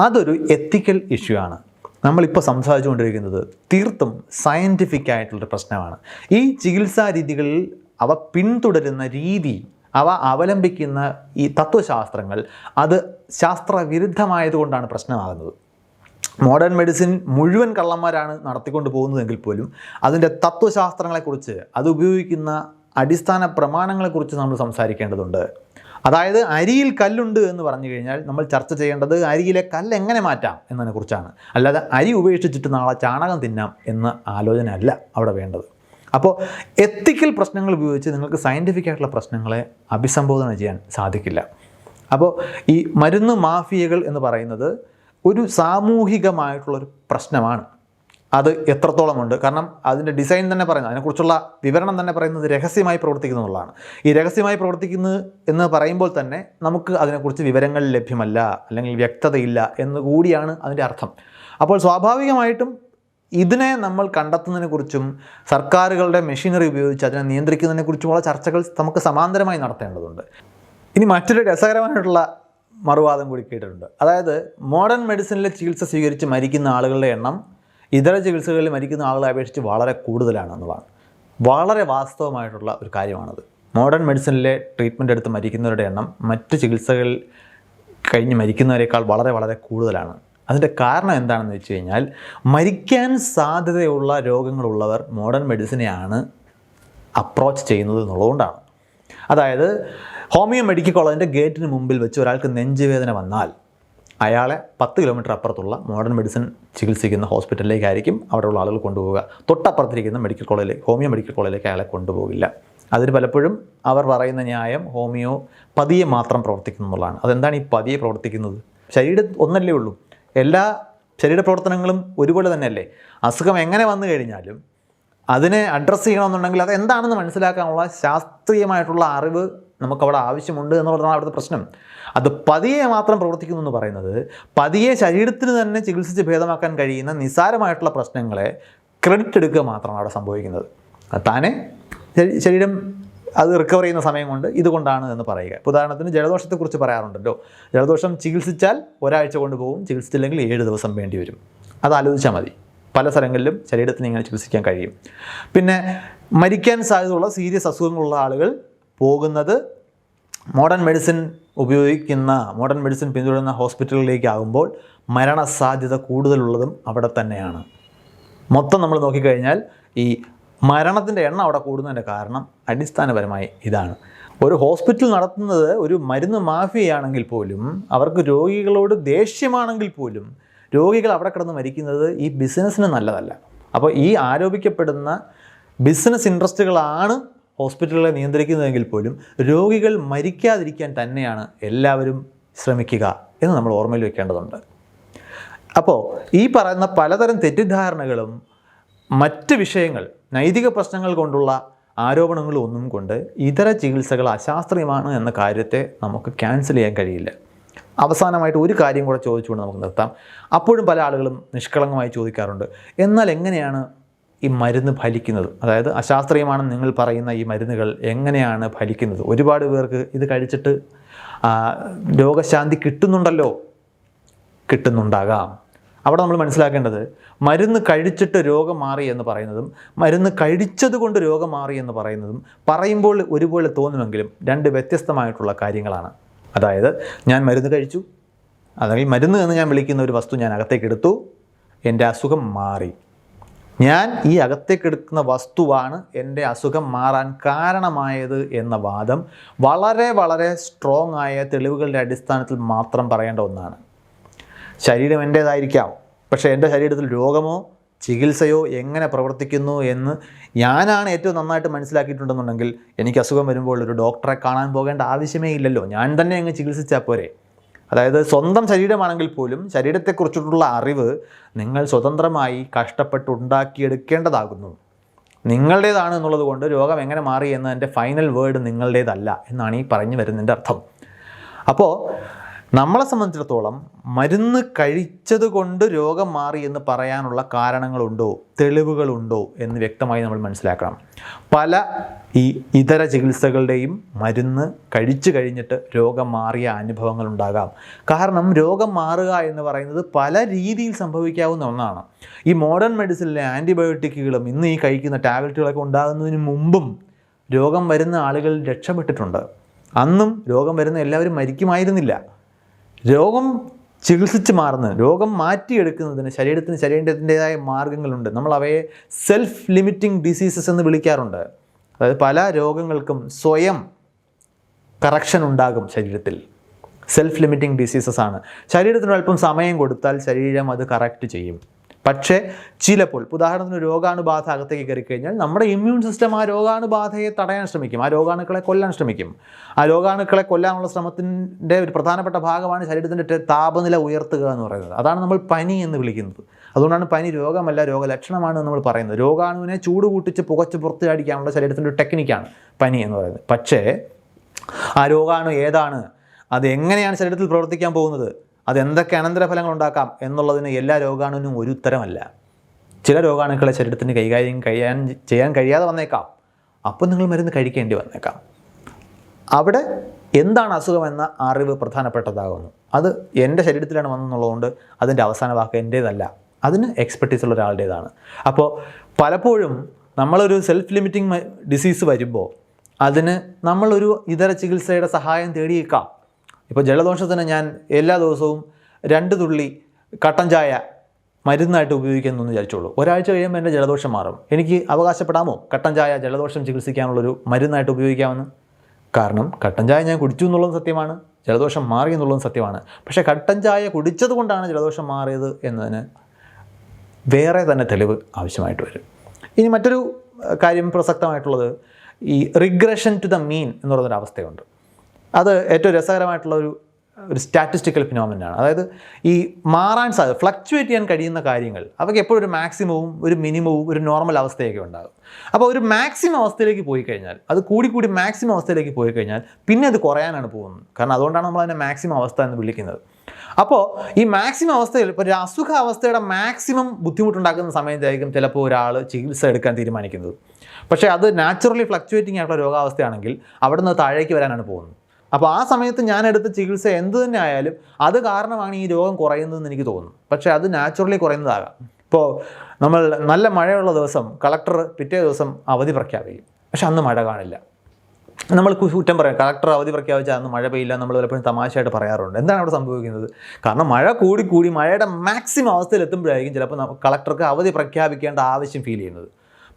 അതൊരു എത്തിക്കൽ ഇഷ്യൂ ആണ്. നമ്മളിപ്പോൾ സംസാരിച്ചുകൊണ്ടിരിക്കുന്നത് തീർത്തും സയൻറ്റിഫിക് ആയിട്ടുള്ളൊരു പ്രശ്നമാണ്. ഈ ചികിത്സാ രീതികളിൽ അവ പിന്തുടരുന്ന രീതി, അവ അവലംബിക്കുന്ന ഈ തത്വശാസ്ത്രങ്ങൾ, അത് ശാസ്ത്രവിരുദ്ധമായതുകൊണ്ടാണ് പ്രശ്നമാകുന്നത്. മോഡേൺ മെഡിസിൻ മുഴുവൻ കള്ളന്മാരാണ് നടത്തിക്കൊണ്ട് പോകുന്നതെങ്കിൽ പോലും അതിൻ്റെ തത്വശാസ്ത്രങ്ങളെക്കുറിച്ച്, അത് ഉപയോഗിക്കുന്ന അടിസ്ഥാന പ്രമാണങ്ങളെക്കുറിച്ച് നമ്മൾ സംസാരിക്കേണ്ടതുണ്ട്. അതായത് അരിയിൽ കല്ലുണ്ട് എന്ന് പറഞ്ഞു കഴിഞ്ഞാൽ നമ്മൾ ചർച്ച ചെയ്യേണ്ടത് അരിയിലെ കല്ല് എങ്ങനെ മാറ്റാം എന്നതിനെക്കുറിച്ചാണ്. അല്ലാതെ അരി ഉപേക്ഷിച്ചിട്ട് നാളെ ചാണകം തിന്നാം എന്ന ആലോചന അല്ല അവിടെ വേണ്ടത്. അപ്പോൾ എത്തിക്കൽ പ്രശ്നങ്ങൾ ഉപയോഗിച്ച് നിങ്ങൾക്ക് സയൻറ്റിഫിക് ആയിട്ടുള്ള പ്രശ്നങ്ങളെ അഭിസംബോധന ചെയ്യാൻ സാധിക്കില്ല. അപ്പോൾ ഈ മരുന്ന് മാഫിയകൾ എന്ന് പറയുന്നത് ഒരു സാമൂഹികമായിട്ടുള്ളൊരു പ്രശ്നമാണ്. അത് എത്രത്തോളമുണ്ട്? കാരണം അതിൻ്റെ ഡിസൈൻ തന്നെ പറയുന്നത്, അതിനെക്കുറിച്ചുള്ള വിവരണം തന്നെ പറയുന്നത് രഹസ്യമായി പ്രവർത്തിക്കുന്നു എന്നുള്ളതാണ്. ഈ രഹസ്യമായി പ്രവർത്തിക്കുന്നു എന്ന് പറയുമ്പോൾ തന്നെ നമുക്ക് അതിനെക്കുറിച്ച് വിവരങ്ങൾ ലഭ്യമല്ല, അല്ലെങ്കിൽ വ്യക്തതയില്ല എന്ന് കൂടിയാണ് അതിൻ്റെ അർത്ഥം. അപ്പോൾ സ്വാഭാവികമായിട്ടും ഇതിനെ നമ്മൾ കണ്ടെത്തുന്നതിനെക്കുറിച്ചും സർക്കാരുകളുടെ മെഷീനറി ഉപയോഗിച്ച് അതിനെ നിയന്ത്രിക്കുന്നതിനെക്കുറിച്ചുമുള്ള ചർച്ചകൾ നമുക്ക് സമാന്തരമായി നടത്തേണ്ടതുണ്ട്. ഇനി മറ്റൊരു രസകരമായിട്ടുള്ള മറുവാദം കൂടി കേട്ടിട്ടുണ്ട്. അതായത് മോഡേൺ മെഡിസിനിലെ ചികിത്സ സ്വീകരിച്ച് മരിക്കുന്ന ആളുകളുടെ എണ്ണം ഇതര ചികിത്സകളിൽ മരിക്കുന്ന ആളുകളെ അപേക്ഷിച്ച് വളരെ കൂടുതലാണെന്നുള്ളതാണ്. വളരെ വാസ്തവമായിട്ടുള്ള ഒരു കാര്യമാണത്. മോഡേൺ മെഡിസിനിലെ ട്രീറ്റ്മെൻറ്റ് എടുത്ത് മരിക്കുന്നവരുടെ എണ്ണം മറ്റ് ചികിത്സകൾ കഴിഞ്ഞ് മരിക്കുന്നവരെക്കാൾ വളരെ വളരെ കൂടുതലാണ്. അതിൻ്റെ കാരണം എന്താണെന്ന് വെച്ച് കഴിഞ്ഞാൽ, മരിക്കാൻ സാധ്യതയുള്ള രോഗങ്ങളുള്ളവർ മോഡേൺ മെഡിസിനെയാണ് അപ്രോച്ച് ചെയ്യുന്നത് എന്നുള്ളതുകൊണ്ടാണ്. അതായത് ഹോമിയോ മെഡിക്കൽ കോളേജിൻ്റെ ഗേറ്റിന് മുമ്പിൽ വെച്ച് ഒരാൾക്ക് നെഞ്ചുവേദന വന്നാൽ അയാളെ 10 കിലോമീറ്റർ അപ്പുറത്തുള്ള മോഡേൺ മെഡിസിൻ ചികിത്സിക്കുന്ന ഹോസ്പിറ്റലിലേക്കായിരിക്കും അവിടെയുള്ള ആളുകൾ കൊണ്ടുപോവുക. തൊട്ടപ്പുറത്തിരിക്കുന്ന മെഡിക്കൽ കോളേജിലേക്ക്, ഹോമിയോ മെഡിക്കൽ കോളേജിലേക്ക് അയാളെ കൊണ്ടുപോകില്ല. അതിന് പലപ്പോഴും അവർ പറയുന്ന ന്യായം ഹോമിയോ പതിയെ മാത്രം പ്രവർത്തിക്കുന്നു എന്നുള്ളതാണ്. അതെന്താണ് ഈ പതിയെ പ്രവർത്തിക്കുന്നത്? ശരീരം ഒന്നല്ലേ ഉള്ളൂ, എല്ലാ ശരീര പ്രവർത്തനങ്ങളും ഒരുപോലെ തന്നെയല്ലേ. അസുഖം എങ്ങനെ വന്നു കഴിഞ്ഞാലും അതിനെ അഡ്രസ്സ് ചെയ്യണമെന്നുണ്ടെങ്കിൽ അത് എന്താണെന്ന് മനസ്സിലാക്കാനുള്ള ശാസ്ത്രീയമായിട്ടുള്ള അറിവ് നമുക്കവിടെ ആവശ്യമുണ്ട് എന്നുള്ളതാണ് അവിടുത്തെ പ്രശ്നം. അത് പതിയെ മാത്രം പ്രവർത്തിക്കുന്നു എന്ന് പറയുന്നത്, പതിയെ ശരീരത്തിന് തന്നെ ചികിത്സിച്ച് ഭേദമാക്കാൻ കഴിയുന്ന നിസ്സാരമായിട്ടുള്ള പ്രശ്നങ്ങളെ ക്രെഡിറ്റ് എടുക്കുക മാത്രമാണ് അവിടെ സംഭവിക്കുന്നത്. താനെ ശരീരം അത് റിക്കവർ ചെയ്യുന്ന സമയം കൊണ്ട് ഇതുകൊണ്ടാണ് എന്ന് പറയുക. ഉദാഹരണത്തിന് ജലദോഷത്തെക്കുറിച്ച് പറയാറുണ്ടല്ലോ. ജലദോഷം ചികിത്സിച്ചാൽ ഒരാഴ്ച കൊണ്ടുപോകും, ചികിത്സിച്ചില്ലെങ്കിൽ 7 ദിവസം വേണ്ടി വരും. അത് ആലോചിച്ചാൽ മതി. പല സ്ഥലങ്ങളിലും ശരീരത്തിന് ഇങ്ങനെ ചികിത്സിക്കാൻ കഴിയും. പിന്നെ മരിക്കാൻ സാധ്യതയുള്ള സീരിയസ് അസുഖങ്ങളുള്ള ആളുകൾ പോകുന്നത് മോഡേൺ മെഡിസിൻ മോഡേൺ മെഡിസിൻ പിന്തുടരുന്ന ഹോസ്പിറ്റലുകളിലേക്കാകുമ്പോൾ മരണസാധ്യത കൂടുതലുള്ളതും അവിടെ തന്നെയാണ്. മൊത്തം നമ്മൾ നോക്കിക്കഴിഞ്ഞാൽ ഈ മരണത്തിൻ്റെ എണ്ണം അവിടെ കൂടുന്നതിൻ്റെ കാരണം അടിസ്ഥാനപരമായി ഇതാണ്. ഒരു ഹോസ്പിറ്റൽ നടത്തുന്നത് ഒരു മരുന്ന് മാഫിയയാണെങ്കിൽ പോലും, അവർക്ക് രോഗികളോട് ദേഷ്യമാണെങ്കിൽ പോലും, രോഗികൾ അവിടെ കിടന്ന് മരിക്കുന്നത് ഈ ബിസിനസ്സിന് നല്ലതല്ല. അപ്പോൾ ഈ ആരോപിക്കപ്പെടുന്ന ബിസിനസ് ഇൻട്രസ്റ്റുകളാണ് ഹോസ്പിറ്റലുകളെ നിയന്ത്രിക്കുന്നതെങ്കിൽ പോലും രോഗികൾ മരിക്കാതിരിക്കാൻ തന്നെയാണ് എല്ലാവരും ശ്രമിക്കുക എന്ന് നമ്മൾ ഓർമ്മയിൽ വെക്കേണ്ടതുണ്ട്. അപ്പോൾ ഈ പറയുന്ന പലതരം തെറ്റിദ്ധാരണകളും മറ്റ് വിഷയങ്ങൾ, നൈതിക പ്രശ്നങ്ങൾ കൊണ്ടുള്ള ആരോപണങ്ങളും ഒന്നും കൊണ്ട് ഇതര ചികിത്സകൾ അശാസ്ത്രീയമാണ് എന്ന കാര്യത്തെ നമുക്ക് ക്യാൻസൽ ചെയ്യാൻ കഴിയില്ല. അവസാനമായിട്ട് ഒരു കാര്യം കൂടെ ചോദിച്ചുകൊണ്ട് നമുക്ക് നിർത്താം. അപ്പോഴും പല ആളുകളും നിഷ്കളങ്കമായി ചോദിക്കാറുണ്ട്, എന്നാൽ എങ്ങനെയാണ് ഈ മരുന്ന് ഫലിക്കുന്നത്? അതായത് അശാസ്ത്രീയമാണെന്ന് നിങ്ങൾ പറയുന്ന ഈ മരുന്നുകൾ എങ്ങനെയാണ് ഫലിക്കുന്നത്? ഒരുപാട് പേർക്ക് ഇത് കഴിച്ചിട്ട് രോഗശാന്തി കിട്ടുന്നുണ്ടല്ലോ. കിട്ടുന്നുണ്ടാകാം. അവിടെ നമ്മൾ മനസ്സിലാക്കേണ്ടത്, മരുന്ന് കഴിച്ചിട്ട് രോഗം മാറി എന്ന് പറയുന്നതും മരുന്ന് കഴിച്ചത് കൊണ്ട് രോഗം മാറി എന്ന് പറയുന്നതും പറയുമ്പോൾ ഒരുപോലെ തോന്നുമെങ്കിലും രണ്ട് വ്യത്യസ്തമായിട്ടുള്ള കാര്യങ്ങളാണ്. അതായത് ഞാൻ മരുന്ന് കഴിച്ചു, അല്ലെങ്കിൽ മരുന്ന് എന്ന് ഞാൻ വിളിക്കുന്ന ഒരു വസ്തു ഞാൻ അകത്തേക്ക് എടുത്തു, എൻ്റെ അസുഖം മാറി. ഞാൻ ഈ അകത്തേക്ക് എടുക്കുന്ന വസ്തുവാണ് എൻ്റെ അസുഖം മാറാൻ കാരണമായത് എന്ന വാദം വളരെ വളരെ സ്ട്രോങ് ആയ തെളിവുകളുടെ അടിസ്ഥാനത്തിൽ മാത്രം പറയേണ്ട ഒന്നാണ്. ശരീരം എൻ്റേതായിരിക്കാം, പക്ഷേ എൻ്റെ ശരീരത്തിൽ രോഗമോ ചികിത്സയോ എങ്ങനെ പ്രവർത്തിക്കുന്നു എന്ന് ഞാനാണ് ഏറ്റവും നന്നായിട്ട് മനസ്സിലാക്കിയിട്ടുണ്ടെന്നുണ്ടെങ്കിൽ എനിക്ക് അസുഖം വരുമ്പോൾ ഒരു ഡോക്ടറെ കാണാൻ പോകേണ്ട ആവശ്യമേ ഇല്ലല്ലോ. ഞാൻ തന്നെ അങ്ങ് ചികിത്സിച്ചാൽ പോരെ. അതായത് സ്വന്തം ശരീരമാണെങ്കിൽ പോലും ശരീരത്തെക്കുറിച്ചിട്ടുള്ള അറിവ് നിങ്ങൾ സ്വതന്ത്രമായി കഷ്ടപ്പെട്ടുണ്ടാക്കിയെടുക്കേണ്ടതാകുന്നു. നിങ്ങളുടേതാണ് എന്നുള്ളത് കൊണ്ട് രോഗം എങ്ങനെ മാറി എന്നതിൻ്റെ ഫൈനൽ വേർഡ് നിങ്ങളുടേതല്ല എന്നാണ് ഈ പറഞ്ഞു വരുന്നതിൻ്റെ അർത്ഥം. അപ്പോൾ നമ്മളെ സംബന്ധിച്ചിടത്തോളം മരുന്ന് കഴിച്ചത് കൊണ്ട് രോഗം മാറി എന്ന് പറയാനുള്ള കാരണങ്ങളുണ്ടോ, തെളിവുകളുണ്ടോ എന്ന് വ്യക്തമായി നമ്മൾ മനസ്സിലാക്കണം. പല ഈ ഇതര ചികിത്സകളുടെയും മരുന്ന് കഴിച്ചു കഴിഞ്ഞിട്ട് രോഗം മാറിയ അനുഭവങ്ങളുണ്ടാകാം. കാരണം രോഗം മാറുക എന്ന് പറയുന്നത് പല രീതിയിൽ സംഭവിക്കാവുന്ന ഒന്നാണ്. ഈ മോഡേൺ മെഡിസിനിലെ ആൻറ്റിബയോട്ടിക്കുകളും ഇന്ന് ഈ കഴിക്കുന്ന ടാബ്ലറ്റുകളൊക്കെ ഉണ്ടാകുന്നതിന് മുമ്പും രോഗം വരുന്ന ആളുകൾ രക്ഷപ്പെട്ടിട്ടുണ്ട്. അന്നും രോഗം വരുന്ന എല്ലാവരും മരിക്കുമായിരുന്നില്ല. രോഗം ചികിത്സിച്ച് മാറുന്ന, രോഗം മാറ്റിയെടുക്കുന്നതിന് ശരീരത്തിൻ്റെതായ മാർഗ്ഗങ്ങളുണ്ട്. നമ്മൾ അവയെ സെൽഫ് ലിമിറ്റിംഗ് ഡിസീസസ് എന്ന് വിളിക്കാറുണ്ട്. അതായത് പല രോഗങ്ങൾക്കും സ്വയം കറക്ഷൻ ഉണ്ടാകും ശരീരത്തിൽ. സെൽഫ് ലിമിറ്റിംഗ് ഡിസീസസ് ആണ്. ശരീരത്തിന് അല്പം സമയം കൊടുത്താൽ ശരീരം അത് കറക്റ്റ് ചെയ്യും. പക്ഷേ ചിലപ്പോൾ, ഉദാഹരണത്തിന് രോഗാണുബാധ അകത്തേക്ക് കയറി കഴിഞ്ഞാൽ നമ്മുടെ ഇമ്മ്യൂൺ സിസ്റ്റം ആ രോഗാണുബാധയെ തടയാൻ ശ്രമിക്കും, ആ രോഗാണുക്കളെ കൊല്ലാൻ ശ്രമിക്കും. ആ രോഗാണുക്കളെ കൊല്ലാനുള്ള ശ്രമത്തിൻ്റെ ഒരു പ്രധാനപ്പെട്ട ഭാഗമാണ് ശരീരത്തിൻ്റെ താപനില ഉയർത്തുക എന്ന് പറയുന്നത്. അതാണ് നമ്മൾ പനി എന്ന് വിളിക്കുന്നത്. അതുകൊണ്ടാണ് പനി രോഗമല്ല, രോഗലക്ഷണമാണ് നമ്മൾ പറയുന്നത്. രോഗാണുവിനെ ചൂട് കൂട്ടിച്ച് പുകച്ച് പുറത്തിയടിക്കാനുള്ള ശരീരത്തിൻ്റെ ഒരു ടെക്നിക്കാണ് പനി എന്ന് പറയുന്നത്. പക്ഷേ ആ രോഗാണു ഏതാണ്, അത് എങ്ങനെയാണ് ശരീരത്തിൽ പ്രവർത്തിക്കാൻ പോകുന്നത്, അതെന്തൊക്കെ അനന്തരഫലങ്ങൾ ഉണ്ടാക്കാം എന്നുള്ളതിന് എല്ലാ രോഗാണുവിനും ഒരു ഉത്തരമല്ല. ചില രോഗാണുക്കളെ ശരീരത്തിന് കൈകാര്യം ചെയ്യാൻ കഴിയാതെ വന്നേക്കാം. അപ്പോൾ നിങ്ങൾ മരുന്ന് കഴിക്കേണ്ടി വന്നേക്കാം. അവിടെ എന്താണ് അസുഖമെന്ന അറിവ് പ്രധാനപ്പെട്ടതാകുന്നു. അത് എൻ്റെ ശരീരത്തിലാണ് വന്നെന്നുള്ളതുകൊണ്ട് അതിൻ്റെ അവസാന വാക്ക് എൻ്റേതല്ല, അതിന് എക്സ്പെർട്ടീസ് ഉള്ള ഒരാളുടേതാണ്. അപ്പോൾ പലപ്പോഴും നമ്മളൊരു സെൽഫ് ലിമിറ്റിംഗ് ഡിസീസ് വരുമ്പോൾ അതിന് നമ്മളൊരു ഇതര ചികിത്സയുടെ സഹായം തേടിയേക്കാം. ഇപ്പോൾ ജലദോഷത്തിന് ഞാൻ എല്ലാ ദിവസവും 2 തുള്ളി കട്ടൻ ചായ മരുന്നായിട്ട് ഉപയോഗിക്കുന്നു എന്ന് വിചാരിച്ചോളൂ. ഒരാഴ്ച കഴിയുമ്പോൾ എൻ്റെ ജലദോഷം മാറും. എനിക്ക് അവകാശപ്പെടാമോ കട്ടൻ ചായ ജലദോഷം ചികിത്സിക്കാനുള്ളൊരു മരുന്നായിട്ട് ഉപയോഗിക്കാമെന്ന്? കാരണം കട്ടൻ ചായ ഞാൻ കുടിച്ചു എന്നുള്ളതും സത്യമാണ്, ജലദോഷം മാറി എന്നുള്ളതും സത്യമാണ്. പക്ഷേ കട്ടൻ ചായ കുടിച്ചത് കൊണ്ടാണ് ജലദോഷം മാറിയത് എന്നതിന് വേറെ തന്നെ തെളിവ് ആവശ്യമായിട്ട് വരും. ഇനി മറ്റൊരു കാര്യം പ്രസക്തമായിട്ടുള്ളത്, ഈ റിഗ്രഷൻ ടു ദ മീൻ എന്ന് പറയുന്നൊരു അവസ്ഥയുണ്ട്. അത് ഏറ്റവും രസകരമായിട്ടുള്ള ഒരു സ്റ്റാറ്റിസ്റ്റിക്കൽ ഫിനോമിനാണ്. അതായത് ഈ മാറാൻ സാധ്യത, ഫ്ലക്ച്വേറ്റ് ചെയ്യാൻ കഴിയുന്ന കാര്യങ്ങൾ അവയ്ക്ക് എപ്പോഴും ഒരു മാക്സിമവും ഒരു മിനിമവും ഒരു നോർമൽ അവസ്ഥയൊക്കെ ഉണ്ടാകും. അപ്പോൾ ഒരു മാക്സിമം അവസ്ഥയിലേക്ക് പോയി കഴിഞ്ഞാൽ, അത് കൂടി മാക്സിമം അവസ്ഥയിലേക്ക് പോയി കഴിഞ്ഞാൽ പിന്നെ അത് കുറയാനാണ് പോകുന്നത്. കാരണം അതുകൊണ്ടാണ് നമ്മൾ അതിനെ മാക്സിമം അവസ്ഥ എന്ന് വിളിക്കുന്നത്. അപ്പോൾ ഈ മാക്സിമം അവസ്ഥയിൽ, ഇപ്പോൾ ഒരു അസുഖാവസ്ഥയുടെ മാക്സിമം ബുദ്ധിമുട്ടുണ്ടാക്കുന്ന സമയത്തായിരിക്കും ചിലപ്പോൾ ഒരാൾ ചികിത്സ എടുക്കാൻ തീരുമാനിക്കുന്നത്. പക്ഷേ അത് നാച്ചുറലി ഫ്ലക്ച്വേറ്റിംഗ് ആയിട്ടുള്ള രോഗാവസ്ഥയാണെങ്കിൽ അവിടെ നിന്ന് താഴേക്ക് വരാനാണ് പോകുന്നത്. അപ്പോൾ ആ സമയത്ത് ഞാൻ എടുത്ത ചികിത്സ എന്ത് തന്നെ ആയാലും അത് കാരണമാണ് ഈ രോഗം കുറയുന്നതെന്ന് എനിക്ക് തോന്നുന്നു. പക്ഷേ അത് നാച്ചുറലി കുറയുന്നതാകാം. ഇപ്പോൾ നമ്മൾ നല്ല മഴയുള്ള ദിവസം കളക്ടർ പിറ്റേ ദിവസം അവധി പ്രഖ്യാപിക്കും, പക്ഷെ അന്ന് മഴ കാണില്ല. നമ്മൾ കുറ്റം പറയാം, കളക്ടർ അവധി പ്രഖ്യാപിച്ചാൽ അന്ന് മഴ പെയ്യില്ല, നമ്മൾ പലപ്പോഴും തമാശയായിട്ട് പറയാറുണ്ട്. എന്താണ് അവിടെ സംഭവിക്കുന്നത്? കാരണം മഴ കൂടി മഴയുടെ മാക്സിമം അവസ്ഥയിൽ എത്തുമ്പോഴായിരിക്കും ചിലപ്പോൾ കളക്ടർക്ക് അവധി പ്രഖ്യാപിക്കേണ്ട ആവശ്യം ഫീൽ ചെയ്യുന്നത്.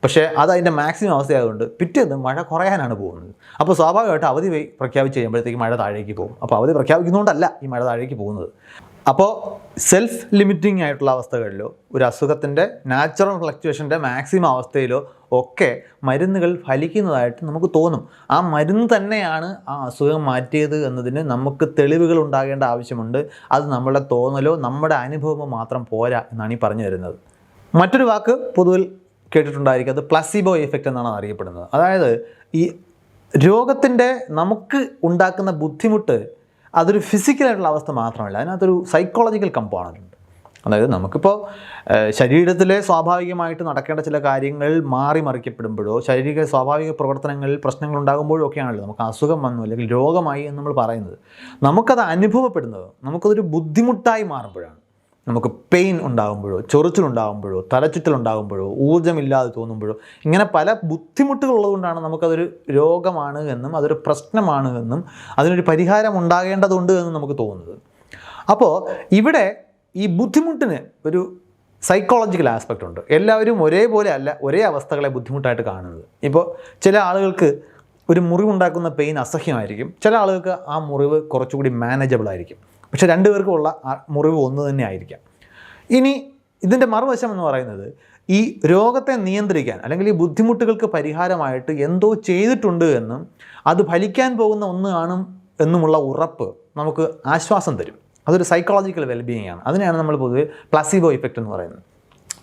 പക്ഷേ അത് അതിൻ്റെ മാക്സിമം അവസ്ഥയായതുകൊണ്ട് പിറ്റേന്ന് മഴ കുറയാനാണ് പോകുന്നത്. അപ്പോൾ സ്വാഭാവികമായിട്ട് അവധി പ്രഖ്യാപിച്ച് കഴിയുമ്പോഴത്തേക്ക് മഴ താഴേക്ക് പോകും. അപ്പോൾ അവധി പ്രഖ്യാപിക്കുന്നതുകൊണ്ടല്ല ഈ മഴ താഴേക്ക് പോകുന്നത്. അപ്പോൾ സെൽഫ് ലിമിറ്റിംഗ് ആയിട്ടുള്ള അവസ്ഥകളിലോ ഒരു അസുഖത്തിൻ്റെ നാച്ചുറൽ ഫ്ലക്ച്വേഷൻ്റെ മാക്സിമം അവസ്ഥയിലോ ഒക്കെ മരുന്നുകൾ ഫലിക്കുന്നതായിട്ട് നമുക്ക് തോന്നും. ആ മരുന്ന് തന്നെയാണ് ആ അസുഖം മാറ്റിയത് എന്നതിന് നമുക്ക് തെളിവുകൾ ഉണ്ടാകേണ്ട ആവശ്യമുണ്ട്. അത് നമ്മുടെ തോന്നലോ നമ്മുടെ അനുഭവമോ മാത്രം പോരാ എന്നാണ് ഈ പറഞ്ഞു വരുന്നത്. മറ്റൊരു വാക്ക് പൊതുവിൽ കേട്ടിട്ടുണ്ടായിരിക്കും, അത് പ്ലസീബോ എഫക്റ്റ് എന്നാണ് അറിയപ്പെടുന്നത്. അതായത് ഈ രോഗത്തിൻ്റെ നമുക്ക് ഉണ്ടാക്കുന്ന ബുദ്ധിമുട്ട് അതൊരു ഫിസിക്കലായിട്ടുള്ള അവസ്ഥ മാത്രമല്ല, അതിനകത്തൊരു സൈക്കോളജിക്കൽ കമ്പോണൻ്റ് ഉണ്ട്. അതായത് നമുക്കിപ്പോൾ ശരീരത്തിലെ സ്വാഭാവികമായിട്ട് നടക്കേണ്ട ചില കാര്യങ്ങൾ മറിക്കപ്പെടുമ്പോഴോ ശാരീരിക സ്വാഭാവിക പ്രവർത്തനങ്ങളിൽ പ്രശ്നങ്ങൾ ഉണ്ടാകുമ്പോഴോ ഒക്കെയാണല്ലോ നമുക്ക് അസുഖം വന്നു അല്ലെങ്കിൽ രോഗമായി എന്ന് നമ്മൾ പറയുന്നത്. നമുക്കത് അനുഭവപ്പെടുന്നത് നമുക്കതൊരു ബുദ്ധിമുട്ടായി മാറുമ്പോഴാണ്. നമുക്ക് പെയിൻ ഉണ്ടാകുമ്പോഴോ ചൊറിച്ചിലുണ്ടാകുമ്പോഴോ തലചുറ്റലുണ്ടാകുമ്പോഴോ ഊർജ്ജമില്ലാതെ തോന്നുമ്പോഴോ ഇങ്ങനെ പല ബുദ്ധിമുട്ടുകളുള്ളതുകൊണ്ടാണ് നമുക്കതൊരു രോഗമാണ് എന്നും അതൊരു പ്രശ്നമാണ് എന്നും അതിനൊരു പരിഹാരം ഉണ്ടാകേണ്ടതുണ്ട് എന്നും നമുക്ക് തോന്നുന്നത്. അപ്പോൾ ഇവിടെ ഈ ബുദ്ധിമുട്ടിന് ഒരു സൈക്കോളജിക്കൽ ആസ്പെക്റ്റ് ഉണ്ട്. എല്ലാവരും ഒരേപോലെ അല്ല ഒരേ അവസ്ഥകളെ ബുദ്ധിമുട്ടായിട്ട് കാണുന്നത്. ഇപ്പോൾ ചില ആളുകൾക്ക് ഒരു മുറിവുണ്ടാക്കുന്ന പെയിൻ അസഹ്യമായിരിക്കും, ചില ആളുകൾക്ക് ആ മുറിവ് കുറച്ചുകൂടി മാനേജബിൾ ആയിരിക്കും. പക്ഷേ രണ്ടുപേർക്കുമുള്ള മുറിവ് ഒന്ന് തന്നെ ആയിരിക്കാം. ഇനി ഇതിൻ്റെ മറുവശം എന്ന് പറയുന്നത് ഈ രോഗത്തെ നിയന്ത്രിക്കാൻ അല്ലെങ്കിൽ ഈ ബുദ്ധിമുട്ടുകൾക്ക് പരിഹാരമായിട്ട് എന്തോ ചെയ്തിട്ടുണ്ട് എന്നും അത് ഫലിക്കാൻ പോകുന്ന ഒന്നാണ് എന്നുമുള്ള ഉറപ്പ് നമുക്ക് ആശ്വാസം തരും. അതൊരു സൈക്കോളജിക്കൽ വെൽബീയിങ് ആണ്. അതിനെയാണ് നമ്മൾ പൊതുവെ പ്ലസീബോ ഇഫക്റ്റ് എന്ന് പറയുന്നത്.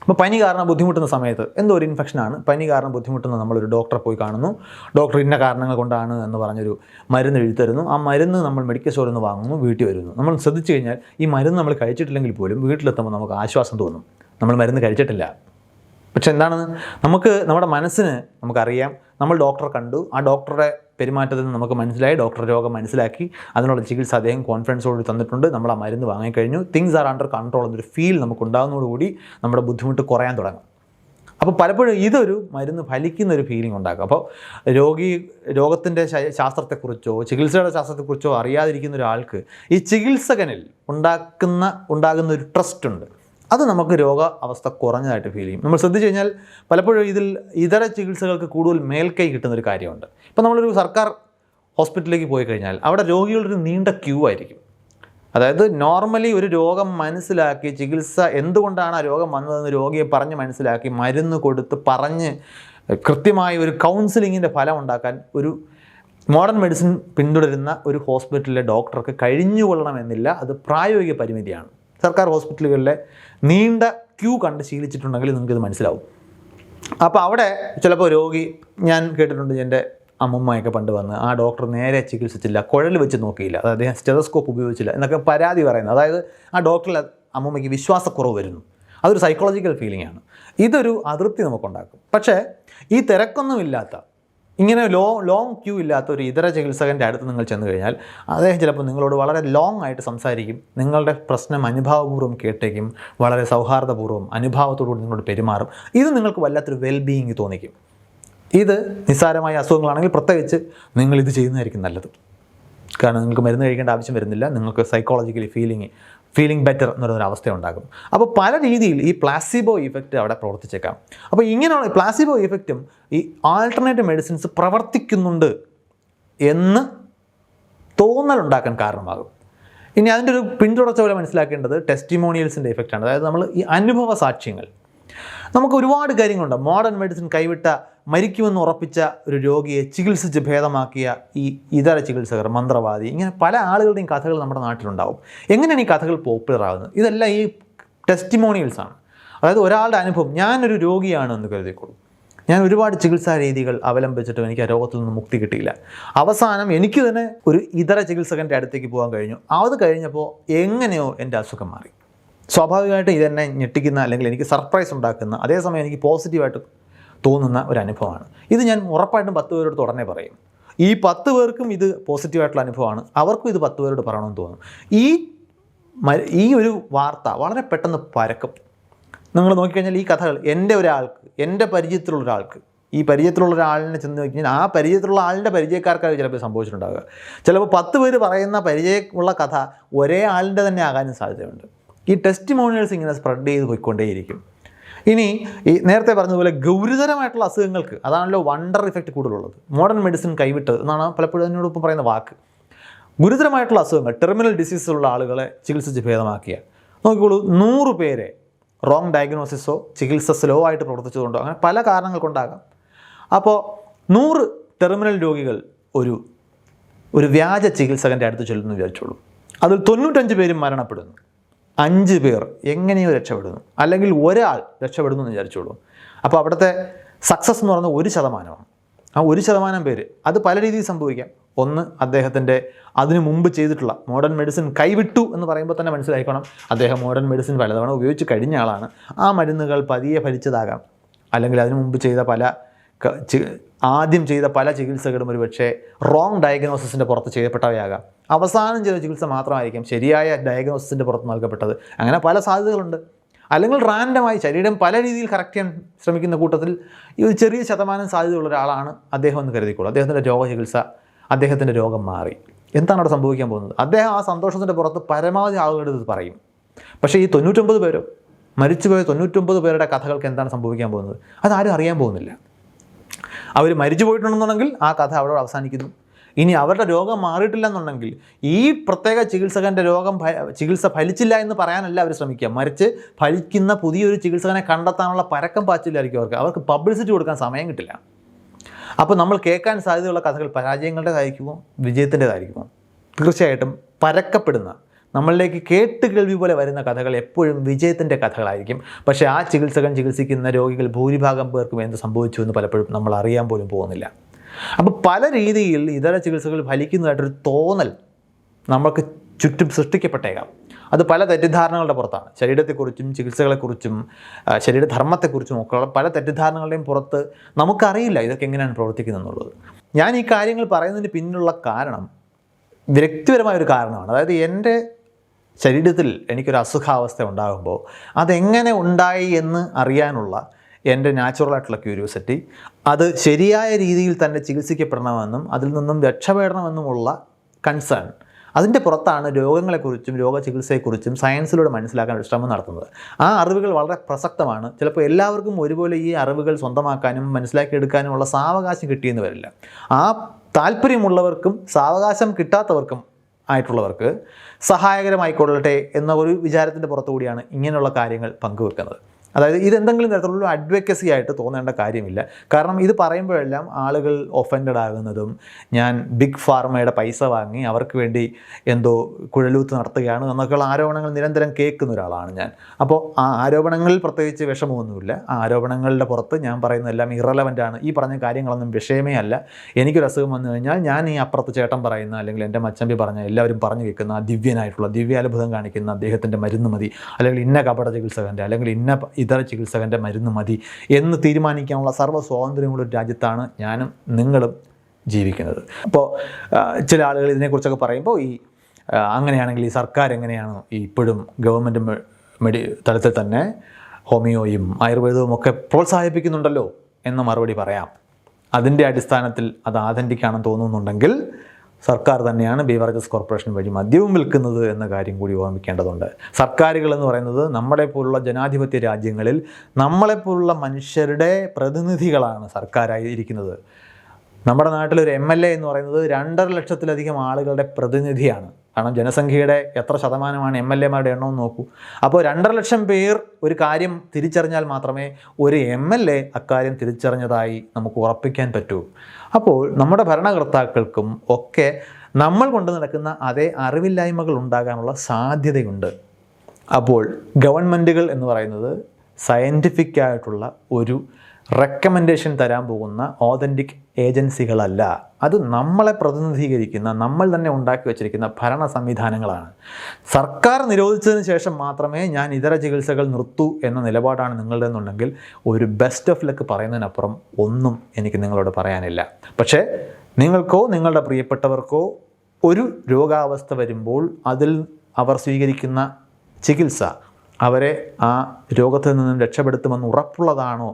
അപ്പോൾ പനി കാരണം ബുദ്ധിമുട്ടുന്ന സമയത്ത് എന്തോ ഒരു ഇൻഫെക്ഷനാണ്, പനി കാരണം ബുദ്ധിമുട്ടുന്ന നമ്മളൊരു ഡോക്ടറെ പോയി കാണുന്നു. ഡോക്ടർ ഇന്ന കാരണങ്ങൾ കൊണ്ടാണ് എന്ന് പറഞ്ഞൊരു മരുന്ന് എഴുതി തരുന്നു. ആ മരുന്ന് നമ്മൾ മെഡിക്കൽ സ്റ്റോറിൽ നിന്ന് വാങ്ങുന്നു, വീട്ടിൽ വരുന്നു. നമ്മൾ ശ്രദ്ധിച്ചു കഴിഞ്ഞാൽ ഈ മരുന്ന് നമ്മൾ കഴിച്ചിട്ടില്ലെങ്കിൽ പോലും വീട്ടിലെത്തുമ്പോൾ നമുക്ക് ആശ്വാസം തോന്നും, നമ്മൾ മരുന്ന് കഴിച്ചിട്ടില്ല. പക്ഷെ എന്താണ്, നമ്മുടെ മനസ്സിന് നമുക്കറിയാം, നമ്മൾ ഡോക്ടറെ കണ്ടു, ആ ഡോക്ടറുടെ പെരുമാറ്റത്തിൽ നിന്ന് നമുക്ക് മനസ്സിലായി, ഡോക്ടർ രോഗം മനസ്സിലാക്കി, അതിനുള്ള ചികിത്സ അദ്ദേഹം കോൺഫിഡൻസോട് തന്നിട്ടുണ്ട്, നമ്മൾ ആ മരുന്ന് വാങ്ങിക്കഴിഞ്ഞു, തിങ്സ് ആർ അണ്ടർ കൺട്രോൾ എന്നൊരു ഫീൽ നമുക്ക് ഉണ്ടാകുന്നതോടുകൂടി നമ്മുടെ ബുദ്ധിമുട്ട് കുറയാൻ തുടങ്ങും. അപ്പോൾ പലപ്പോഴും ഇതൊരു മരുന്ന് ഫലിക്കുന്നൊരു ഫീലിംഗ് ഉണ്ടാക്കും. അപ്പോൾ രോഗത്തിൻ്റെ ശാസ്ത്രത്തെക്കുറിച്ചോ ചികിത്സയുടെ ശാസ്ത്രത്തെക്കുറിച്ചോ അറിയാതിരിക്കുന്ന ഒരാൾക്ക് ഈ ചികിത്സകനിൽ ഉണ്ടാകുന്ന ഒരു ട്രസ്റ്റ് ഉണ്ട്. അത് നമുക്ക് രോഗ അവസ്ഥ കുറഞ്ഞതായിട്ട് ഫീൽ ചെയ്യും. നമ്മൾ ശ്രദ്ധിച്ചു കഴിഞ്ഞാൽ പലപ്പോഴും ഇതിൽ ഇതര ചികിത്സകൾക്ക് കൂടുതൽ മേൽക്കൈ കിട്ടുന്നൊരു കാര്യമുണ്ട്. ഇപ്പോൾ നമ്മളൊരു സർക്കാർ ഹോസ്പിറ്റലിലേക്ക് പോയി കഴിഞ്ഞാൽ അവിടെ രോഗികളുടെ നീണ്ട ക്യൂ ആയിരിക്കും. അതായത് നോർമലി ഒരു രോഗം മനസ്സിലാക്കി ചികിത്സ എന്തുകൊണ്ടാണ് ആ രോഗം വന്നതെന്ന് രോഗിയെ പറഞ്ഞ് മനസ്സിലാക്കി മരുന്ന് കൊടുത്ത് പറഞ്ഞ് കൃത്യമായി ഒരു കൗൺസിലിങ്ങിൻ്റെ ഫലം ഉണ്ടാക്കാൻ ഒരു മോഡേൺ മെഡിസിൻ പിന്തുടരുന്ന ഒരു ഹോസ്പിറ്റലിലെ ഡോക്ടർക്ക് കഴിഞ്ഞുകൊള്ളണമെന്നില്ല. അത് പ്രായോഗിക പരിമിതിയാണ്. സർക്കാർ ഹോസ്പിറ്റലുകളിലെ നീണ്ട ക്യൂ കണ്ട് ശീലിച്ചിട്ടുണ്ടെങ്കിൽ നിങ്ങൾക്കിത് മനസ്സിലാവും. അപ്പോൾ അവിടെ ചിലപ്പോൾ രോഗി, ഞാൻ കേട്ടിട്ടുണ്ട്, എൻ്റെ അമ്മമ്മയൊക്കെ പണ്ട് വന്ന് ആ ഡോക്ടർ നേരെ ചികിത്സിച്ചില്ല, കുഴൽ വെച്ച് നോക്കിയില്ല, അതായത് അദ്ദേഹം സ്റ്റെതസ്കോപ്പ് ഉപയോഗിച്ചില്ല എന്നൊക്കെ പരാതി പറയുന്നത്. അതായത് ആ ഡോക്ടറിൽ അമ്മമ്മയ്ക്ക് വിശ്വാസക്കുറവ് വരുന്നു. അതൊരു സൈക്കോളജിക്കൽ ഫീലിംഗ് ആണ്. ഇതൊരു അതൃപ്തി നമുക്കുണ്ടാക്കും. പക്ഷേ ഈ തിരക്കൊന്നുമില്ലാത്ത, ഇങ്ങനെ ലോങ് ക്യൂ ഇല്ലാത്ത ഒരു ഇതര ചികിത്സകൻ്റെ അടുത്ത് നിങ്ങൾ ചെന്ന് കഴിഞ്ഞാൽ അദ്ദേഹം ചിലപ്പോൾ നിങ്ങളോട് വളരെ ലോങ് ആയിട്ട് സംസാരിക്കും, നിങ്ങളുടെ പ്രശ്നം അനുഭാവപൂർവ്വം കേട്ടേക്കും, വളരെ സൗഹാർദ്ദപൂർവ്വം അനുഭാവത്തോടുകൂടി നിങ്ങളോട് പെരുമാറും. ഇത് നിങ്ങൾക്ക് വല്ലാത്തൊരു വെൽബീയിങ് തോന്നിക്കും. ഇത് നിസ്സാരമായ അസുഖങ്ങളാണെങ്കിൽ പ്രത്യേകിച്ച് നിങ്ങളിത് ചെയ്യുന്നതായിരിക്കും നല്ലത്. കാരണം നിങ്ങൾക്ക് മരുന്ന് കഴിക്കേണ്ട ആവശ്യം വരുന്നില്ല, നിങ്ങൾക്ക് സൈക്കോളജിക്കലി ഫീലിംഗ് ബെറ്റർ എന്നൊരു അവസ്ഥ ഉണ്ടാകും. അപ്പോൾ പല രീതിയിൽ ഈ പ്ലാസിബോ ഇഫക്റ്റ് അവിടെ പ്രവർത്തിച്ചേക്കാം. അപ്പോൾ ഇങ്ങനെയുള്ള പ്ലാസിബോ ഇഫക്റ്റും ഈ ആൾട്ടർനേറ്റീവ് മെഡിസിൻസ് പ്രവർത്തിക്കുന്നുണ്ട് എന്ന് തോന്നലുണ്ടാക്കാൻ കാരണമാകും. ഇനി അതിൻ്റെ ഒരു പിന്തുടർച്ച പോലെ മനസ്സിലാക്കേണ്ടത് ടെസ്റ്റിമോണിയൽസിൻ്റെ ഇഫക്റ്റാണ്. അതായത് നമ്മൾ ഈ അനുഭവ സാക്ഷ്യങ്ങൾ, നമുക്ക് ഒരുപാട് കാര്യങ്ങളുണ്ട്. മോഡേൺ മെഡിസിൻ കൈവിട്ട, മരിക്കുമെന്ന് ഉറപ്പിച്ച ഒരു രോഗിയെ ചികിത്സിച്ച് ഭേദമാക്കിയ ഈ ഇതര ചികിത്സകർ, മന്ത്രവാദി, ഇങ്ങനെ പല ആളുകളുടെയും കഥകൾ നമ്മുടെ നാട്ടിലുണ്ടാവും. എങ്ങനെയാണ് ഈ കഥകൾ പോപ്പുലർ ആകുന്നത്? ഇതെല്ലാം ഈ ടെസ്റ്റിമോണിയൽസാണ്. അതായത് ഒരാളുടെ അനുഭവം, ഞാനൊരു രോഗിയാണെന്ന് കരുതിക്കോളൂ, ഞാൻ ഒരുപാട് ചികിത്സാ രീതികൾ അവലംബിച്ചിട്ടും എനിക്ക് ആ രോഗത്തിൽ നിന്ന് മുക്തി കിട്ടിയില്ല. അവസാനം എനിക്ക് തന്നെ ഒരു ഇതര ചികിത്സകൻ്റെ അടുത്തേക്ക് പോകാൻ കഴിഞ്ഞു. അത് കഴിഞ്ഞപ്പോൾ എങ്ങനെയോ എൻ്റെ അസുഖം മാറി. സ്വാഭാവികമായിട്ടും ഇതെന്നെ ഞെട്ടിക്കുന്ന അല്ലെങ്കിൽ എനിക്ക് സർപ്രൈസ് ഉണ്ടാക്കുന്ന, അതേസമയം എനിക്ക് പോസിറ്റീവായിട്ട് തോന്നുന്ന ഒരു അനുഭവമാണ്. ഇത് ഞാൻ ഉറപ്പായിട്ടും 10 പേരോട് ഉടനെ പറയും. ഈ 10 പേർക്കും ഇത് പോസിറ്റീവായിട്ടുള്ള അനുഭവമാണ്, അവർക്കും ഇത് 10 പേരോട് പറയണമെന്ന് തോന്നും. ഈ ഒരു വാർത്ത വളരെ പെട്ടെന്ന് പരക്കും. നിങ്ങൾ നോക്കിക്കഴിഞ്ഞാൽ ഈ കഥകൾ എൻ്റെ പരിചയത്തിലുള്ള ഒരാൾക്ക്, ഈ പരിചയത്തിലുള്ള ഒരാളിനെ ചെന്ന് നോക്കിക്കഴിഞ്ഞാൽ ആ പരിചയത്തിലുള്ള ആളിൻ്റെ പരിചയക്കാർക്കാണ് ചിലപ്പോൾ സംഭവിച്ചിട്ടുണ്ടാകുക. ചിലപ്പോൾ 10 പേര് പറയുന്ന പരിചയമുള്ള കഥ ഒരേ ആളിൻ്റെ തന്നെ ആകാനും സാധ്യതയുണ്ട്. ഈ ടെസ്റ്റിമോണിയൽസ് ഇങ്ങനെ സ്പ്രെഡ് ചെയ്ത് പോയിക്കൊണ്ടേയിരിക്കും. ഇനി ഈ നേരത്തെ പറഞ്ഞതുപോലെ ഗൗരവതരമായിട്ടുള്ള അസുഖങ്ങൾക്ക് അതാണല്ലോ വണ്ടർ ഇഫക്റ്റ് കൂടുതലുള്ളത്. മോഡേൺ മെഡിസിൻ കൈവിട്ടത് എന്നാണ് പലപ്പോഴും അതിനോടൊപ്പം പറയുന്ന വാക്ക്. ഗുരുതരമായിട്ടുള്ള അസുഖങ്ങൾ, ടെർമിനൽ ഡിസീസ് ഉള്ള ആളുകളെ ചികിത്സിച്ച് ഭേദമാക്കിയ നോക്കിക്കോളൂ, 100 പേരെ റോങ് ഡയഗ്നോസിസോ ചികിത്സ സ്ലോ ആയിട്ട് പ്രവർത്തിച്ചതുകൊണ്ടോ അങ്ങനെ പല കാരണങ്ങൾ കൊണ്ടാകാം. അപ്പോൾ 100 ടെർമിനൽ രോഗികൾ ഒരു വ്യാജ ചികിത്സകൻ്റെ അടുത്ത് ചെല്ലുന്നു വിചാരിച്ചോളൂ. അതിൽ 95 പേരും മരണപ്പെടുന്നു, 5 പേർ എങ്ങനെയോ രക്ഷപ്പെടുന്നു, അല്ലെങ്കിൽ ഒരാൾ രക്ഷപ്പെടുന്നു എന്ന് വിചാരിച്ചോളൂ. അപ്പോൾ അവിടുത്തെ സക്സസ് എന്ന് പറയുന്നത് 1%. ആ 1% പേര് അത് പല രീതിയിൽ സംഭവിക്കാം. ഒന്ന്, അദ്ദേഹത്തിൻ്റെ അതിനു മുമ്പ് ചെയ്തിട്ടുള്ള മോഡേൺ മെഡിസിൻ കൈവിട്ടു എന്ന് പറയുമ്പോൾ തന്നെ മനസ്സിലാക്കണം, അദ്ദേഹം മോഡേൺ മെഡിസിൻ പലതവണ ഉപയോഗിച്ച് കഴിഞ്ഞ ആളാണ്. ആ മരുന്നുകൾ പതിയെ ഫലിച്ചതാകാം. അല്ലെങ്കിൽ അതിനു മുമ്പ് ആദ്യം ചെയ്ത പല ചികിത്സകളും ഒരു പക്ഷേ റോങ് ഡയഗ്നോസിസിൻ്റെ പുറത്ത് ചെയ്യപ്പെട്ടവയാകാം. അവസാനം ചെയ്ത ചികിത്സ മാത്രമായിരിക്കും ശരിയായ ഡയഗ്നോസിസിൻ്റെ പുറത്ത് നൽകപ്പെട്ടത്. അങ്ങനെ പല സാധ്യതകളുണ്ട്. അല്ലെങ്കിൽ റാൻഡമായി ശരീരം പല രീതിയിൽ കറക്റ്റ് ചെയ്യാൻ ശ്രമിക്കുന്ന കൂട്ടത്തിൽ ഈ ഒരു ചെറിയ ശതമാനം സാധ്യതയുള്ള ഒരാളാണ് അദ്ദേഹം എന്ന് കരുതിക്കോളൂ. അദ്ദേഹത്തിൻ്റെ രോഗചികിത്സ, അദ്ദേഹത്തിൻ്റെ രോഗം മാറി. എന്താണ് അവിടെ സംഭവിക്കാൻ പോകുന്നത്? അദ്ദേഹം ആ സന്തോഷത്തിൻ്റെ പുറത്ത് പരമാവധി ആളുകളുടെ ഇത് പറയും. പക്ഷേ ഈ 99 പേരോ, മരിച്ചുപോയ 99 പേരുടെ കഥകൾക്ക് എന്താണ് സംഭവിക്കാൻ പോകുന്നത്? അതാരും അറിയാൻ പോകുന്നില്ല. അവർ മരിച്ചു പോയിട്ടുണ്ടെന്നുണ്ടെങ്കിൽ ആ കഥ അവിടെ അവസാനിക്കുന്നു. ഇനി അവരുടെ രോഗം മാറിയിട്ടില്ല എന്നുണ്ടെങ്കിൽ ഈ പ്രത്യേക ചികിത്സകൻ്റെ ചികിത്സ ഫലിച്ചില്ല എന്ന് പറയാനല്ല അവർ ശ്രമിക്കുക, മറിച്ച് ഫലിക്കുന്ന പുതിയൊരു ചികിത്സകനെ കണ്ടെത്താനുള്ള പരക്കം പാച്ചില്ലായിരിക്കും അവർക്ക് പബ്ലിസിറ്റി കൊടുക്കാൻ സമയം കിട്ടില്ല. അപ്പോൾ നമ്മൾ കേൾക്കാൻ സാധ്യതയുള്ള കഥകൾ പരാജയങ്ങളുടേതായിരിക്കുമോ വിജയത്തിൻ്റെതായിരിക്കുമോ? തീർച്ചയായിട്ടും പരക്കപ്പെടുന്ന, നമ്മളിലേക്ക് കേട്ട് കേൾവി പോലെ വരുന്ന കഥകൾ എപ്പോഴും വിജയത്തിൻ്റെ കഥകളായിരിക്കും. പക്ഷേ ആ ചികിത്സകൻ ചികിത്സിക്കുന്ന രോഗികൾ ഭൂരിഭാഗം പേർക്കും എന്ത് സംഭവിച്ചു എന്ന് പലപ്പോഴും നമ്മൾ അറിയാൻ പോലും പോകുന്നില്ല. അപ്പോൾ പല രീതിയിൽ ഇതര ചികിത്സകൾ ഫലിക്കുന്നതായിട്ടൊരു തോന്നൽ നമുക്ക് ചുറ്റും സൃഷ്ടിക്കപ്പെട്ടേക്കാം. അത് പല തെറ്റിദ്ധാരണകളുടെ പുറത്താണ്. ശരീരത്തെക്കുറിച്ചും ചികിത്സകളെക്കുറിച്ചും ശരീരധർമ്മത്തെക്കുറിച്ചും ഒക്കെയുള്ള പല തെറ്റിദ്ധാരണകളുടെയും പുറത്ത് നമുക്കറിയില്ല ഇതൊക്കെ എങ്ങനെയാണ് പ്രവർത്തിക്കുന്നതെന്നുള്ളത്. ഞാൻ ഈ കാര്യങ്ങൾ പറയുന്നതിന് പിന്നിലുള്ള കാരണം വ്യക്തിപരമായൊരു കാരണമാണ്. അതായത് എൻ്റെ ശരീരത്തിൽ എനിക്കൊരു അസുഖാവസ്ഥ ഉണ്ടാകുമ്പോൾ അതെങ്ങനെ ഉണ്ടായി എന്ന് അറിയാനുള്ള എൻ്റെ നാച്ചുറലായിട്ടുള്ള ക്യൂരിയോസിറ്റി, അത് ശരിയായ രീതിയിൽ തന്നെ ചികിത്സിക്കപ്പെടണമെന്നും അതിൽ നിന്നും രക്ഷപ്പെടണമെന്നുമുള്ള കൺസേൺ, അതിൻ്റെ പുറത്താണ് രോഗങ്ങളെക്കുറിച്ചും രോഗചികിത്സയെക്കുറിച്ചും സയൻസിലൂടെ മനസ്സിലാക്കാൻ ഒരു ശ്രമം നടത്തുന്നത്. ആ അറിവുകൾ വളരെ പ്രസക്തമാണ്. ചിലപ്പോൾ എല്ലാവർക്കും ഒരുപോലെ ഈ അറിവുകൾ സ്വന്തമാക്കാനും മനസ്സിലാക്കിയെടുക്കാനുമുള്ള സാവകാശം കിട്ടിയെന്ന് വരില്ല. ആ താല്പര്യമുള്ളവർക്കും സാവകാശം കിട്ടാത്തവർക്കും ആയിട്ടുള്ളവർക്ക് സഹായകരമായിക്കൊള്ളട്ടെ എന്ന ഒരു വിചാരത്തിൻ്റെ പുറത്തുകൂടിയാണ് ഇങ്ങനെയുള്ള കാര്യങ്ങൾ പങ്കുവെക്കുന്നത്. അതായത് ഇതെന്തെങ്കിലും തരത്തിലുള്ള അഡ്വക്കസി ആയിട്ട് തോന്നേണ്ട കാര്യമില്ല. കാരണം ഇത് പറയുമ്പോഴെല്ലാം ആളുകൾ ഒഫൻഡഡ് ആകുന്നതും ഞാൻ ബിഗ് ഫാർമയുടെ പൈസ വാങ്ങി അവർക്ക് വേണ്ടി എന്തോ കുഴലൂത്ത് നടത്തുകയാണ് എന്നൊക്കെയുള്ള ആരോപണങ്ങൾ നിരന്തരം കേൾക്കുന്ന ഒരാളാണ് ഞാൻ. അപ്പോൾ ആ ആരോപണങ്ങളിൽ പ്രത്യേകിച്ച് വിഷമമൊന്നുമില്ല. ആ ആരോപണങ്ങളുടെ പുറത്ത് ഞാൻ പറയുന്നതെല്ലാം ഇറലവൻ്റാണ്. ഈ പറഞ്ഞ കാര്യങ്ങളൊന്നും വിഷയമേ അല്ല. എനിക്കൊരു അസുഖം വന്നു കഴിഞ്ഞാൽ ഞാൻ ഈ അപ്പുറത്ത് ചേട്ടൻ പറയുന്ന അല്ലെങ്കിൽ എൻ്റെ മച്ചമ്പി പറഞ്ഞ എല്ലാവരും പറഞ്ഞു കേൾക്കുന്ന ആ ദിവ്യനായിട്ടുള്ള ദിവ്യാത്ഭുതം കാണിക്കുന്ന അദ്ദേഹത്തിൻ്റെ മരുന്ന് മതി, അല്ലെങ്കിൽ ഇന്ന കപട ചികിത്സകൻ്റെ അല്ലെങ്കിൽ ഇന്ന ഇതര ചികിത്സകൻ്റെ മരുന്ന് മതി എന്ന് തീരുമാനിക്കാനുള്ള സർവ്വ സ്വാതന്ത്ര്യമുള്ള ഒരു രാജ്യത്താണ് ഞാനും നിങ്ങളും ജീവിക്കുന്നത്. അപ്പോൾ ചില ആളുകൾ ഇതിനെക്കുറിച്ചൊക്കെ പറയുമ്പോൾ അങ്ങനെയാണെങ്കിൽ ഈ സർക്കാർ എങ്ങനെയാണ് ഇപ്പോഴും ഗവൺമെൻറ് തലത്തിൽ തന്നെ ഹോമിയോയും ആയുർവേദവും ഒക്കെ പ്രോത്സാഹിപ്പിക്കുന്നുണ്ടല്ലോ എന്ന് മറുപടി പറയാം. അതിൻ്റെ അടിസ്ഥാനത്തിൽ അത് ആതൻറ്റിക്കാണെന്ന് തോന്നുന്നുണ്ടെങ്കിൽ സർക്കാർ തന്നെയാണ് ബീവറേജസ് കോർപ്പറേഷൻ വഴി മദ്യവും വിൽക്കുന്നത് എന്ന കാര്യം കൂടി ഓർമ്മിക്കേണ്ടതുണ്ട്. സർക്കാരുകൾ എന്ന് പറയുന്നത് നമ്മളെപ്പോലുള്ള ജനാധിപത്യ രാജ്യങ്ങളിൽ നമ്മളെപ്പോലുള്ള മനുഷ്യരുടെ പ്രതിനിധികളാണ് സർക്കാരായി ഇരിക്കുന്നത്. നമ്മുടെ നാട്ടിലൊരു MLA എന്ന് പറയുന്നത് 2.5 ലക്ഷത്തിലധികം ആളുകളുടെ പ്രതിനിധിയാണ്. കാരണം ജനസംഖ്യയുടെ എത്ര ശതമാനമാണ് MLA-മാരുടെ എണ്ണം നോക്കൂ. അപ്പോൾ 2.5 ലക്ഷം പേർ ഒരു കാര്യം തിരിച്ചറിഞ്ഞാൽ മാത്രമേ ഒരു MLA അക്കാര്യം തിരിച്ചറിഞ്ഞതായി നമുക്ക് ഉറപ്പിക്കാൻ പറ്റൂ. അപ്പോൾ നമ്മുടെ ഭരണകർത്താക്കൾക്കും ഒക്കെ നമ്മൾ കൊണ്ട് നടക്കുന്ന അതേ അറിവില്ലായ്മകൾ ഉണ്ടാകാനുള്ള സാധ്യതയുണ്ട്. അപ്പോൾ ഗവൺമെൻറ്റുകൾ എന്ന് പറയുന്നത് സയൻറ്റിഫിക് ആയിട്ടുള്ള ഒരു റെക്കമെൻഡേഷൻ തരാൻ പോകുന്ന ഓതൻറ്റിക് ഏജൻസികളല്ല. അത് നമ്മളെ പ്രതിനിധീകരിക്കുന്ന, നമ്മൾ തന്നെ ഉണ്ടാക്കി വച്ചിരിക്കുന്ന ഭരണ സംവിധാനങ്ങളാണ്. സർക്കാർ നിരോധിച്ചതിന് ശേഷം മാത്രമേ ഞാൻ ഇതര ചികിത്സകൾ നിർത്തൂ എന്ന നിലപാടാണ് നിങ്ങളുടെ എന്നുണ്ടെങ്കിൽ ഒരു ബെസ്റ്റ് ഓഫ് ലക്ക് പറയുന്നതിനപ്പുറം ഒന്നും എനിക്ക് നിങ്ങളോട് പറയാനില്ല. പക്ഷേ നിങ്ങൾക്കോ നിങ്ങളുടെ പ്രിയപ്പെട്ടവർക്കോ ഒരു രോഗാവസ്ഥ വരുമ്പോൾ അതിൽ അവർ സ്വീകരിക്കുന്ന ചികിത്സ അവരെ ആ രോഗത്തിൽ നിന്നും രക്ഷപ്പെടുത്തുമെന്ന് ഉറപ്പുള്ളതാണോ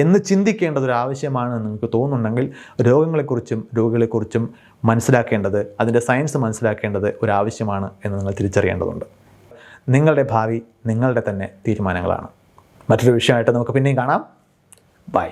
എന്ന് ചിന്തിക്കേണ്ടതൊരാവശ്യമാണ് നിങ്ങൾക്ക് തോന്നുന്നുണ്ടെങ്കിൽ രോഗങ്ങളെക്കുറിച്ചും രോഗികളെക്കുറിച്ചും മനസ്സിലാക്കേണ്ടത്, അതിൻ്റെ സയൻസ് മനസ്സിലാക്കേണ്ടത് ഒരാവശ്യമാണ് എന്ന് നിങ്ങൾ തിരിച്ചറിയേണ്ടതുണ്ട്. നിങ്ങളുടെ ഭാവി നിങ്ങളുടെ തന്നെ തീരുമാനങ്ങളാണ്. മറ്റൊരു വിഷയമായിട്ട് നമുക്ക് പിന്നെയും കാണാം. ബൈ.